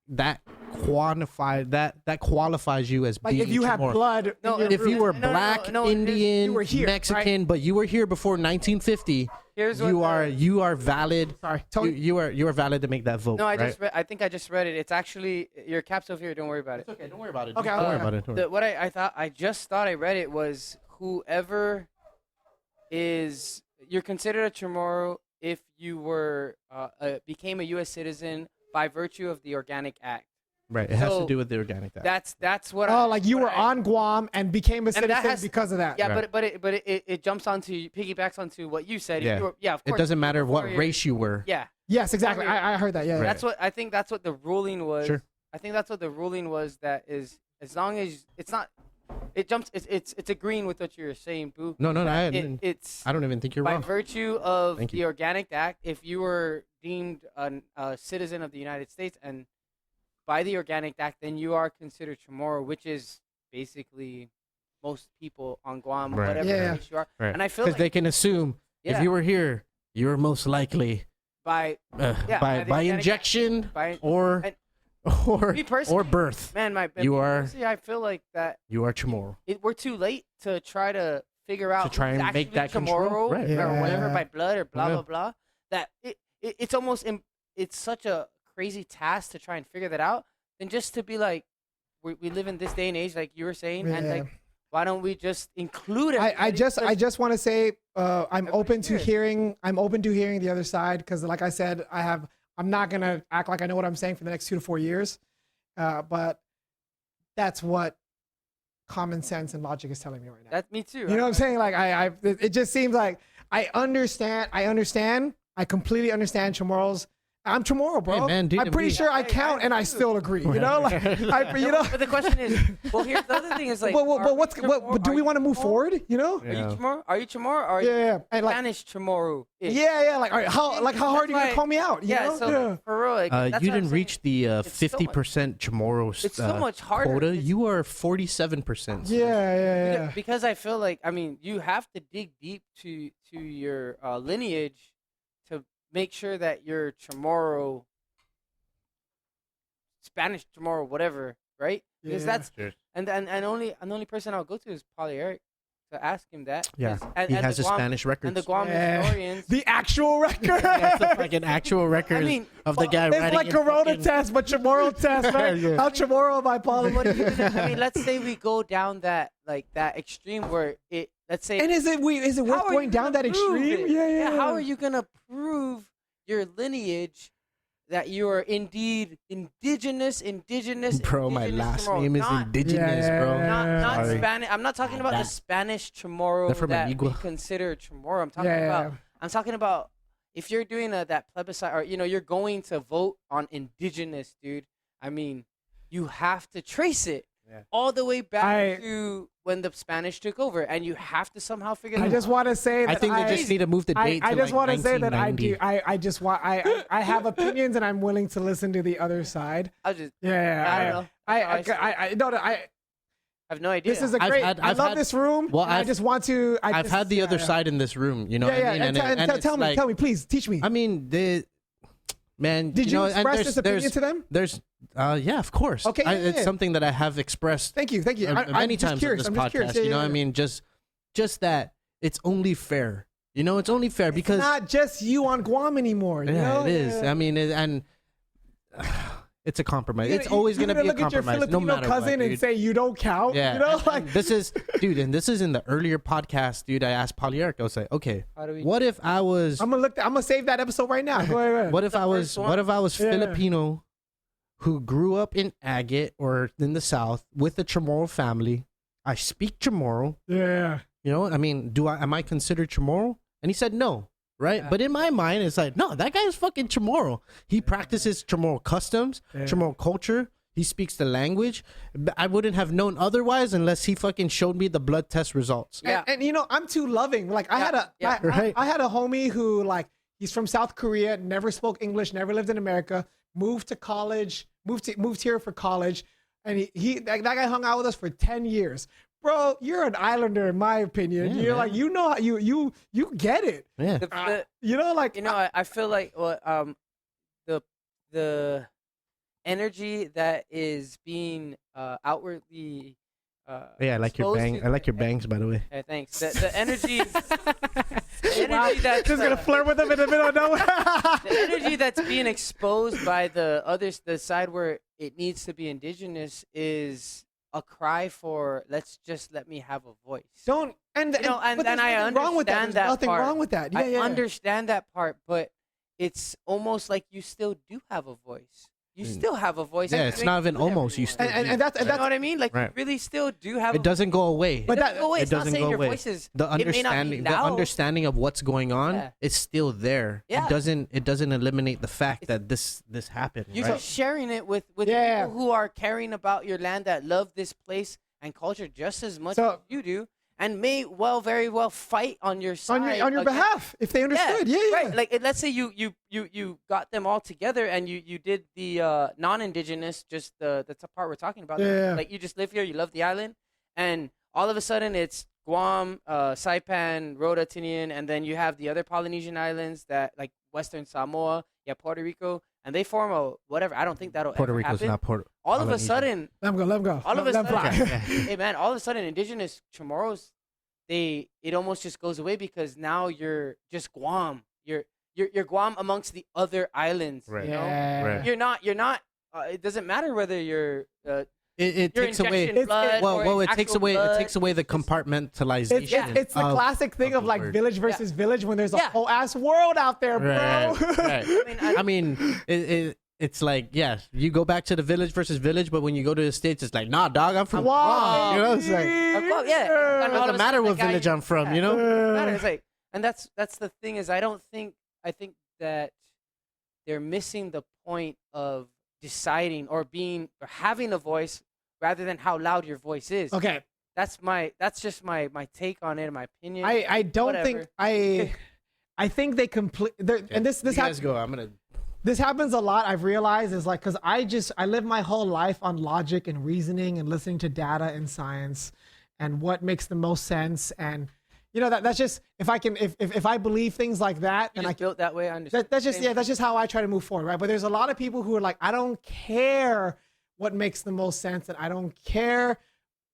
qualifies you as Like being if you have chamorro. blood, No, in your If you group. were No, no, no, black, no, it is- Indian, you were here, Mexican, but you were here before 1950, Here's what you the- are valid. Sorry, Tony. You are valid to make that vote. No, right? I think I just read it. It's actually your cap's over here. Don't worry about it. Okay, don't worry about it. Okay, Don't okay. worry about it. Don't worry. What I just thought I read it was whoever is you're considered a chamorro if you were became a U.S. citizen by virtue of the Organic Act. Right, it has to So, do with the Organic Act. That's what. Oh, like you were on Guam and became a that citizen has- because of that. Yeah, Right. but it jumps onto piggybacks onto what you said. If Yeah. you were, yeah, of It course. doesn't matter what Before race you were. Yeah, Yes, exactly. I heard that. Yeah. Right. yeah. that's what I think. That's what the ruling was. Sure. I think that's what the ruling was. That is, as long as it's not, it jumps. It's agreeing with what you're saying, Boo. No, It's I don't even think you're by wrong. virtue of Thank the you. Organic Act. If you were deemed a citizen of the United States and by the Organic Act, then you are considered chamorro, which is basically most people on Guam, Right. whatever Yeah. race you are. Right. And I feel Because like they can assume yeah, if you were here, you were most likely by Yeah, by the by Organic injection by or and- or me personally, or birth. man, You are- personally, I feel like that You are chamorro. we're too late to try to figure out try who's and make actually that control? chamorro Right. or whatever Yeah. by blood or blah Yeah. blah blah. That it's almost it's such a crazy task to try and figure that out. Than just to be like, we live in this day and age, like you were saying, and Yeah. like, why don't we just include it? I just want to say I'm open to Everybody's hearing the other side, because like I said, I'm not gonna act like I know what I'm saying for the next 2 to 4 years, but that's what common sense and logic is telling me right now. That's me too. You know what I'm saying? Like it just seems like I understand. I completely understand Chamorro's. I'm Chamorro, bro. Hey, man, dude, I'm pretty we- sure I I count, and I do. still agree. You know, like you know. But the question is, well, here's the other thing is like, But are what's you what? chamorro? Do we want to move Chamorro? forward? You know? Are you Yeah. chamorro? Are you chamorro? Or are Yeah, you yeah. And like, Spanish chamorro? yeah. Like, all right, how hard are you gonna why- call me out? You Yeah. know? So for real, like, that's You what I'm didn't saying. reach the It's so much- 50% chamorro It's so much harder. quota. It's- You are 47%. Yeah. Because I feel like, I mean, you have to dig deep to your lineage to make sure that you're chamorro, Spanish chamorro, whatever, right? Because Yeah. that's and only person I'll go to is Pauly Eric to ask him that. Yeah, 'Cause- he and has the his Guam, Spanish records. and the Guam Yeah. historians. The actual record. That's the fucking actual records mean, of the guy It's writing like in Corona fucking- test, but Chamorro test, right? Yeah. How Chamorro am I, Pauly? What are you gonna, I mean, let's say we go down that extreme where it. Let's say. And is it how worth are going you down gonna that prove extreme? it? Yeah. How are you gonna prove your lineage that you are indeed indigenous? Bro, my indigenous last Chamorro? name is Not- indigenous, Yeah, bro. Not Sorry. Spanish. I'm not talking about the That- Spanish Chamorro They're from that we Antigua. consider Chamorro. I'm talking Yeah. about. I'm talking about if you're doing that plebiscite, or you're going to vote on indigenous, dude. I mean, you have to trace it Yeah. all the way back I- to when the Spanish took over, and you have to somehow figure. I that just out. want to say that I think they just need to move the date I to just like want to say that I 1990. do. I just want. I have opinions, and I'm willing to listen to the other side. I just Yeah. I don't know. That's how I no. I have no idea. This is a I've great. had- I I've love had- this room. well, and I I've- just want to. I've had the other side in this room, you know what I mean? And it's tell like- me, please teach me. I mean, man, Did you know, and express there's- this opinion there's- to them? There's, yeah, of course. Okay, yeah, It's yeah. something that I have expressed Thank you. many I'm just times on curious. this I'm just podcast. curious. Yeah, You know yeah, what I yeah. mean? Just that it's only fair. You know, it's only fair It's because not just you on Guam anymore. You yeah, know? it is. Yeah. I mean, and it's a compromise. You're It's gonna- always you're going to be a look at your compromise, no Filipino matter cousin what, and dude. say you don't count. Yeah, You know, and like this is, dude, and this is in the earlier podcast, dude. I asked Pauly Eric. I was like, okay, How do we? what if I was, I'm gonna save that episode right now. Go ahead. what if The I was, first one? what if I was Yeah. Filipino, who grew up in Agate or in the South with a Chamorro family. I speak Chamorro. Yeah. You know, I mean, am I considered Chamorro? And he said no, right? Yeah. But in my mind, it's like, no, that guy is fucking Chamorro. He practices Chamorro customs, Chamorro culture. He speaks the language. I wouldn't have known otherwise unless he fucking showed me the blood test results. Yeah. And you know, I'm too loving. Like I had Right. I had a homie who, like, he's from South Korea, never spoke English, never lived in America, moved to college, moved here for college, and that guy hung out with us for 10 years. Bro, you're an islander in my opinion. Yeah, You're man. like, you know, you get it. Yeah. You know, like, You know, I feel like the energy that is being outwardly Yeah, I like your exposed bang. to- I like your bangs, by the way. Thanks. The energy, the energy that's just gonna flirt with him in the middle of nowhere. the energy that's being exposed by the side where it needs to be indigenous is a cry for let me have a voice. Don't and You know, and but there's I nothing wrong with that. understand There's that nothing part. wrong with that. Yeah, I yeah. understand that part, but it's almost like you still do have a voice. You still have a voice. Yeah, and it's you not make even it everyone. almost. You still And do. that's You know what I mean? Like Right. you really still do have. It doesn't go away. But that- go away. It It's not doesn't saying go your away. voices. The it may not be understanding, the loud. understanding of what's going on Yeah. is still there. Yeah. It doesn't eliminate the fact that this happened. You're Right? just sharing it with Yeah. people who are caring about your land, that love this place and culture just as much So- as you do, and may very well fight on your side, on your against- behalf if they understood. Yeah, yeah. Right. Like let's say you got them all together and you did the non-indigenous, just the part we're talking about. Yeah. Like you just live here, you love the island, and all of a sudden it's Guam, Saipan, Rota, Tinian, and then you have the other Polynesian islands that like Western Samoa, you have Puerto Rico, and they form a whatever. I don't think that'll Puerto ever Rico's happen. not Puerto. All of a Polynesian. sudden, Let him go. all of a Let him sudden, fly. hey man, all of a sudden, indigenous Chamorros, it almost just goes away because now you're just Guam. You're Guam amongst the other islands. Right. You know? Yeah. Right. You're not. It doesn't matter whether you're It your takes away. injection blood or It takes actual away. blood. It takes away the compartmentalization. Yeah. It's the of- classic thing of of the like word. village versus village when there's a Yeah. whole ass world out there, bro. Right. I mean, it's like, yeah, you go back to the village versus village, but when you go to the States, it's like, nah, dog, I'm from Guam. You know, it's like, Well, yeah. And all of doesn't a matter sudden, what the guy- village I'm from, you know? Doesn't matter. It's like, and that's the thing is I think that they're missing the point of deciding or having a voice rather than how loud your voice is. Okay, That's just my take on it, my opinion. I don't think Whatever. I think they complete. And this You happens. guys go. I'm gonna. This happens a lot. I've realized is like because I live my whole life on logic and reasoning and listening to data and science and what makes the most sense, and you know that's just if I believe things like that, You and just built that way. I understand. that's just how I try to move forward, right? But there's a lot of people who are like, I don't care what makes the most sense, and I don't care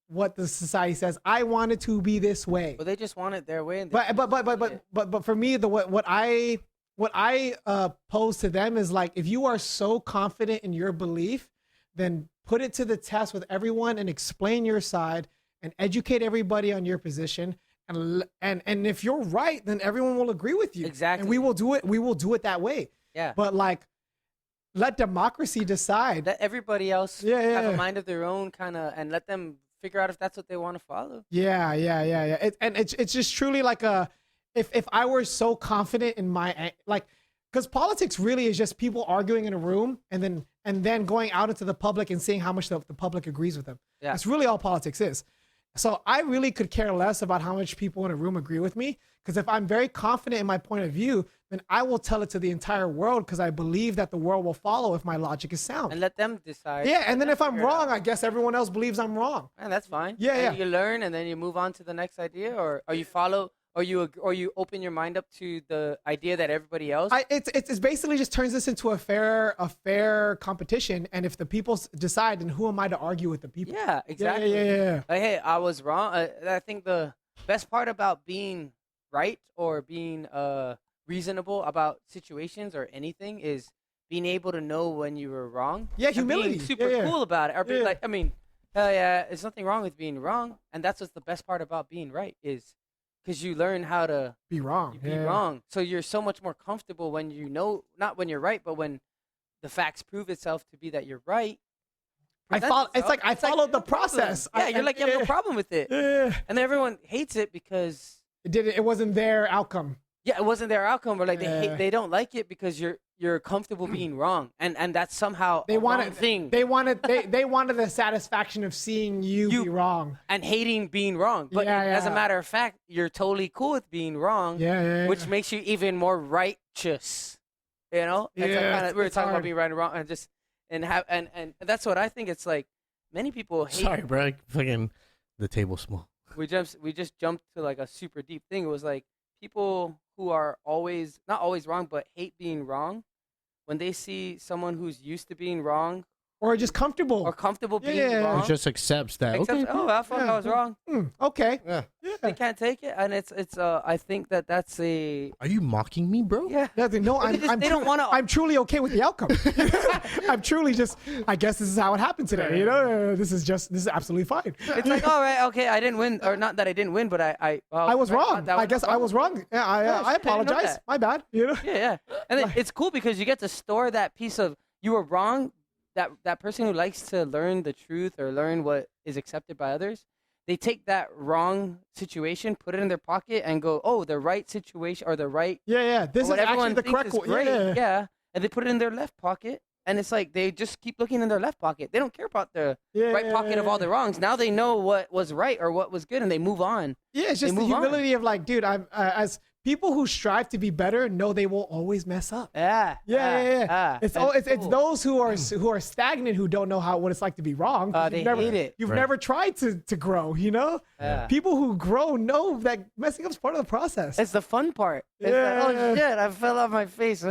what the society says. I want it to be this way. Well, they just want it their way. And But for me, what I pose to them is like, if you are so confident in your belief, then put it to the test with everyone and explain your side and educate everybody on your position. And if you're right, then everyone will agree with you. Exactly. And we will do it. We will do it that way. Yeah. But like, let democracy decide. Let everybody else Yeah, yeah, have yeah. a mind of their own, kind of, and let them figure out if that's what they want to follow. Yeah. It's just truly like if I were so confident in my like, because politics really is just people arguing in a room and then going out into the public and seeing how much the public agrees with them. Yeah. That's really all politics is. So I really could care less about how much people in a room agree with me, because if I'm very confident in my point of view, then I will tell it to the entire world, because I believe that the world will follow if my logic is sound. And let them decide. Yeah, and then Let if them I'm figure it out. wrong, I guess everyone else believes I'm wrong. And that's fine. Yeah, And yeah. you learn, and then you move on to the next idea, or you follow, or you open your mind up to the idea that everybody else. It's basically just turns this into a fair competition, and if the people decide, then who am I to argue with the people? Yeah, exactly. Yeah. Like, hey, I was wrong. I think the best part about being right or being reasonable about situations or anything is being able to know when you were wrong. Yeah, and being humility. super Yeah. cool about it. Or be Yeah. like, I mean, hell yeah, there's nothing wrong with being wrong, and that's what's the best part about being right is because you learn how to Be wrong. be wrong. So you're so much more comfortable when you know, not when you're right, but when the facts prove itself to be that you're right. I follow. It's like I followed the process. Yeah, you're like, you have no problem with it. Yeah. And then everyone hates it because It wasn't their outcome. yeah, it wasn't their outcome, but like Yeah. they don't like it because you're comfortable being wrong, and that's somehow They a wanted wrong thing. They wanted the satisfaction of seeing you be wrong. And hating being wrong, but Yeah, as a yeah. matter of fact, you're totally cool with being wrong, Yeah. which makes you even more righteous. You know, Yeah, It's like kinda, we were it's talking hard. about being right and wrong, and just and that's what I think. It's like many people hate. Sorry, bro. Fucking the table's small. We just jumped to like a super deep thing. It was like people who are always not always wrong, but hate being wrong. When they see someone who's used to being wrong Or just comfortable. or comfortable being Yeah. wrong, Who just accepts that. except, Okay. oh, I Yeah. was wrong. Okay. Yeah. They can't take it, and it's I think that's a Are you mocking me, bro? yeah. No, But they don't wanna- I'm truly okay with the outcome. I'm truly just. I guess this is how it happened today. You know, this is absolutely fine. It's like, all right, okay, I didn't win, or not that I didn't win, but I was wrong. I guess I was wrong. Yeah, I shit, I didn't know apologize. that. My bad. You know. Yeah. And then it's cool because you get to store that piece of you were wrong. That person who likes to learn the truth or learn what is accepted by others, they take that wrong situation, put it in their pocket, and go, oh, the right situation or the right Yeah. This is what actually everyone the thinks correct is one. great. Yeah. And they put it in their left pocket, and it's like they just keep looking in their left pocket. They don't care about the right pocket of all the wrongs. Now they know what was right or what was good, and they move on. Yeah, it's just They the move on. humility of like, dude, I'm as people who strive to be better know they will always mess up. Yeah. It's those who are stagnant who don't know what it's like to be wrong. 'cause They you've never, hate it. You've Right. never tried to grow. You know, Yeah. people who grow know that messing up's part of the process. It's the fun part. It's like, Yeah. oh shit, I fell off my face.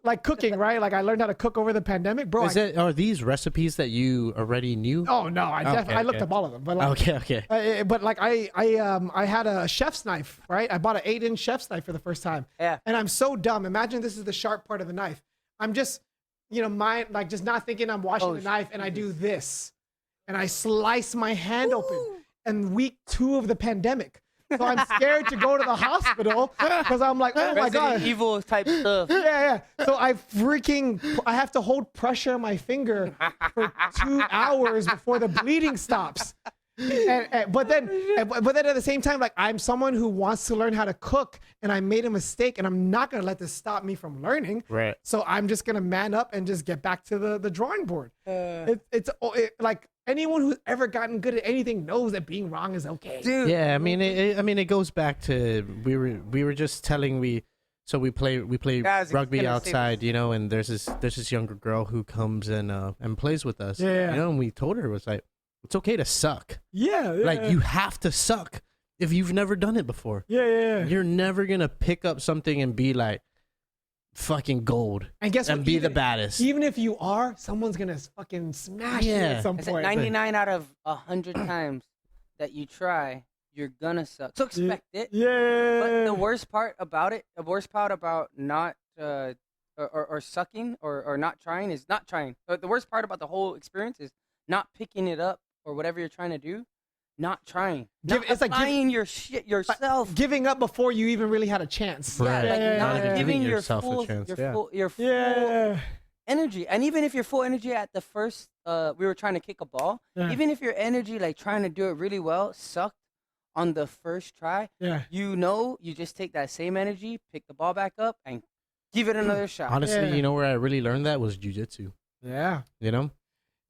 Like cooking, right? Like I learned how to cook over the pandemic, bro. Are these recipes that you already knew? Oh no, I looked okay. up all of them, but like, Okay. but like I had a chef's knife, right? I bought an 8-inch chef's knife for the first time. Yeah. And I'm so dumb. Imagine this is the sharp part of the knife. I'm just, just not thinking I'm washing the knife, and I do this, and I slice my hand open. And week 2 of the pandemic, so I'm scared to go to the hospital because I'm like, oh my god, Evil type stuff. yeah. So I have to hold pressure on my finger for 2 hours before the bleeding stops. But then at the same time, like I'm someone who wants to learn how to cook, and I made a mistake, and I'm not gonna let this stop me from learning. Right. So I'm just gonna man up and just get back to the drawing board. Like anyone who's ever gotten good at anything knows that being wrong is okay. Dude. Yeah, I mean, it goes back to we were just telling we play Yeah, I was rugby gonna say outside, and there's this younger girl who comes and plays with us. Yeah. And we told her, it was like, it's okay to suck. Yeah. Like you have to suck if you've never done it before. Yeah. You're never gonna pick up something and be like fucking gold And guess what? and be the baddest. Even if you are, someone's gonna fucking smash you at some It's like point. 99 out of 100 times that you try, you're gonna suck. So expect it. Yeah. But the worst part about not or sucking or not trying is not trying. But the worst part about the whole experience is not picking it up or whatever you're trying to do, not trying. It's like applying your shit yourself. giving up before you even really had a chance. Right. Not even giving giving your yourself a full, chance, your yeah. full Yeah. energy. And even if your full energy at the first, we were trying to kick a ball. Yeah. Even if your energy, like trying to do it really well, sucked on the first try, Yeah. you just take that same energy, pick the ball back up, and give it another shot. Honestly, Yeah. you know where I really learned that was jujitsu. Yeah.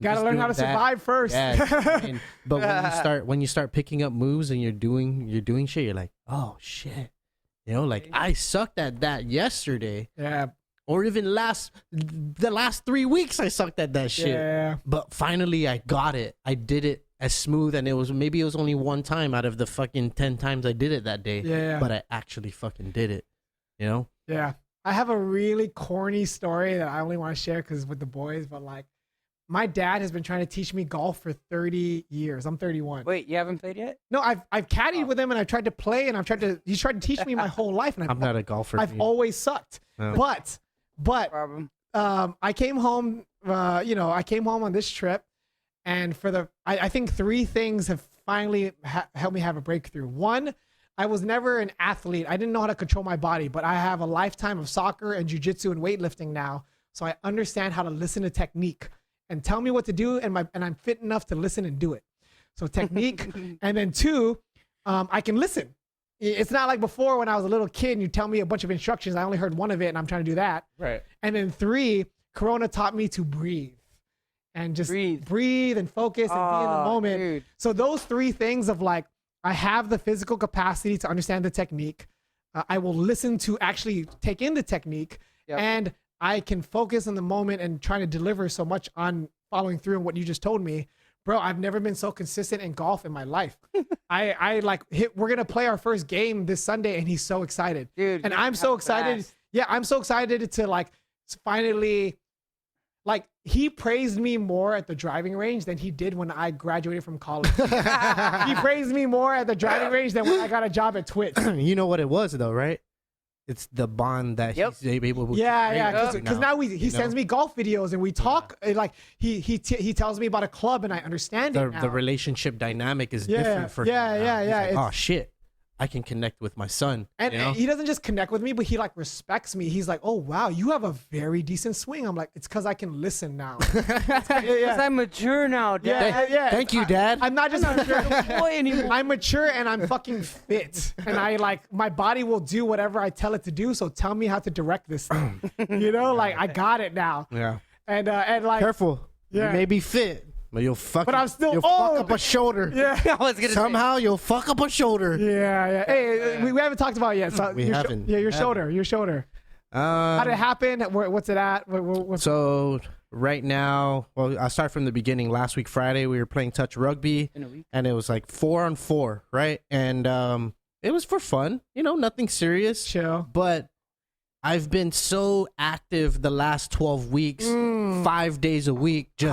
Gotta Just learn how to doing that. survive first. Yeah, but when you start picking up moves and you're doing shit, you're like, oh shit, like I sucked at that yesterday, Yeah. or even the last 3 weeks I sucked at that shit. Yeah. But finally I got it. I did it as smooth, and it was only one time out of the fucking 10 times I did it that day. Yeah. But I actually fucking did it. Yeah. I have a really corny story that I only want to share because with the boys, but like my dad has been trying to teach me golf for 30 years. I'm 31. Wait, you haven't played yet? No, I've caddied with him, and I've tried to play, and he's tried to teach me my whole life, and I'm not a golfer. I've always sucked. No. But Problem. I came home, on this trip, and I think 3 things have finally helped me have a breakthrough. One, I was never an athlete. I didn't know how to control my body, but I have a lifetime of soccer and jiu-jitsu and weightlifting now. so I understand how to listen to technique and tell me what to do, and I'm fit enough to listen and do it. So technique, and then 2, I can listen. It's not like before when I was a little kid and you tell me a bunch of instructions, I only heard one of it and I'm trying to do that. Right. And then 3, Corona taught me to breathe and just breathe and focus and be in the moment. Dude. So those 3 things of like, I have the physical capacity to understand the technique. I will listen to actually take in the technique, and I can focus in the moment and trying to deliver so much on following through on what you just told me. Bro, I've never been so consistent in golf in my life. I we're going to play our first game this Sunday and he's so excited. Dude, and I'm so excited. Blast. Yeah, I'm so excited to like finally, like he praised me more at the driving range than he did when I graduated from college. He praised me more at the driving range than when I got a job at Twitch. You know what it was though, right? It's the bond that he's able to because now he sends me golf videos and we talk like he tells me about a club and I understand it now. The relationship dynamic is different for him now. He's like, oh shit, I can connect with my son. And he doesn't just connect with me, but he like respects me. He's like, oh wow, you have a very decent swing. I'm like, it's because I can listen now. Because I'm mature now, Dad. Thank you, Dad. I'm not just mature. Boy anymore. I'm mature and I'm fucking fit. And I like, my body will do whatever I tell it to do. So tell me how to direct this thing. You know, like I got it now. Yeah. And like, careful. Yeah. You may be fit, but you'll fuck. But I'm still you'll old. fuck up a shoulder. Yeah. I was gonna Somehow you'll fuck up a shoulder. Yeah. Hey, we haven't talked about it yet. So We haven't. Your shoulder. How did it happen? What's it at? So right now, well, I'll start from the beginning. Last week, Friday, we were playing touch rugby, and it was like 4-on-4, right? And it was for fun, nothing serious. Chill. But I've been so active the last 12 weeks, 5 days a week, just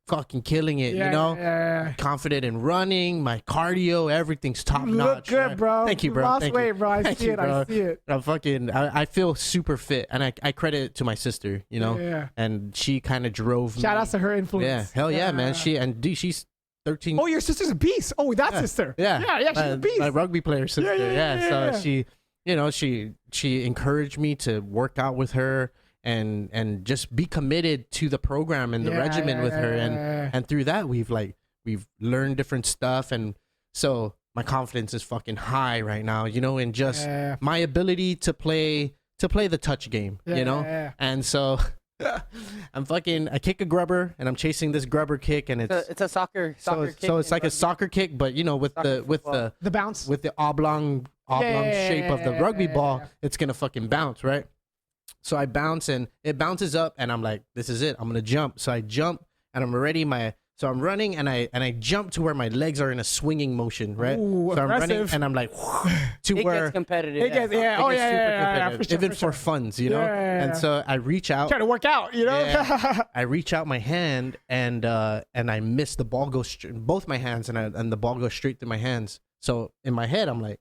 fucking killing it, Yeah. Confident in running, my cardio, everything's top notch. Look good, right? bro. Thank you, bro. Lost weight, bro. I see it. Bro. I see it. I feel super fit, and I credit it to my sister, Yeah. and she kind of drove me. Shout out to her influence. Yeah, hell yeah, man. She's 13. Oh, your sister's a beast. Oh, that sister. Yeah, she's a beast. My rugby player sister. Yeah. So she encouraged me to work out with her and just be committed to the program and the regimen with her, and through that we've learned different stuff, and so my confidence is fucking high right now, and just my ability to play the touch game, and so I kick a grubber and I'm chasing this grubber kick, and it's a soccer kick. So it's like a soccer kick, but with the bounce, with the oblong shape of the rugby ball, it's gonna fucking bounce, right? So I bounce and it bounces up, and I'm like, this is it, I'm gonna jump. So I jump and I'm ready. So I'm running and I jump to where my legs are in a swinging motion, right? Ooh, so I'm running aggressive. and I'm like to It where gets competitive. It gets, super competitive, even for for funds, Yeah. And so I reach out, trying to work out, I reach out my hand and I miss the ball, goes both my hands, and the ball goes straight through my hands. So in my head I'm like,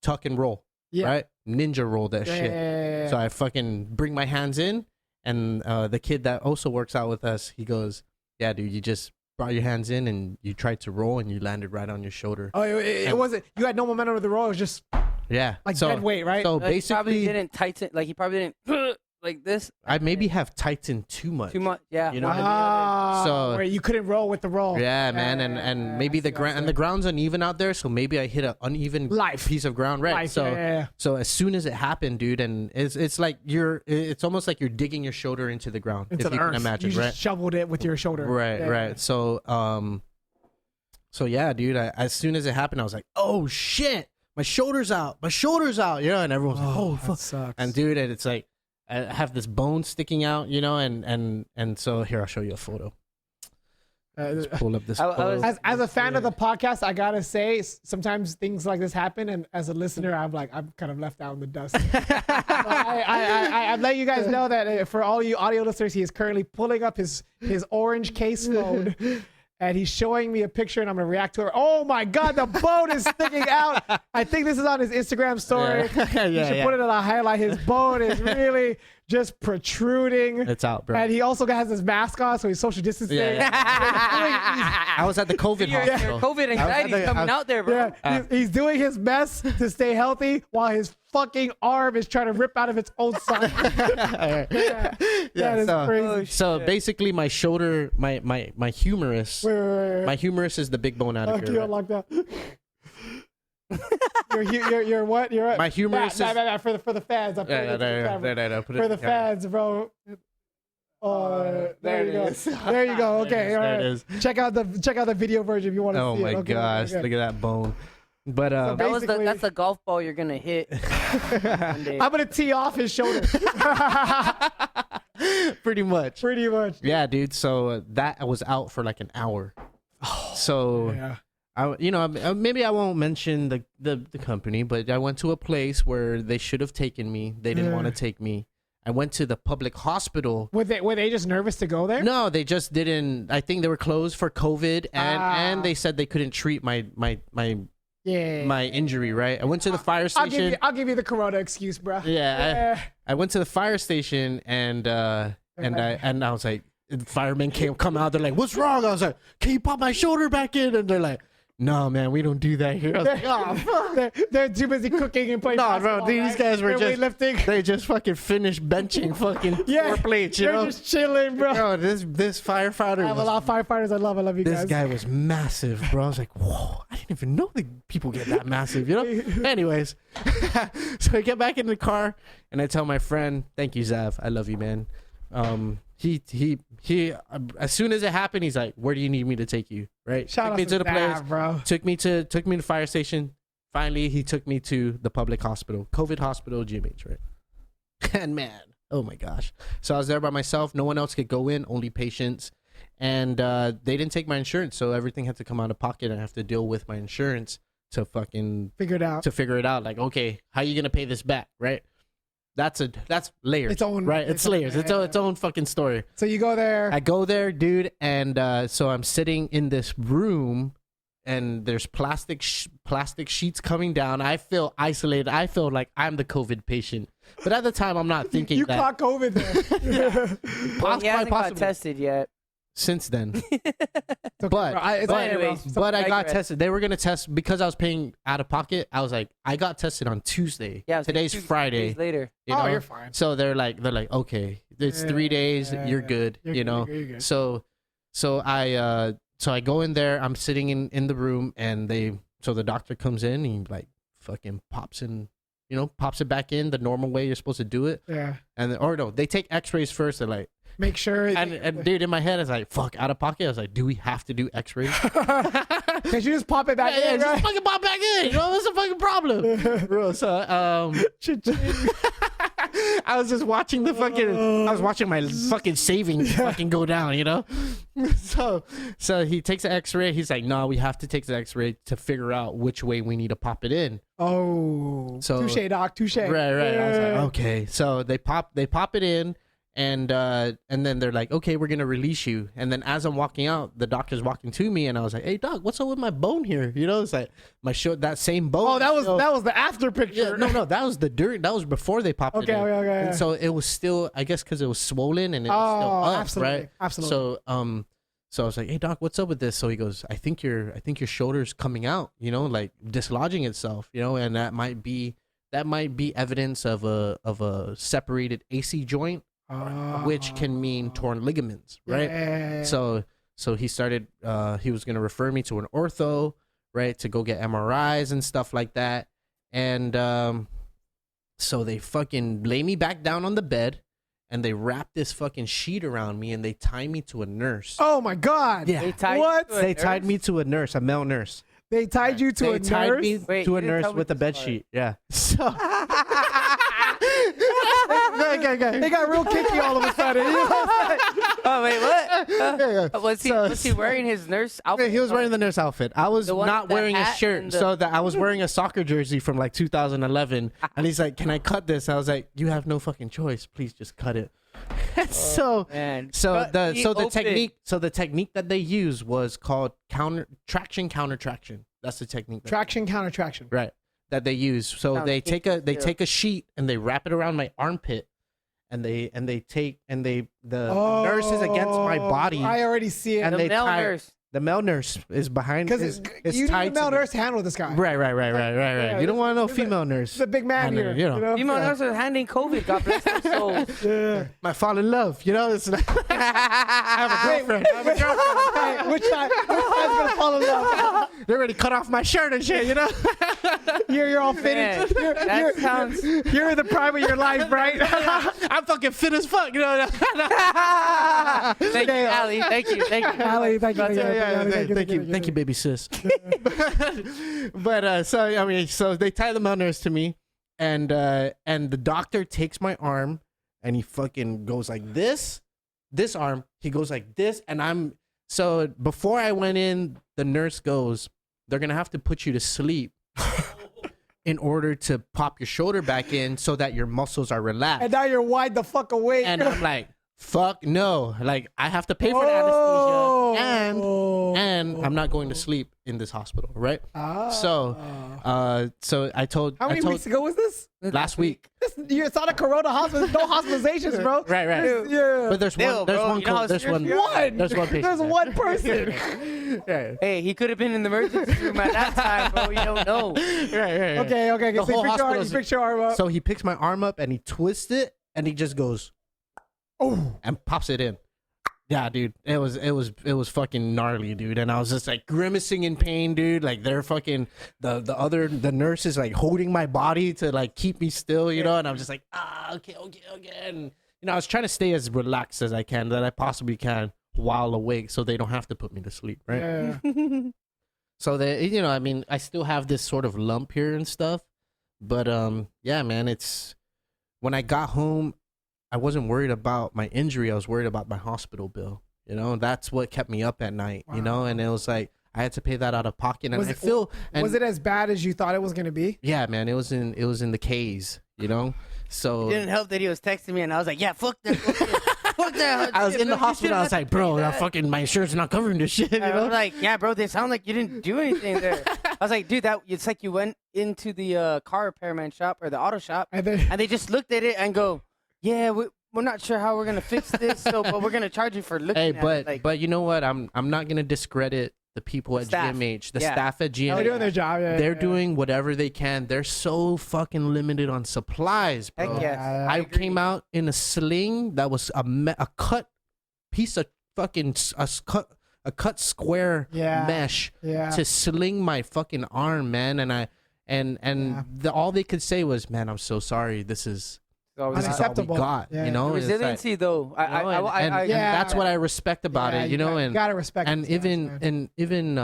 tuck and roll, right? Ninja roll that shit. So I fucking bring my hands in, and the kid that also works out with us, he goes, yeah, dude, you just brought your hands in and you tried to roll and you landed right on your shoulder. Oh, it wasn't, you had no momentum with the roll, it was just like dead weight, right? So Like, he basically, probably didn't tighten. Like he probably didn't like this. I maybe have tightened too much. Yeah. You know what I mean? So- where you couldn't roll with the roll. Yeah, man, and maybe the ground and the ground's uneven out there, so maybe I hit an uneven piece of ground, right? So as soon as it happened, dude, and it's like it's almost like you're digging your shoulder into the ground, Into if the you earth. can imagine, You right? just shoveled it with your shoulder. Right. So yeah, dude, as soon as it happened, I was like, oh shit, my shoulder's out, and everyone's like, oh fuck, sucks. and dude, and it's like I have this bone sticking out, and so here, I'll show you a photo. Let's pull up this photo. As a fan of the podcast, I gotta say, sometimes things like this happen, and as a listener, I'm kind of left out in the dust. I'm letting you guys know that for all you audio listeners, he is currently pulling up his orange case phone, and he's showing me a picture, and I'm gonna react to it. Oh my god, the bone is sticking out! I think this is on his Instagram story. You should put it on a highlight. His bone is really just protruding. It's out, bro. And he also has his mask on, so he's social distancing. Yeah. I was at the COVID Your hospital. COVID anxiety's coming out there, bro. Yeah, he's doing his best to stay healthy while his fucking arm is trying to rip out of its own side. That is crazy. So basically, my shoulder, my humerus, Wait. my humerus is the big bone out of Okay, here. I like that. You're what? You're what? My humerus is for the fans. I'm putting it to the camera. For the fans, bro. There you go. There you go. Okay, all There right. it is. Check out the video version if you want to Oh see it. my Okay, gosh, okay. look at that bone. But That's the golf ball you're gonna hit one day. I'm gonna tee off his shoulder. pretty much. Pretty much. Yeah, dude. So that was out for like an hour. So Yeah. maybe I won't mention the company, but I went to a place where they should have taken me. They didn't want to take me. I went to the public hospital. Were they just nervous to go there? No, they just didn't. I think they were closed for COVID, and they said they couldn't treat my injury. Right. I went to the fire station. I'll give you the Corona excuse, bro. Yeah. I went to the fire station and I was like, the firemen come out. They're like, "What's wrong?" I was like, "Can you pop my shoulder back in?" And they're like, "No, man, we don't do that here." I was like, "Oh, fuck." They're too busy cooking and playing. No, bro, basketball, these right? guys were They're just weightlifting. They just fucking finished benching fucking 4 plates, you they're know. just chilling, bro. Bro, this firefighter I have a lot of firefighters. I love you this guys. guy was massive, bro. I was like, whoa, I didn't even know that people get that massive, you know? Anyways, so I get back in the car and I tell my friend, thank you, Zav. I love you, man. He as soon as it happened, he's like, where do you need me to take you? Right? Shout took out me to the place, bro. took me to the fire station. Finally, he took me to the public hospital, COVID hospital, GMH, right? And man, oh my gosh. So I was there by myself. No one else could go in, only patients. And they didn't take my insurance, so everything had to come out of pocket. And I have to deal with my insurance to fucking Figure it out. Like, okay, how you gonna pay this back, right? That's layers. Its own, right? It's layers. Its own fucking story. So you go there. I go there, dude, and so I'm sitting in this room, and there's plastic sheets coming down. I feel isolated. I feel like I'm the COVID patient, but at the time, I'm not thinking you that. caught COVID there. Well, he hasn't got possibly. tested yet. Since then, Okay, but bro. It's okay, bro. anyways, but I got digress. tested. They were gonna test because I was paying out of pocket. I was like, I got tested on Tuesday. Yeah, it was like Today's 2 Friday. days later. You know? You're fine. So they're like, okay, it's 3 days. You're good. You're know. good, you're good. So I go in there. I'm sitting in the room, and the doctor comes in. And he like fucking pops it back in the normal way you're supposed to do it. Yeah. They take X-rays first. They're like. Make sure. And dude, in my head, I was like, "Fuck!" Out of pocket, I was like, "Do we have to do X-rays?" Cause you just pop it back in, just right? fucking pop back in. You know, what's the fucking problem, bro? So, I was just watching I was watching my fucking savings fucking go down. You know, so he takes the X-ray. He's like, "No, we have to take the X-ray to figure out which way we need to pop it in." Oh, So- touche, doc, touche. Right. I was like, Yeah. okay. So they pop it in, and then they're like, okay, we're gonna release you. And then as I'm walking out, the doctor's walking to me, and I was like, hey doc, what's up with my bone here? You know, it's like my that same bone. Oh, that was still- the after picture. Yeah, no, that was that was before they popped it in. Okay. And so it was still, I guess, because it was swollen and it was still up, absolutely, right? absolutely. So I was like, hey doc, what's up with this? So he goes, I think your shoulder's coming out, you know, like dislodging itself, you know, and that might be evidence of a separated AC joint, which can mean torn ligaments, right? Yeah. So he started, he was going to refer me to an ortho, right, to go get MRIs and stuff like that. And so they fucking lay me back down on the bed, and they wrap this fucking sheet around me, and they tie me to a nurse. Oh my God. Yeah. They tied What? you to a They tied nurse? me to a nurse, a male nurse. They tied you to They a tied nurse. me Wait, to you a didn't nurse tell me with a this bed part. sheet. Yeah. So They got real kinky all of a sudden. You know what I'm saying? Oh wait, what? Was he So- wearing his nurse outfit? he was wearing the nurse outfit. I was The one not with the wearing a hat shirt, and the- so that I was wearing a soccer jersey from like 2011. And he's like, "Can I cut this?" I was like, "You have no fucking choice. Please just cut it." Man. So Cut the me open. technique that they used was called counter traction. That's the technique. Traction, counter traction. Right. That they use. So Sounds they kinky take a still. sheet and they wrap it around my armpit, and the nurse is against my body, I already see it. and The they male tie nurse. the male nurse is behind Because is you need tied the male to me. nurse to handle this guy. Right. Yeah, You don't want no this is a- female nurse. This is a big man And, here. you know. Female nurse is handing COVID. God bless their souls. Yeah. I fall in love. You know, it's like, I have a girlfriend. Hey, which side's gonna fall in love? They already cut off my shirt and shit. You know. You're all Man, fitted. that sounds. You're in the prime of your life, right? I'm fucking fit as fuck. You know. Thank you, Ali. Thank you. Ali, thank you. Thank you, baby sis. But so I mean, so they tie the male nurse to me, and the doctor takes my arm, and he fucking goes like this arm. He goes like this, and so before I went in, the nurse goes, they're gonna have to put you to sleep. In order to pop your shoulder back in so that your muscles are relaxed. And now you're wide the fuck awake. And I'm like, fuck no. Like, I have to pay for the Oh. anesthesia and I'm not going to sleep in this hospital, right? So I told How many weeks ago was this? last week. It's not a corona hospital. No hospitalizations, bro. Right. Yeah. But there's Still, one there's bro, one you know how there's serious one you are? there's one patient. There's there. one person. Yeah. Hey, he could have been in the emergency room at that time, bro. You don't know. Right. Okay. The So whole you hospital's- pick your arm up. So he picks my arm up and he twists it and he just goes Oh. and pops it in. Yeah, dude. It was fucking gnarly, dude. And I was just like grimacing in pain, dude. Like they're fucking the nurse is like holding my body to like keep me still, you know, and I'm just like, okay. And you know, I was trying to stay as relaxed as I can, that I possibly can while awake so they don't have to put me to sleep, right? Yeah. So they, you know, I mean, I still have this sort of lump here and stuff, but yeah, man, it's when I got home, I wasn't worried about my injury. I was worried about my hospital bill. You know, that's what kept me up at night. You know, and it was like I had to pay that out of pocket. And Was it as bad as you thought it was gonna be? Yeah, man, it was in the K's. You know, so It didn't help that he was texting me, and I was like, "Yeah, fuck that, fuck that." I was in the hospital. I was like, bro, that my insurance not covering this shit. You I know, was like, "Yeah, bro, they sound like you didn't do anything there." I was like, "Dude, it's like you went into the car repairman shop or the auto shop, And then and they just looked at it and go, "Yeah, we're not sure how we're gonna fix this, but we're gonna charge you for looking hey, at it." Like, but you know what? I'm not gonna discredit the people at Staff. GMH, the Yeah. staff at GMH. they're doing their job. Yeah, They're yeah. doing whatever they can. They're so fucking limited on supplies, bro. heck yes. I agree. came out in a sling that was a cut piece of fucking a cut square Yeah. mesh Yeah. to sling my fucking arm, man. And Yeah. all they could say was, "Man, I'm so sorry. This is all we Unacceptable. got." Yeah. You know, It's like- Resiliency, though. and Yeah. that's what I respect about Yeah, it. You know, and gotta respect. and these guys, man. even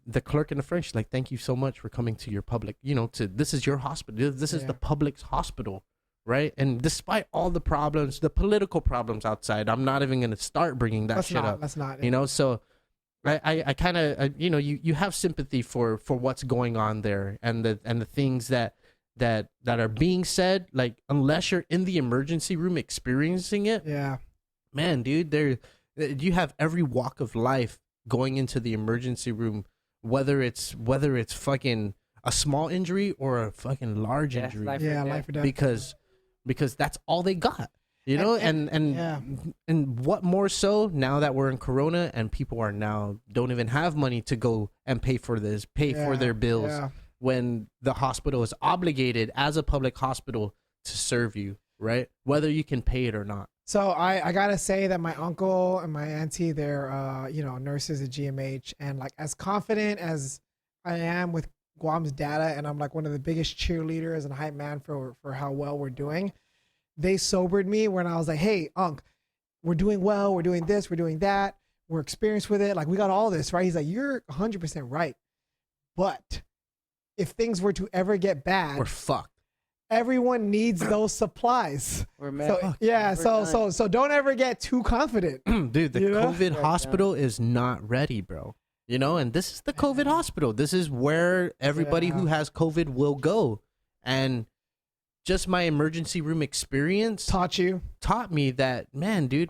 the clerk in the French, like, thank you so much for coming to your public, you know, this is your hospital, this is Yeah. the public's hospital, right? And despite all the problems, the political problems outside, I'm not even gonna start bringing that shit up, Let's not. you know. So I kind of you know, you have sympathy for what's going on there and the things that are being said. Like, unless you're in the emergency room experiencing it, Yeah. man, dude, you have every walk of life going into the emergency room, whether it's fucking a small injury or a fucking large Yeah, injury, life or Yeah. death. Life or death. because that's all they got, you know. And yeah. what more so now that we're in Corona and people are now don't even have money to go and pay for Yeah, their bills, yeah. when the hospital is obligated as a public hospital to serve you, right, whether you can pay it or not. So I gotta say that my uncle and my auntie, they're nurses at GMH, and like as confident as I am with Guam's data, and I'm like one of the biggest cheerleaders and hype man for how well we're doing. They sobered me when I was like, "Hey, Unc, we're doing well. We're doing this. We're doing that. We're experienced with it. Like we got all this, right?" He's like, "You're 100% right, but if things were to ever get bad, We're fucked. everyone needs those supplies." We're mad. So yeah, We're done. so don't ever get too confident. Dude, the You know? COVID Yeah, hospital is not ready, bro. You know, and this is the COVID hospital. This is where everybody who has COVID will go. And just my emergency room experience Taught you. taught me that, man, dude,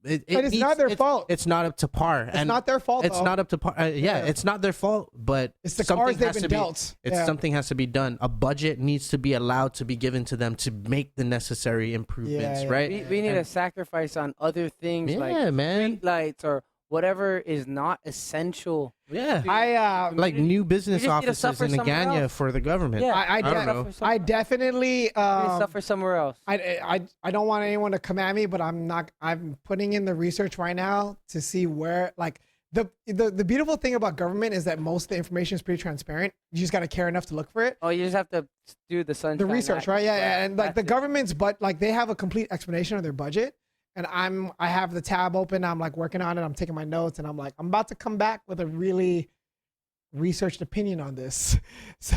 And it's not their fault. It's not up to par. It's not their fault. It's though. not up to par. It's not their fault, but It's the something cards they've has been to be, dealt. Something has to be done. A budget needs to be allowed to be given to them to make the necessary improvements, Yeah. right? We need a sacrifice on other things like man. street lights or whatever is not essential. Yeah. I Like new business just need to offices suffer in somewhere Agana else. for the government. Yeah. I don't know. I definitely Suffer somewhere else. I don't want anyone to come at me, but I'm putting in the research right now to see where like the beautiful thing about government is that most of the information is pretty transparent. You just got to care enough to look for it. Oh, you just have to do the sunshine. The research, act. right? Yeah. And like the That's it. government's but like they have a complete explanation of their budget. And I have the tab open. I'm like working on it. I'm taking my notes, and I'm like, I'm about to come back with a really researched opinion on this. So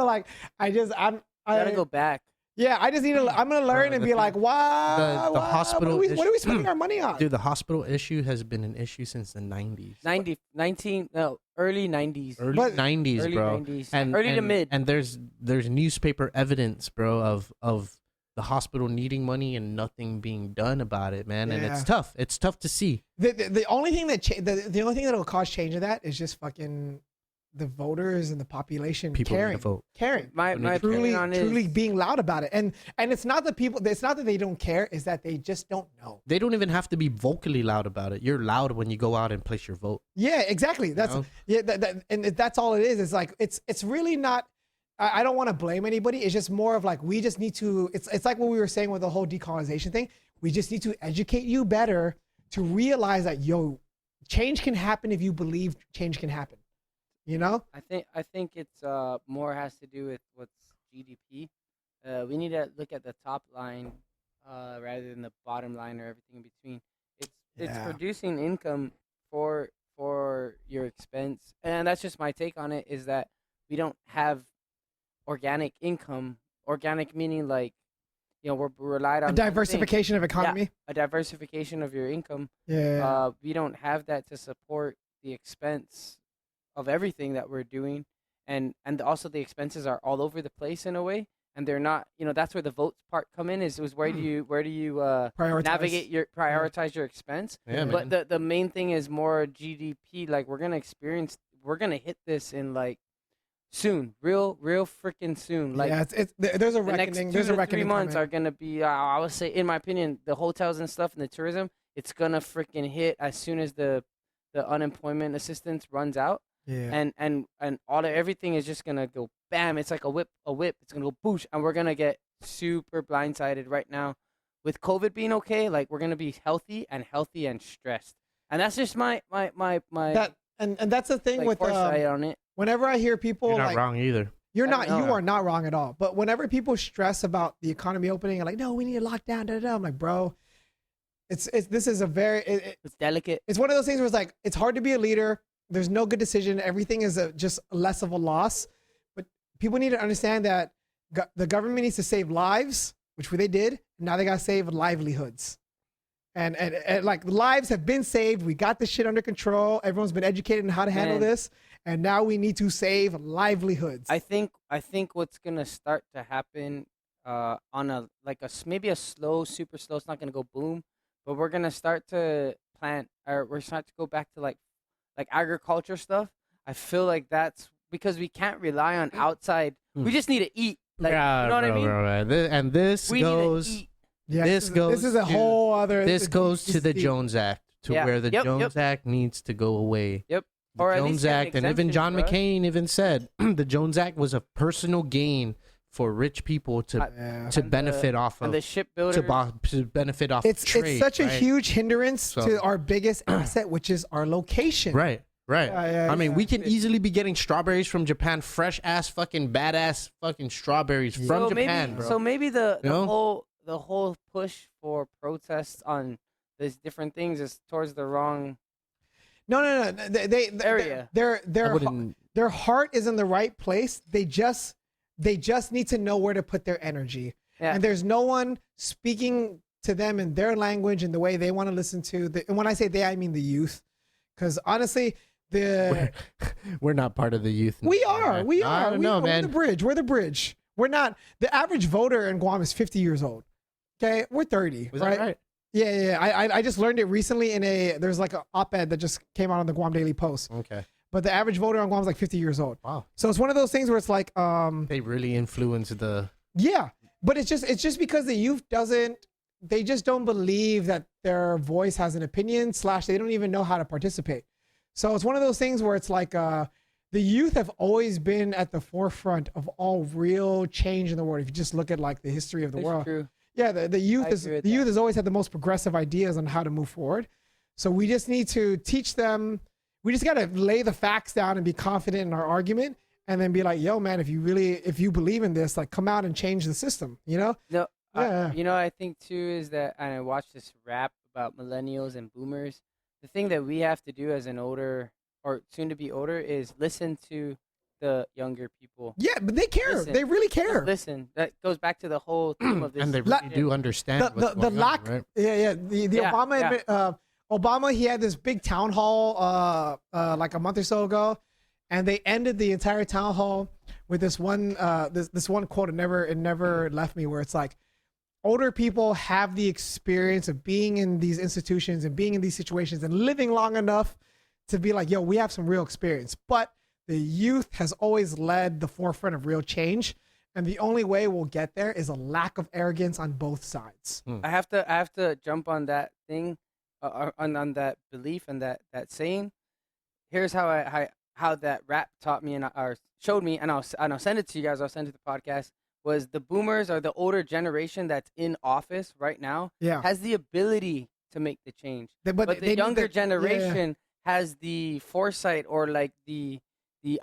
like I gotta go back. Yeah, I just need to. I'm gonna learn and be like, wow. The hospital. What are we spending our money on? Dude, the hospital issue has been an issue since the 90s. Early 90s. Early But- 90s, Early bro. 90s. And Early to and- mid. And there's newspaper evidence, bro, of the hospital needing money and nothing being done about it, man. And it's Yeah. tough. It's tough to see. The only thing that the only thing that will cause change of that is just fucking the voters and the population People need caring, to vote. caring. My Truly, opinion on it truly is being loud about it, and it's not that people. It's not that they don't care. It's that they just don't know. They don't even have to be vocally loud about it. You're loud when you go out and place your vote. Yeah, exactly. That's know? and that's all it is. It's like it's really not. I don't want to blame anybody. It's just more of like we just need to. It's like what we were saying with the whole decolonization thing. We just need to educate you better to realize that change can happen if you believe change can happen. You know? I think it's more has to do with what's GDP. We need to look at the top line rather than the bottom line or everything in between. It's Yeah. producing income for your expense, and that's just my take on it. Is that we don't have organic income. Organic meaning like we're relied on A one thing. diversification of economy. A diversification of your income. Yeah. We don't have that to support the expense of everything that we're doing, and also the expenses are all over the place in a way, and they're not. That's where the votes part come in. Is where do you Prioritize. prioritize your expense? Yeah, But man. the main thing is more GDP. Like we're gonna hit this in like soon, real freaking soon. Like Yeah, there's a the next reckoning. 2 There's a to 3 reckoning. months coming. are gonna be. I would say, in my opinion, the hotels and stuff and the tourism. It's gonna freaking hit as soon as the unemployment assistance runs out. Yeah. And everything is just gonna go bam. It's like a whip. It's gonna go boosh, and we're gonna get super blindsided right now with COVID being okay. Like we're gonna be healthy and stressed, and that's just my That and that's the thing like, with foresight on it. whenever I hear people You're not like wrong either. you're I not don't know. you are not wrong at all. But whenever people stress about the economy opening and like, no, we need to lock down. I'm like, bro, this is a very It's delicate. it's one of those things where it's like it's hard to be a leader. There's no good decision. Everything is just less of a loss. But people need to understand that the government needs to save lives, which they did. Now they got to save livelihoods. And like lives have been saved. We got this shit under control. Everyone's been educated on how to handle Man. this. And now we need to save livelihoods. I think what's gonna start to happen on maybe a slow, super slow. It's not gonna go boom, but we're gonna start to plant, or we're starting to go back to like agriculture stuff. I feel like that's because we can't rely on outside. We just need to eat. Like you know what I mean? And this We goes. need to eat. yeah, this goes This is a to- whole other. This goes to the Jones Act, to Yeah. where the Yep, Jones yep. Act needs to go away. Yep. The Or at least Jones get an Act, and even exemption John for us. McCain even said the Jones Act was a personal gain for rich people to Yeah. to And benefit off And of the shipbuilders. to benefit off It's trade. such a right? huge hindrance So- to our biggest asset, which is our location. Right. Yeah, I mean, yeah. we can easily be getting strawberries from Japan, fresh ass fucking badass fucking strawberries from Japan, maybe, bro. So maybe the You know? whole push for protests on these different things is towards the wrong. No. They Area. I Their wouldn't- their heart is in the right place. They just need to know where to put their energy. Yeah. And there's no one speaking to them in their language and the way they want to listen to. And when I say they, I mean the youth. Because honestly, we're not part of the youth. we anymore, are. man. We I are. don't know, We're man. the bridge. We're the bridge. We're not. The average voter in Guam is 50 years old. Okay, we're 30. Was that right? Yeah. I just learned it recently there's like an op-ed that just came out on the Guam Daily Post. Okay. But the average voter on Guam is like 50 years old. Wow. So it's one of those things where it's like, They really influence the. yeah, but it's just because the youth they just don't believe that their voice has an opinion / they don't even know how to participate. So it's one of those things where it's like, the youth have always been at the forefront of all real change in the world. If you just look at like the history of the It's world. true. Yeah, the youth agree with has always had the most progressive ideas on how to move forward. So we just need to teach them. We just got to lay the facts down and be confident in our argument, and then be like, "Yo, man, if you believe in this, like, come out and change the system." You know? No, Yeah. you know, I think too is that, and I watched this rap about millennials and boomers. The thing that we have to do as an older or soon to be older is listen to the younger people. Yeah, but they care. Listen. They really Just care. listen. That goes back to the whole theme of this. And they really do understand what's The going lack. on, right? Yeah. The Yeah, Obama Obama, he had this big town hall like a month or so ago, and they ended the entire town hall with this one this one quote. It never left me, where it's like, older people have the experience of being in these institutions and being in these situations and living long enough to be like, yo, we have some real experience. But the youth has always led the forefront of real change. And the only way we'll get there is a lack of arrogance on both sides. I have to jump on that thing, on that belief and that saying. Here's how that rap taught me or showed me, and I'll send it to you guys. I'll send it to the podcast. Was the boomers, or the older generation that's in office right now, has the ability to make the change, but the younger generation has the foresight, or like the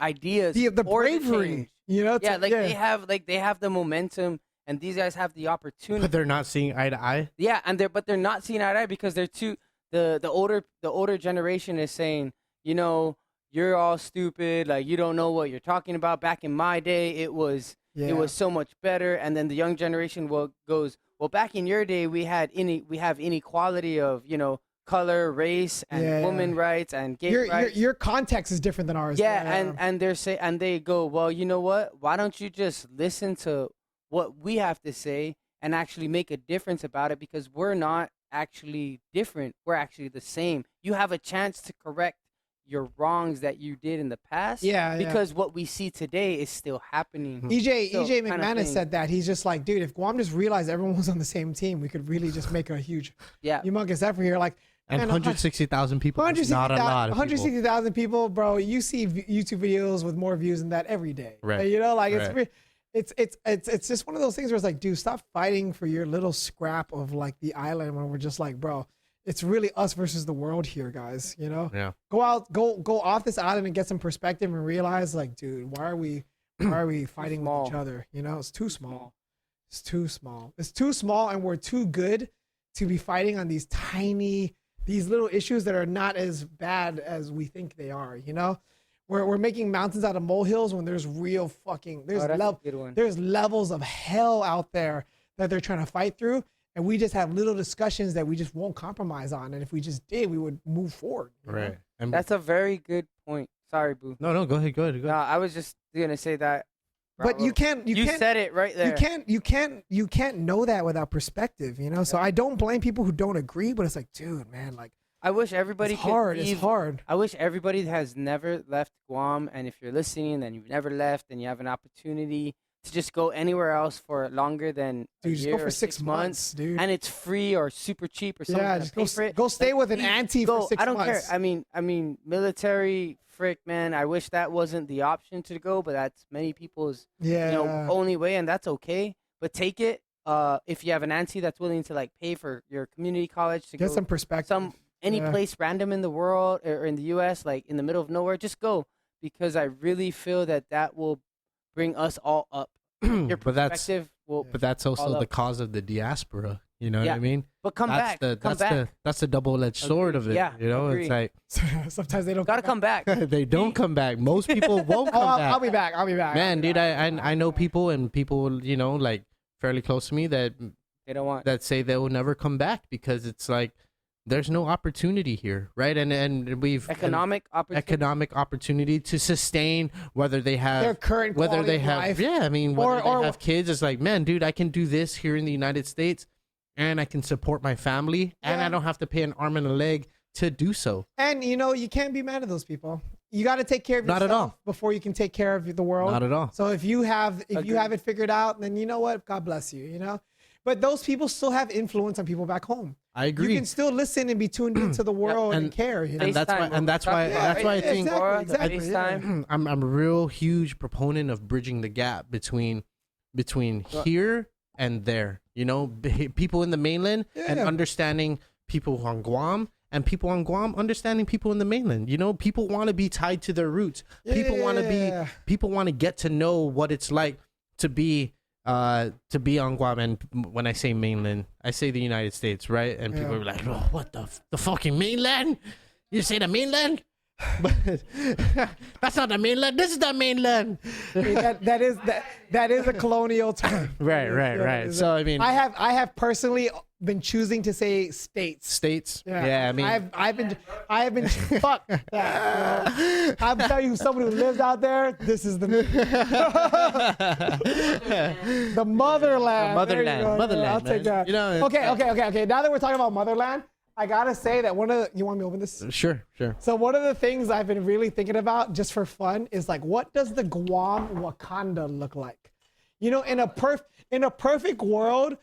ideas, the for bravery. change. You know, they have the momentum, and these guys have the opportunity. But they're not seeing eye to eye. Yeah, and they're not seeing eye to eye because they're too the older generation is saying, you know, you're all stupid, like you don't know what you're talking about. Back in my day, it was so much better. And then the young generation goes, well, back in your day, we have inequality of, you know, color, race, and women rights and gay rights. Your context is different than ours. And they go, well, you know what? Why don't you just listen to what we have to say and actually make a difference about it? Because we're not actually different. We're actually the same. You have a chance to correct your wrongs that you did in the past. Because what we see today is still happening. EJ McManus said that. He's just like, dude, if Guam just realized everyone was on the same team, we could really just make a huge, humongous effort here. Like, and 160,000 people. Is not a lot. 160,000 people, bro. You see YouTube videos with more views than that every day. Right. You know, like it's just one of those things where it's like, dude, stop fighting for your little scrap of like the island when we're just like, bro, it's really us versus the world here, guys. You know? Yeah. Go off this island and get some perspective and realize, like, dude, why are we fighting with each other? You know, it's too small. It's too small. It's too small, and we're too good to be fighting on these little issues that are not as bad as we think they are. You know, we're making mountains out of molehills when there's real fucking there's levels of hell out there that they're trying to fight through, and we just have little discussions that we just won't compromise on. And if we just did, we would move forward. Right. That's a very good point. Sorry, Boo. No, go ahead. No, I was just gonna say that. But you can't. You said it right there. You can't know that without perspective. You know. So I don't blame people who don't agree. But it's like, dude, man, like. I wish everybody It's hard. could leave. It's hard. I wish everybody has never left Guam, and if you're listening, then you've never left, and you have an opportunity to just go anywhere else for longer than a Dude, just year go for or 6 months, dude. and it's free or super cheap or something. Yeah, just go stay with an auntie for 6 months. I don't care. I mean, military, frick, man. I wish that wasn't the option to go, but that's many people's only way, and that's okay. But take it. If you have an auntie that's willing to like pay for your community college to get some perspective. Any place random in the world or in the U.S., like in the middle of nowhere, just go, because I really feel that will bring us all up. Your perspective but that's also the cause of the diaspora. You know what I mean? But that's back. That's the double-edged sword of it. Yeah, you know, agree. it's like sometimes they don't gotta come back. They don't come back. Most people won't come back. I'll be back. Man, dude, I know people, you know, like fairly close to me that they don't want, that say they will never come back because it's like there's no opportunity here, right? And we've economic opportunity to sustain whether they have their current whether they of have life. whether they have kids. It's like, man, dude, I can do this here in the United States and I can support my family, and Yeah. I don't have to pay an arm and a leg to do so. And you can't be mad at those people. You got to take care of Not yourself at all. before you can take care of the world. Not at all. So if you have Agreed. it figured out, then you know what? God bless you. But those people still have influence on people back home. I agree. You can still listen and be tuned into the world and care. and that's why- and that's why- that's why I think- Exactly. FaceTime. I'm a real huge proponent of bridging the gap between here and there. People in the mainland and Yeah. understanding people on Guam, and people on Guam understanding people in the mainland. People want to be tied to their roots. People want to Yeah. be. People want to get to know what it's like to be on Guam. And when I say mainland, I say the United States, right? And people Yeah. are like, "Oh, what the fucking mainland? You say the mainland?" But that's not the mainland. This is the mainland. I mean, that is a colonial term. Right. So I mean, I have personally been choosing to say states. states. Yeah, I mean, I have been fuck that. I'm telling you, someone who lives out there, this is the motherland. There you go. Motherland, I'll take man. that. Okay. Now that we're talking about motherland, I gotta say that you want me to open this? sure. So one of the things I've been really thinking about just for fun is like, what does the Guam Wakanda look like? In a perfect world,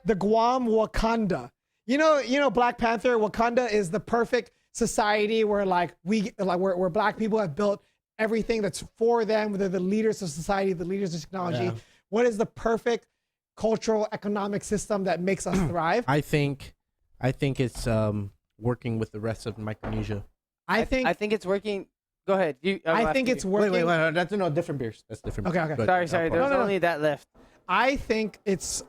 the Guam Wakanda. Black Panther, Wakanda is the perfect society where where black people have built everything that's for them. They're the leaders of society, the leaders of technology. Yeah. What is the perfect cultural economic system that makes us thrive? I think it's working with the rest of Micronesia. I think it's working. Go ahead. I think it's working. Wait. That's different beers. That's different. Okay. Go ahead. Sorry. No, There's no. only that left. I think it's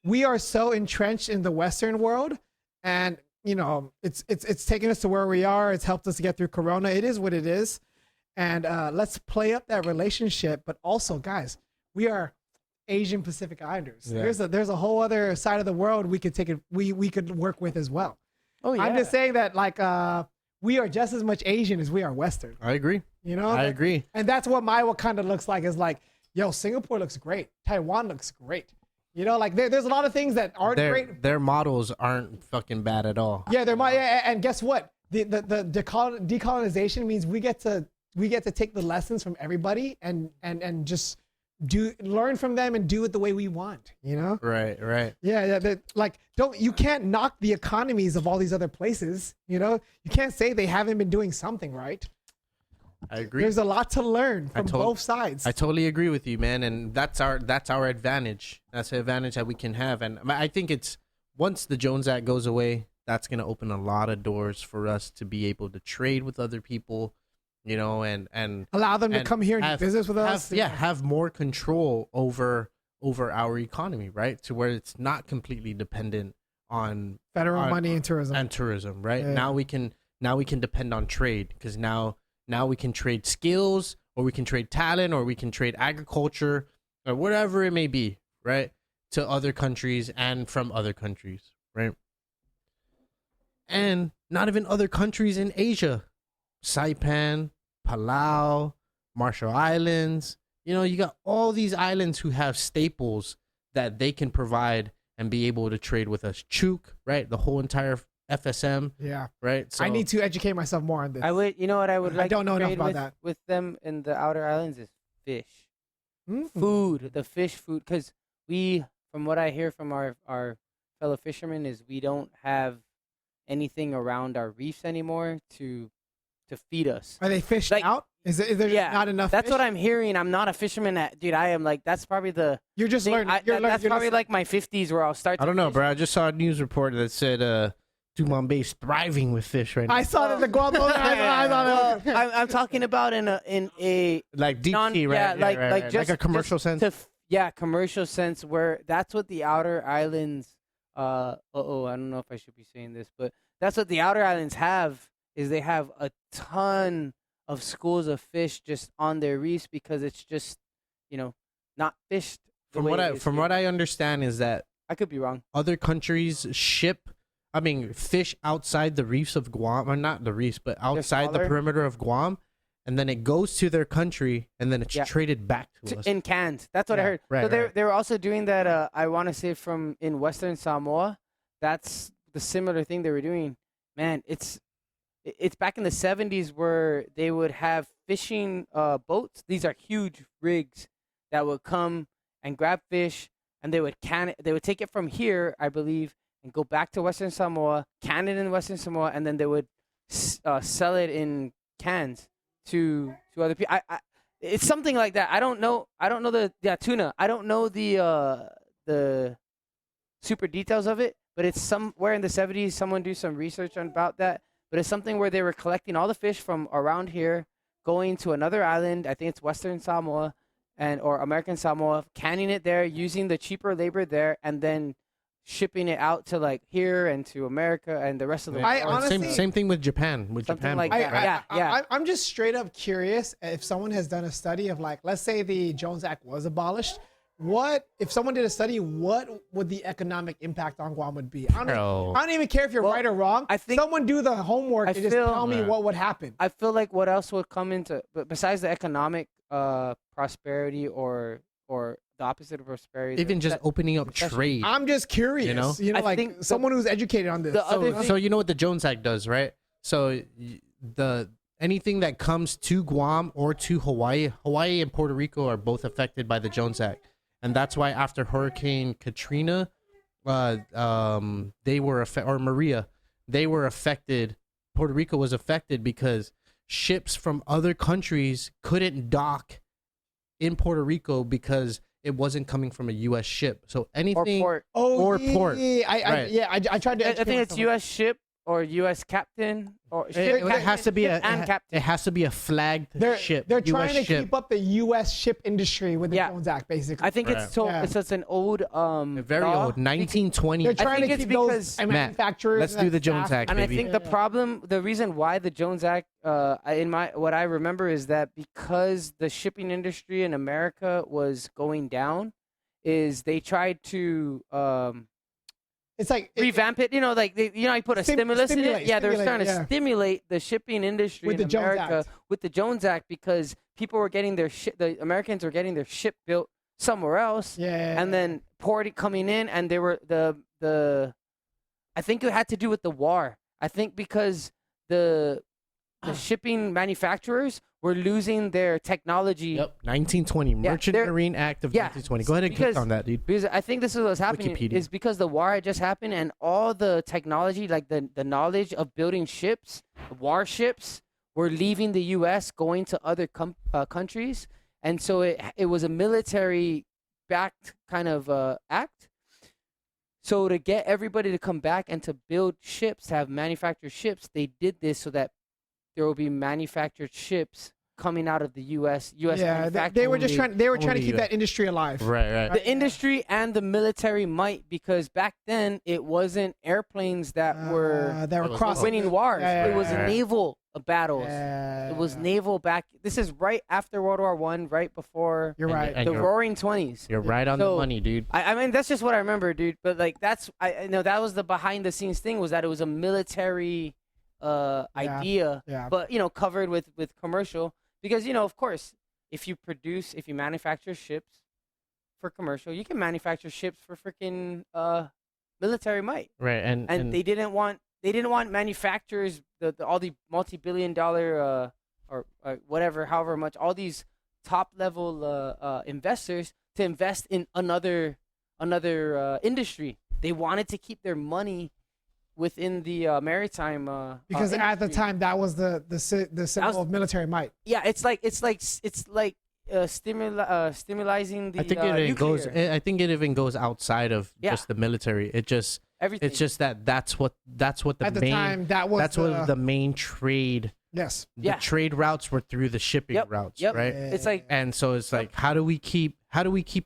we are so entrenched in the Western world, and it's taken us to where we are. It's helped us to get through Corona. It is what it is, and let's play up that relationship. But also, guys, we are Asian Pacific Islanders. Yeah. There's a whole other side of the world we could take it. We could work with as well. Oh yeah. I'm just saying that we are just as much Asian as we are Western. I agree. I agree. And that's what my Wakanda looks like. Is like, yo, Singapore looks great. Taiwan looks great. There's a lot of things that aren't great. Their models aren't fucking bad at all. Yeah, and guess what? The decolonization means we get to take the lessons from everybody and just learn from them and do it the way we want. Right. Yeah. You can't knock the economies of all these other places. You can't say they haven't been doing something right. I agree. There's a lot to learn from both sides. I totally agree with you, man, and that's our advantage. That's the advantage that we can have, and I think it's once the Jones Act goes away, that's gonna open a lot of doors for us to be able to trade with other people, and allow them to come here and have, do business with us. have more control over our economy, right? To where it's not completely dependent on Federal money and tourism. right? Yeah. Now we can depend on trade because now we can trade skills, or we can trade talent, or we can trade agriculture, or whatever it may be, right? To other countries and from other countries, right? And not even other countries in Asia. Saipan, Palau, Marshall Islands. You got all these islands who have staples that they can provide and be able to trade with us. Chuk, right? The whole entire FSM, Yeah. right? So I need to educate myself more on this. You know what I would like I don't know to enough trade about with, that. with them in the outer islands is fish. Mm. Food, the fish food. Because from what I hear from our fellow fishermen, is we don't have anything around our reefs anymore to feed us. Are they fished Like- out? Is there Yeah, not enough That's fish? what I'm hearing. I'm not a fisherman. Dude, I am like, that's probably the You're just thing. learning. That's probably like my 50s where I'll start to I don't know, fish. bro. I just saw a news report that said Dumont Bay is thriving with fish right now. I saw that the Guapo. I thought it was- I'm talking about in a Like deep non- sea, right? yeah, like- right, like right. just- like a commercial just sense. commercial sense where that's what the outer islands I don't know if I should be saying this, but that's what the outer islands have, is they have a ton of schools of fish just on their reefs because it's just, not fished. From what I understand is that I could be wrong. other countries ship fish outside the reefs of Guam, or not the reefs, but outside the smaller? perimeter of Guam, and then it goes to their country, and then it's Yeah. traded back to us. In cans. That's what I Yeah, heard. right, So right. they were also doing that. I want to say in Western Samoa. That's the similar thing they were doing. Man, it's back in the 70s where they would have fishing boats. These are huge rigs that would come and grab fish, and they would can it. They would take it from here, I believe, and go back to Western Samoa, can it in Western Samoa, and then they would sell it in cans to other people. It's something like that. I don't know the tuna. I don't know the super details of it, but it's somewhere in the 70s. Someone do some research about that. But it's something where they were collecting all the fish from around here, going to another island. I think it's Western Samoa or American Samoa, canning it there, using the cheaper labor there, and then shipping it out to like here and to America and the rest of the world. I honestly- same thing with Japan. Something like that. I'm just straight up curious if someone has done a study of like, let's say the Jones Act was abolished. What if someone did a study? What would the economic impact on Guam would be? I don't even care if you're right or wrong. I think someone do the homework and just tell me what would happen. I feel like what else would come into, but besides the economic prosperity or the opposite of prosperity, Even just opening up recession. trade. I'm just curious. You know, I like think someone who's educated on this. the other thing- So you know what the Jones Act does, right? So anything that comes to Guam or to Hawaii and Puerto Rico are both affected by the Jones Act, and that's why after Hurricane Katrina, they were or Maria, they were affected. Puerto Rico was affected because ships from other countries couldn't dock in Puerto Rico because it wasn't coming from a U.S. ship. So anything or port. or port. I tried to. I educate think it's myself. U.S. ship or U.S. captain or ship. It has to be ship and captain. It has to be a flagged ship. They're trying US to ship. keep up the U.S. ship industry with the Yeah. Jones Act, basically. I think it's so. Yeah. It's such an old Very law. old, 1920. They're trying think to it's keep those because- manufacturers. let's do the Jones staff- Act, And baby. I think the reason why the Jones Act, what I remember is that because the shipping industry in America was going down, is they tried to It's like revamp it. You know, like you put a stimulus in it. Yeah, they're trying to yeah. stimulate the shipping industry With in the Jones America Act. with the Jones Act because people were getting the Americans were getting their ship built somewhere else. Yeah. And then port coming in, and they were the I think it had to do with the war. I think because the shipping manufacturers were losing their technology. Yep, 1920 Merchant they're- Marine Act of yeah, 1920. Go ahead and click because- on that, dude. Because I think this is what's happening Wikipedia. is because the war had just happened and all the technology, like the knowledge of building ships, warships, were leaving the U.S. going to other countries, and so it was a military backed kind of act. So to get everybody to come back and to build ships, to have manufactured ships, they did this so that there will be manufactured ships coming out of the U.S. Yeah, they were manufacturing. just trying. They were trying to only keep the- that industry alive. Right. The industry and the military might, because back then it wasn't airplanes that were That were was crossing. winning wars. Yeah, It was yeah. naval battles. Yeah. It was naval back. This is right after World War One, right before You're right. And the you're- Roaring '20s. You're right on the So- money, dude. I mean, that's just what I remember, dude. But like, I know that was the behind the scenes thing, was that it was a military idea, Yeah. but covered with commercial, because of course, if you manufacture ships for commercial, you can manufacture ships for freaking military might. Right, And they didn't want manufacturers, all the multi-billion-dollar or whatever, however much, all these top level investors to invest in another industry. They wanted to keep their money within the maritime Because at the industry. time that was the symbol of military might. Yeah, it's like stimulizing the I think it even goes. nuclear. I think it even goes outside of Yeah. just the military. Everything. It's just that's what the At the main time, that was what the main trade. yes. The Yeah. trade routes were through the shipping Yep, routes, yep. right? It's like And so it's like, how do we keep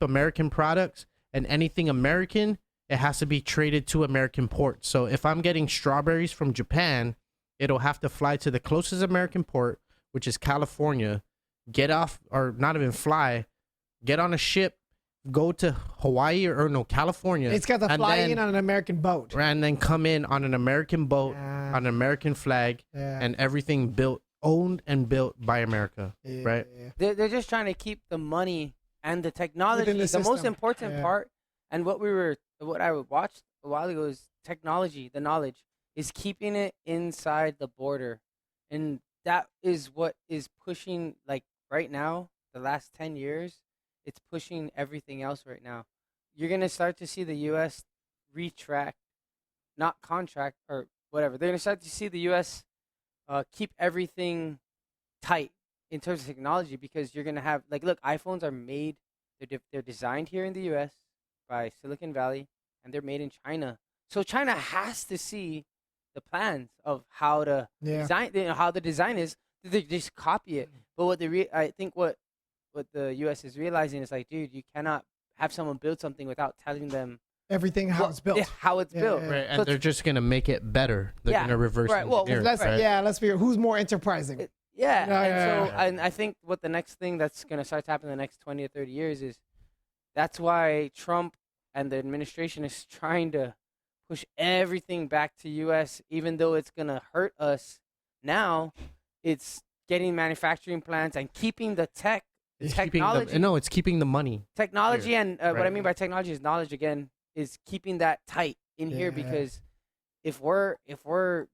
American products, and anything American, it has to be traded to American ports. So if I'm getting strawberries from Japan, it'll have to fly to the closest American port, which is California, get off, or not even fly, get on a ship, go to Hawaii or no, California. It's got to and fly then- in on an American boat. and then come in on an American boat, Yeah. on an American flag, Yeah. and everything built owned and built by America, right? They're just trying to keep the money and the technology. Within the The most system. important part, and what I watched a while ago is technology. The knowledge is keeping it inside the border, and that is what is pushing. Like right now, the last 10 years, it's pushing everything else right now. You're gonna start to see the U.S. retract, not contract or whatever. They're gonna start to see the U.S. Keep everything tight in terms of technology because you're gonna have like, look, iPhones are made. They're designed here in the U.S. by Silicon Valley, and they're made in China. So China has to see the plans of how to design, how the design is. They just copy it. But I think what the U.S. is realizing is like, dude, you cannot have someone build something without telling them everything how it's built. How it's built. Right, and So they're just gonna make it better. They're gonna reverse engineer it, Let's right? let's figure who's more enterprising. And I think what the next thing that's gonna start to happen in the next 20 or 30 years is that's why Trump and the administration is trying to push everything back to U.S. even though it's gonna hurt us now. It's getting manufacturing plants and keeping the technology. It's keeping the money. Technology here, and what I mean by technology is knowledge again. Is keeping that tight in here because if we're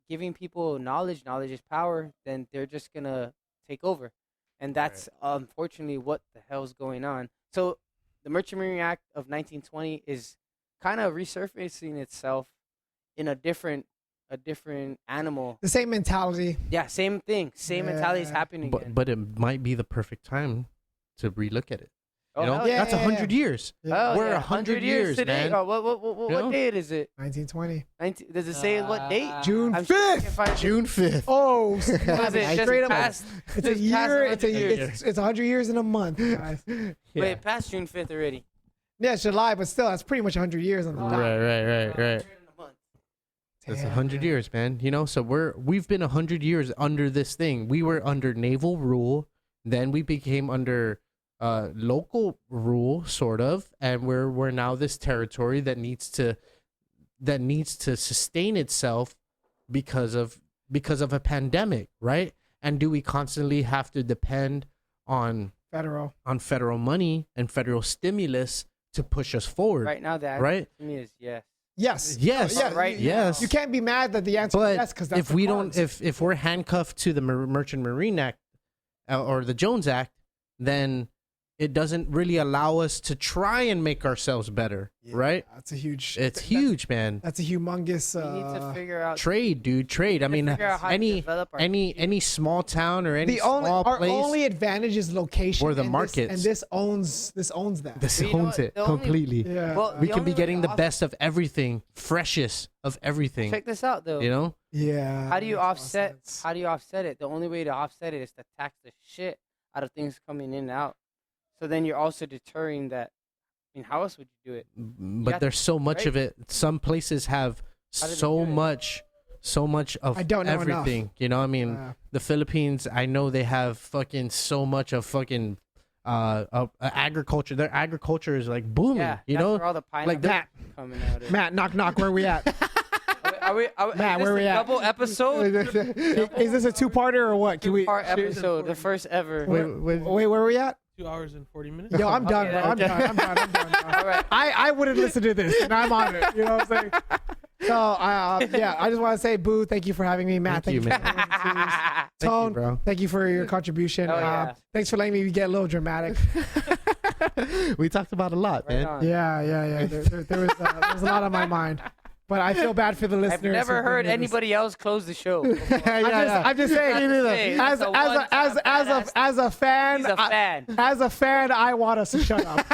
giving people knowledge is power, then they're just gonna take over, and that's unfortunately what the hell's going on. So the Merchant Marine Act of 1920 is kind of resurfacing itself in a different animal. The same mentality. Yeah, same thing. Same mentality is happening again. But it might be the perfect time to relook at it. Oh, You know, hell yeah. that's 100 years. Yeah. Oh, We're yeah, 100 years, today. man. Oh, what date is it? 1920. Does it say what date? June I'm sure I 5th. can find it. June 5th. Oh, Was it just straight up. past? It's a just past year. 100 years? It's 100 years in a month, guys. Wait, past June 5th already. Yeah, it's July, but still, that's pretty much 100 years on the dot. Right. That's 100 years, man. You know, so we've been 100 years under this thing. We were under naval rule, then we became under local rule, sort of, and we're now this territory that needs to sustain itself because of a pandemic, right? And do we constantly have to depend on federal money and federal stimulus to push us forward? Right now, the answer right? to me is yes. Yes. Right Yes. You can't be mad that the answer is yes because that's if we don't, if we're handcuffed to the Merchant Marine Act or the Jones Act, then it doesn't really allow us to try and make ourselves better, right? That's a huge. It's huge, man. That's a humongous. We need to figure out Trade, dude. Trade. I mean, figure out how to develop our any small town or any small our place. only advantage is location Or the and markets. and this owns that. This You know owns what? it The only- completely. Yeah. Well, We the can be only way getting to the best of everything, freshest of everything. Check this out, though. You know? Yeah. How do you makes a lot of offset? sense. How do you offset it? The only way to offset it is to tax the shit out of things coming in and out. So then you're also deterring that. I mean, how else would you do it? But got there's so much right. of it. Some places have How do they so do it? much of I don't know everything. enough. You know, I mean, Yeah. the Philippines, I know they have fucking so much of fucking agriculture. Their agriculture is like booming. Yeah, you that's know, where all the pineapple Matt. coming out of. Matt, knock, where we at? Are we Matt, is where this we a at? double episode? Is this a two-parter or what? Can we? Part episode, the first ever. Wait, where are we at? 2 hours and 40 minutes. Yo, I'm done. Okay, Bro. okay. I'm done. All right. I wouldn't listen to this, and I'm on it. You know what I'm saying? So, yeah, I just want to say, Boo, thank you for having me. Matt, Thank you, for man. coming to Thank you, Tone, bro. thank you for your contribution. Oh, yeah. Thanks for letting me get a little dramatic. We talked about a lot, Right man. on. Yeah. There was a lot on my mind, but I feel bad for the listeners. I've never who've heard been in this. anybody else close the show. I'm just saying. Hey, As that's a one-time as a fan, He's a fan. as a fan, I want us to shut up.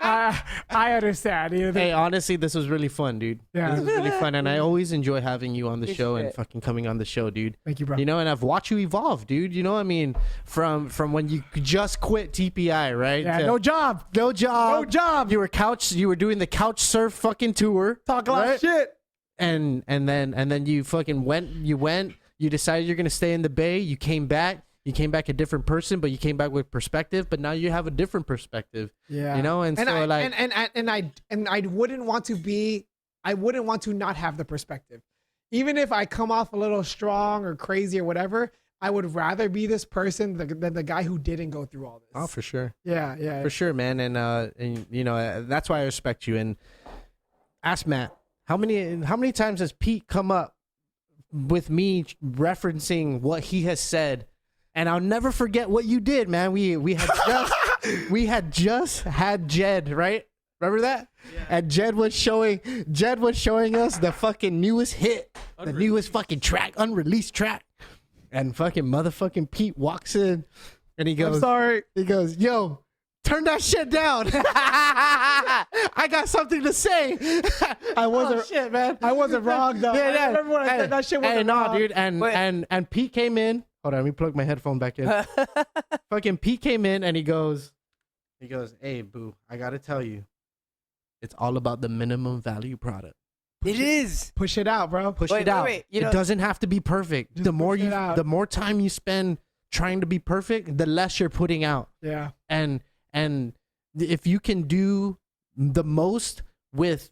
I understand. You know, Hey, honestly, this was really fun, dude. Yeah. This was really fun, and I always enjoy having you on the Good show and shit. fucking coming on the show, dude. Thank you, bro. You know, and I've watched you evolve, dude. You know, I mean, from when you just quit TPI, right? Yeah, to- no job. no job, No job. You were doing the couch surf fucking tour, Talk a lot right? of shit. and then you fucking went. You decided you're gonna stay in the Bay. You came back. You came back a different person, but you came back with perspective. But now you have a different perspective. Yeah. You know, and so I, like, and I wouldn't want to not have the perspective. Even if I come off a little strong or crazy or whatever, I would rather be this person than the guy who didn't go through all this. Oh, for sure. Yeah. For sure, man. And you know, that's why I respect you. And ask Matt, how many times has Pete come up with me referencing what he has said? And I'll never forget what you did, man. We had just had Jed, right? Remember that? Yeah. And Jed was showing us the fucking newest hit, the newest fucking track, unreleased track. And fucking motherfucking Pete walks in and he goes, I'm sorry. He goes, yo, turn that shit down. I got something to say. I wasn't shit, man. I wasn't wrong though. I remember when I said that shit wasn't wrong. Dude, and Pete came in. Hold on, let me plug my headphone back in. Fucking Pete came in and he goes, hey, boo, I gotta tell you, it's all about the minimum value product. It is. Push it out, bro. Push it out. Wait, it doesn't have to be perfect. Just The more time you spend trying to be perfect, the less you're putting out. Yeah. And if you can do the most with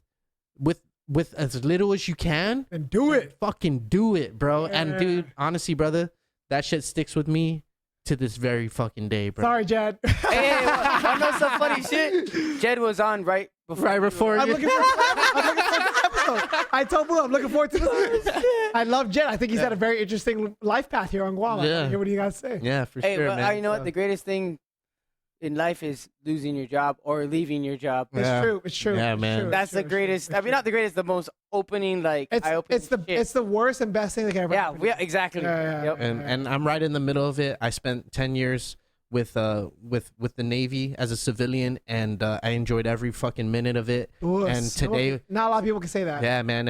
as little as you can, And do it. fucking do it, bro. Yeah. And dude, honestly, brother, that shit sticks with me to this very fucking day, bro. Sorry, Jed. Hey, I know some funny shit. Jed was on right before. Right before I'm you. looking forward to this episode. I told Boo I'm looking forward to this. I love Jed. I think he's had a very interesting life path here on Guam. I Yeah. wanna hear what you guys say. Yeah, for Hey, sure, well, man. you know what? The greatest thing in life is losing your job or leaving your job. It's Yeah. true. It's true. Yeah, it's man. true, That's it's true, the greatest. it's I mean, not the greatest. The most opening, like eye-opening. it's the worst and best thing that can ever happen. yeah, exactly. Yeah. Yep. and I'm right in the middle of it. I spent 10 years with the Navy as a civilian, and I enjoyed every fucking minute of it. Ooh, And so- today, not a lot of people can say that. yeah, man,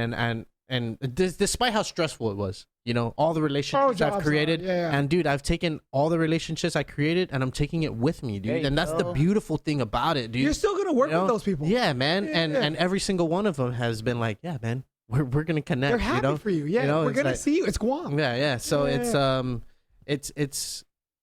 and despite how stressful it was, you know, all the relationships jobs I've are, created, yeah. and dude, I've taken all the relationships I created, and I'm taking it with me, There dude. you And that's the go. beautiful thing about it, dude. You're still gonna work You know? with those people. Yeah, man, Yeah. and every single one of them has been like, yeah, man, we're gonna connect. They're happy you know? for you. Yeah, You know, we're it's gonna like- see you. It's Guam. Yeah. So Yeah.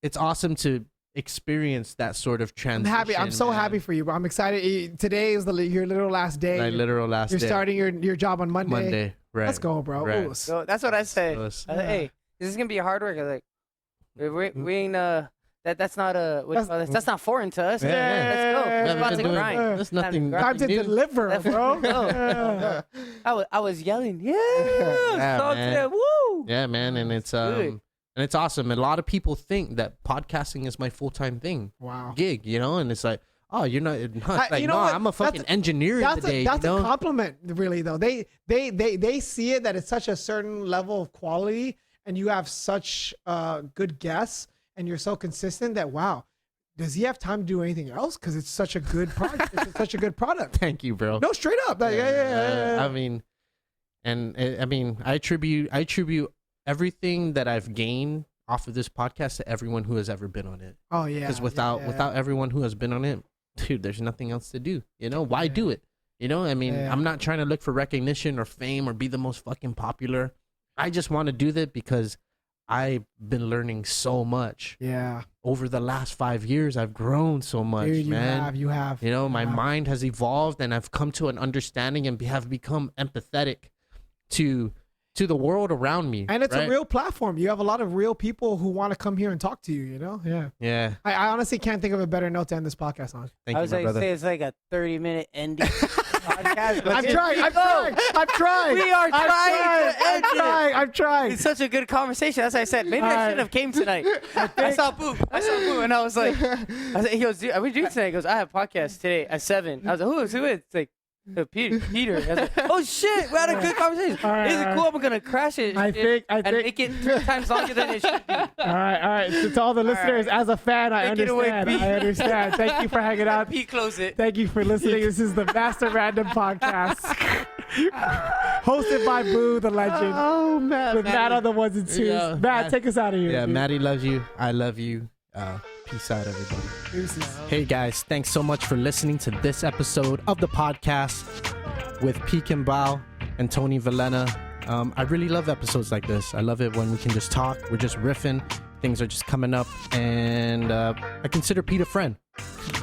it's awesome to experience that sort of I'm transition. happy. I'm so man. happy for you, bro. I'm excited. Today is your literal last day. My literal last You're day. starting your job on Monday. Monday. Right. Let's go, bro. Right. Ooh, So that's what I say. So I it's- said, hey, is this gonna be hard work? I was like, we ain't that's not that's not foreign to us. Yeah, yeah. Let's go. Yeah, We're we've about been to doing- grind. There's Time to nothing. grind. time to new. deliver, Let's bro. go. Yeah. I was yelling, yeah, Yeah, talk to man. them, woo. Yeah, man, and it's good. and it's awesome. And a lot of people think that podcasting is my full-time thing, Wow. gig, you know, and it's like, oh, you're not. Like, you know no, what? I'm a fucking That's- engineer That's today. that's you know? a compliment, really. Though they see it that it's such a certain level of quality, and you have such good guests, and you're so consistent that wow, does he have time to do anything else? Because it's such a good product. It's such a good product. Thank you, bro. No, straight up. Like, yeah. I mean, I attribute everything that I've gained off of this podcast to everyone who has ever been on it. Oh yeah. Because without everyone who has been on it, dude, there's nothing else to do. You know, why do it? You know, I mean, Yeah. I'm not trying to look for recognition or fame or be the most fucking popular. I just want to do that because I've been learning so much Yeah. over the last 5 years. I've grown so much, Dude, man. you have. You know, my Yeah. mind has evolved, and I've come to an understanding and have become empathetic to the world around me. And it's right? a real platform. You have a lot of real people who want to come here and talk to you. You know. Yeah. Yeah. I honestly can't think of a better note to end this podcast on. Thank I you, was my like, brother. say it's like a 30-minute ending podcast. But I'm here trying. we I'm go. trying. I'm trying. We are trying to end it. I'm trying. It's such a good conversation. That's why I said maybe I Alright. should have came tonight. I saw Boo, and I was like, he goes, "Dude, are we doing tonight?" He goes, "I have a podcast today at 7." I was like, who is? It's like Peter. I was like, oh shit, we had a good conversation. Alright, Is it cool? I'm gonna crash it. I think- and make it 3 times longer than it should be. All right. So to all the listeners, as a fan, I Take it away, understand. Pete. I understand. Thank you for hanging out. Pete, close it. Thank you for listening. This is the Master Random Podcast, hosted by Boo the Legend, Oh, Matt. with Matt on the ones and twos. Yeah, Matt, Matt. take us out of here. Yeah, dude. Maddie loves you. I love you. Peace out, everybody. Deuces. Hey, guys. Thanks so much for listening to this episode of the podcast with Quiambao and Tony Villena. I really love episodes like this. I love it when we can just talk. We're just riffing. Things are just coming up. And I consider Pete a friend.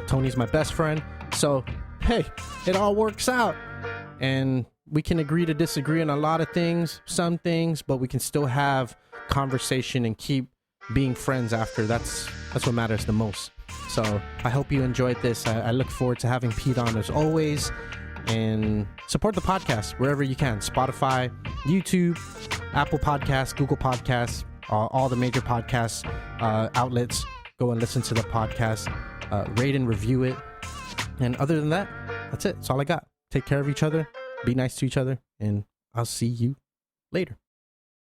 Tony's my best friend. So, hey, it all works out. And we can agree to disagree on a lot of things, some things, but we can still have conversation and keep being friends after. That's what matters the most. So I hope you enjoyed this. I look forward to having Pete on as always. And support the podcast wherever you can. Spotify, YouTube, Apple Podcasts, Google Podcasts, all the major podcast outlets. Go and listen to the podcast. Rate and review it. And other than that, that's it. That's all I got. Take care of each other. Be nice to each other. And I'll see you later.